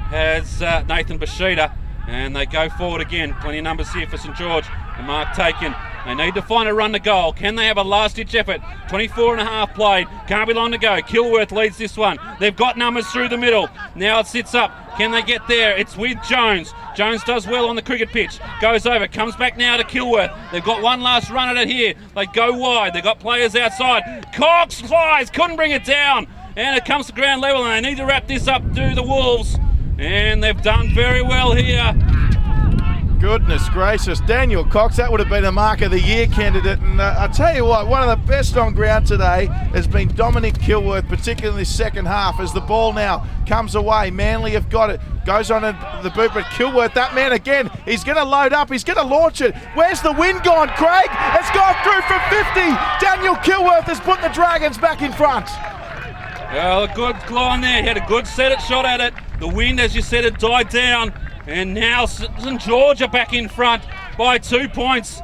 has Nathan Bashida, and they go forward again. Plenty of numbers here for St George. The mark taken. They need to find a run to goal. Can they have a last-ditch effort? 24 and a half played. Can't be long to go. Kilworth leads this one. They've got numbers through the middle. Now it sits up. Can they get there? It's with Jones. Jones does well on the cricket pitch. Goes over. Comes back now to Kilworth. They've got one last run at it here. They go wide. They've got players outside. Cox flies. Couldn't bring it down. And it comes to ground level, and they need to wrap this up to the Wolves. And they've done very well here. Goodness gracious, Daniel Cox, that would have been a Mark of the Year candidate. And I tell you what, one of the best on ground today has been Dominic Kilworth, particularly in the second half, as the ball now comes away. Manly have got it, goes on the boot, but Kilworth, that man again, he's going to load up, he's going to launch it. Where's the wind gone, Craig? It's gone through for 50. Daniel Kilworth has put the Dragons back in front. Well, a good claw on there. He had a good shot at it. The wind, as you said, had died down. And now St George are back in front by 2 points.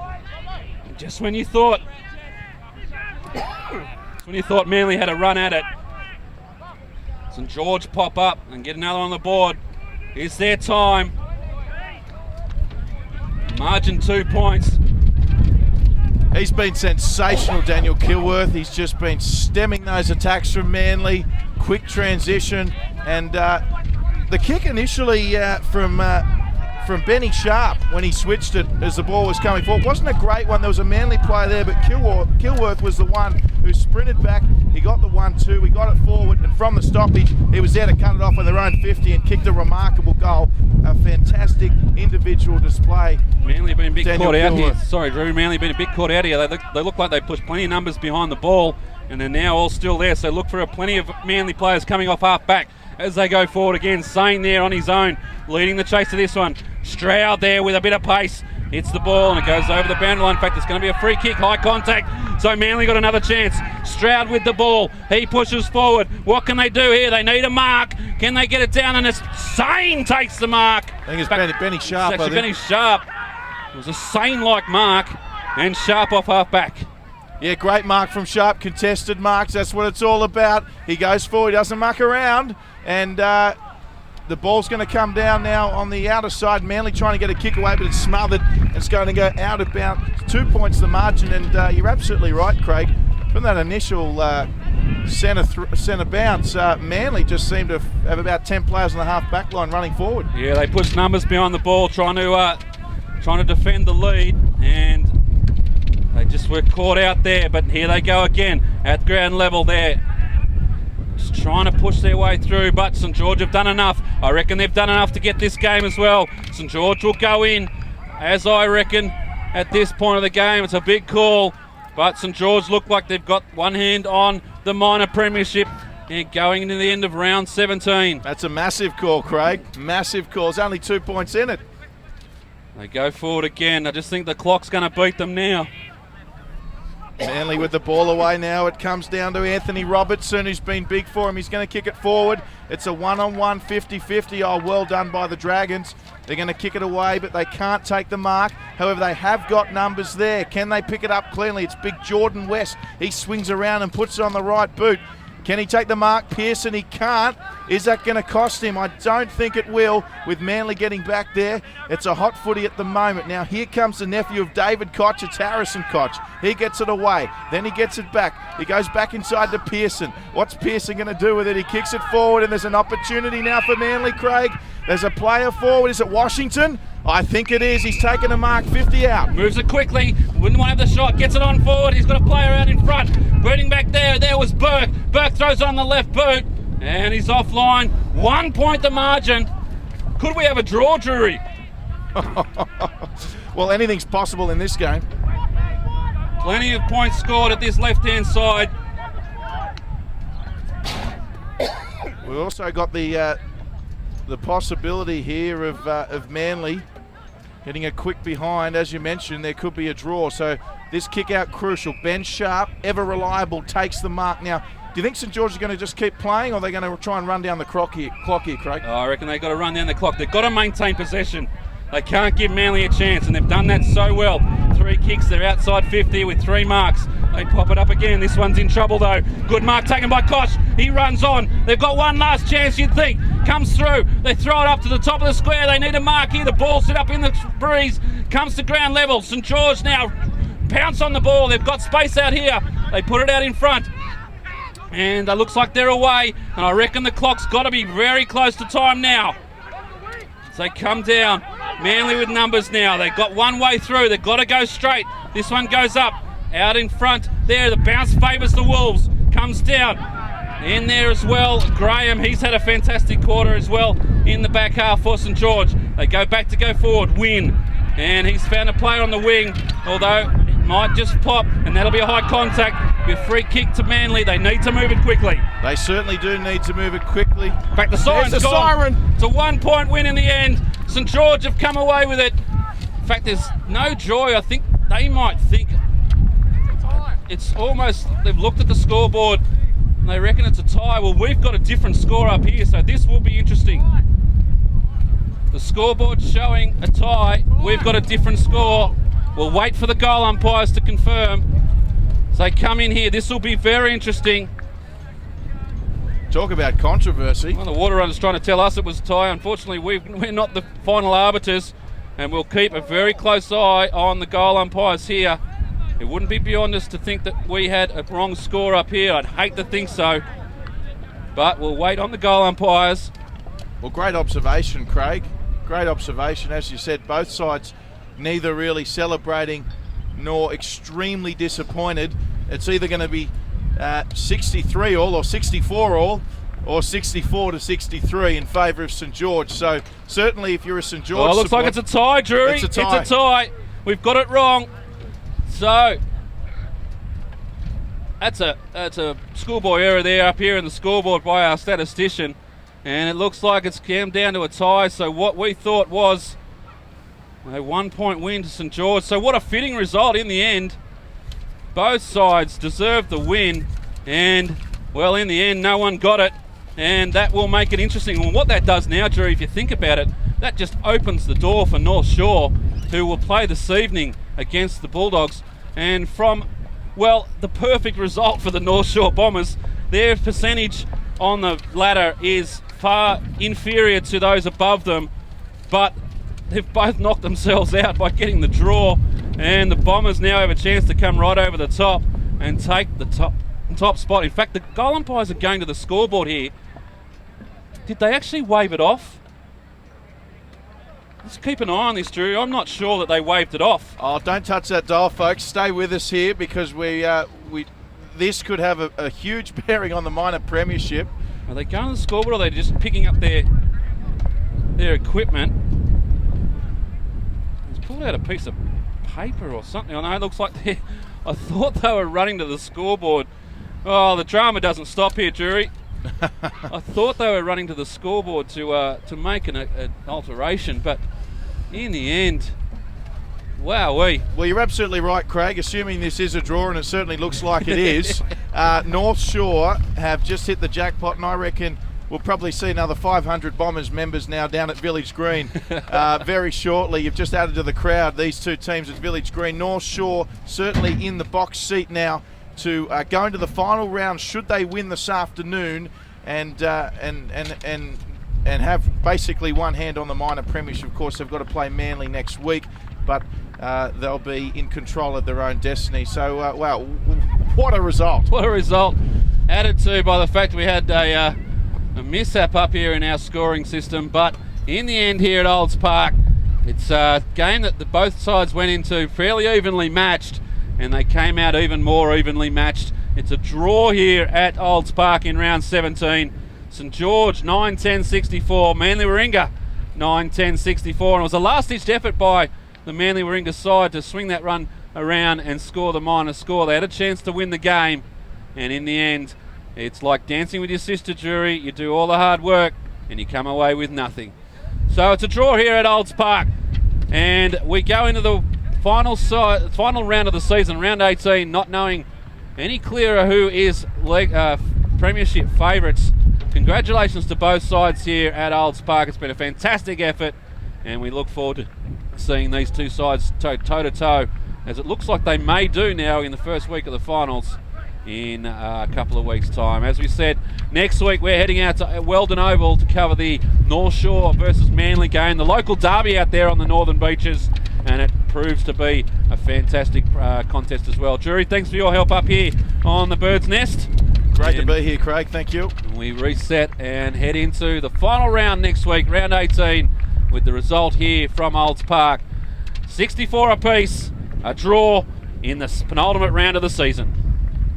Just when you thought Manly had a run at it, St George pop up and get another on the board. It's their time. Margin 2 points. He's been sensational, Daniel Kilworth. He's just been stemming those attacks from Manly. Quick transition, and the kick initially from Benny Sharp when he switched it as the ball was coming forward wasn't a great one. There was a Manly player there, but Kilworth was the one who sprinted back. He got the 1-2, he got it forward, and from the stoppage, he was there to cut it off on their own 50 and kicked a remarkable goal. A fantastic individual display. Manly been a bit caught out here. Sorry, Drew. Manly been a bit caught out here. They look like they pushed plenty of numbers behind the ball, and they're now all still there. So look for plenty of Manly players coming off half back as they go forward again. Sane there on his own, leading the chase to this one. Stroud there with a bit of pace. Hits the ball and it goes over the boundary line. In fact, it's going to be a free kick, high contact. So Manly got another chance. Stroud with the ball. He pushes forward. What can they do here? They need a mark. Can they get it down? And it's Sane takes the mark. I think it's Benny Sharp. It's actually Benny Sharp. It was a Sane-like mark, and Sharp off half back. Yeah, great mark from Sharp, contested marks. That's what it's all about. He goes forward, he doesn't muck around, and the ball's going to come down now on the outer side. Manly trying to get a kick away, but it's smothered. It's going to go out of bounds. 2 points the margin, and you're absolutely right, Craig. From that initial centre bounce, Manly just seemed to have about 10 players on the half back line running forward. Yeah, they pushed numbers behind the ball, trying to defend the lead, and they just were caught out there. But here they go again at ground level there. Just trying to push their way through, but St George have done enough. I reckon they've done enough to get this game as well. St George will go in, as I reckon, at this point of the game. It's a big call, but St George look like they've got one hand on the minor premiership and going into the end of round 17. That's a massive call, Craig. Massive call. There's only 2 points in it. They go forward again. I just think the clock's going to beat them now. Manly with the ball away now. It comes down to Anthony Robertson, who's been big for him. He's going to kick it forward. It's a one-on-one 50-50. Oh, well done by the Dragons. They're going to kick it away, but they can't take the mark. However, they have got numbers there. Can they pick it up cleanly? It's big Jordan West. He swings around and puts it on the right boot. Can he take the mark? Pearson, he can't. Is that going to cost him? I don't think it will, with Manly getting back there. It's a hot footy at the moment. Now here comes the nephew of David Koch. It's Harrison Koch. He gets it away. Then he gets it back. He goes back inside to Pearson. What's Pearson going to do with it? He kicks it forward, and there's an opportunity now for Manly, Craig. There's a player forward. Is it Washington? I think it is. He's taken a mark, 50 out. Moves it quickly. Wouldn't want to have the shot. Gets it on forward. He's got a player out in front. Booting back there. There was Burke. Burke throws on the left boot. And he's offline. 1 point the margin. Could we have a draw, Drury? Well, anything's possible in this game. Plenty of points scored at this left-hand side. We've also got the possibility here of Manly getting a quick behind. As you mentioned, there could be a draw. So this kick out crucial. Ben Sharp, ever reliable, takes the mark. Now, do you think St George is going to just keep playing, or are they going to try and run down the clock here, Craig? Oh, I reckon they've got to run down the clock. They've got to maintain possession. They can't give Manly a chance, and they've done that so well. 3 kicks, they're outside 50 with 3 marks. They pop it up again. This one's in trouble, though. Good mark taken by Koch. He runs on. They've got one last chance, you'd think. Comes through. They throw it up to the top of the square. They need a mark here. The ball set up in the breeze. Comes to ground level. St George now pounce on the ball. They've got space out here. They put it out in front. And it looks like they're away. And I reckon the clock's got to be very close to time now. So they come down. Manly with numbers now. They've got one way through. They've got to go straight. This one goes up. Out in front there. The bounce favours the Wolves. Comes down. In there as well. Graham, he's had a fantastic quarter as well in the back half for St George. They go back to go forward. Win. And he's found a player on the wing. Although it might just pop. And that'll be a high contact. Be a free kick to Manly. They need to move it quickly. They certainly do need to move it quickly. In fact, the siren's There's the gone. siren. It's a 1 point win in the end. St George have come away with it. In fact, there's no joy. I think they might think it's almost, they've looked at the scoreboard and they reckon it's a tie. Well, we've got a different score up here, so this will be interesting. The scoreboard's showing a tie. We've got a different score. We'll wait for the goal umpires to confirm. So they come in here. This will be very interesting. Talk about controversy. Well, the water runner's trying to tell us it was a tie. Unfortunately, we're not the final arbiters, and we'll keep a very close eye on the goal umpires here. It wouldn't be beyond us to think that we had a wrong score up here. I'd hate to think so. But we'll wait on the goal umpires. Well, great observation, Craig. Great observation. As you said, both sides neither really celebrating nor extremely disappointed. It's either going to be 63 all or 64 all, or 64 to 63 in favour of St George. So certainly if you're a St George it looks like it's a tie, Drury. It's a tie. It's a tie. We've got it wrong. So that's a schoolboy error there up here in the scoreboard by our statistician, and it looks like it's come down to a tie. So what we thought was a 1 point win to St George. So what a fitting result in the end. Both sides deserved the win, and well, in the end, no one got it, and that will make it interesting. And what that does now, Drew, if you think about it, that just opens the door for North Shore, who will play this evening against the Bulldogs. And from Well, the perfect result for the North Shore Bombers. Their percentage on the ladder is far inferior to those above them, but they've both knocked themselves out by getting the draw, and the Bombers now have a chance to come right over the top and take the top spot. In fact, the goal umpires are going to the scoreboard here. Did they actually wave it off? Let's keep an eye on this, Drew. I'm not sure that they waved it off. Oh, don't touch that dial, folks. Stay with us here because this could have a huge bearing on the minor premiership. Are they going to the scoreboard, or are they just picking up their equipment? He's pulled out a piece of paper or something. I know it looks like I thought they were running to the scoreboard. Oh, the drama doesn't stop here, Jury. I thought they were running to the scoreboard to make an alteration, but in the end, wowee. Well, you're absolutely right, Craig. Assuming this is a draw, and it certainly looks like it is, North Shore have just hit the jackpot, and I reckon we'll probably see another 500 Bombers members now down at Village Green very shortly. You've just added to the crowd these two teams at Village Green. North Shore certainly in the box seat now to go into the final round should they win this afternoon and have basically one hand on the minor premiership. Of course, they've got to play Manly next week, but they'll be in control of their own destiny. So, wow, what a result. What a result. Added to by the fact we had a mishap up here in our scoring system, but in the end here at Olds Park, it's a game that both sides went into fairly evenly matched, and they came out even more evenly matched. It's a draw here at Olds Park in round 17. St George 9-10-64, Manly Warringah 9-10-64, and it was a last-ditch effort by the Manly Warringah side to swing that run around and score the minor score. They had a chance to win the game, and in the end, it's like dancing with your sister, Jury. You do all the hard work, and you come away with nothing. So it's a draw here at Olds Park, and we go into the final round of the season, round 18, not knowing any clearer who is premiership favourites. Congratulations to both sides here at Olds Park. It's been a fantastic effort, and we look forward to seeing these two sides toe-to-toe, as it looks like they may do now in the first week of the finals in a couple of weeks' time. As we said, next week we're heading out to Weldon Oval to cover the North Shore versus Manly game, the local derby out there on the Northern Beaches, and it proves to be a fantastic contest as well. Jury, thanks for your help up here on the Bird's Nest. Great to be here, Craig. Thank you. We reset and head into the final round next week, round 18, with the result here from Olds Park. 64 apiece, a draw in the penultimate round of the season.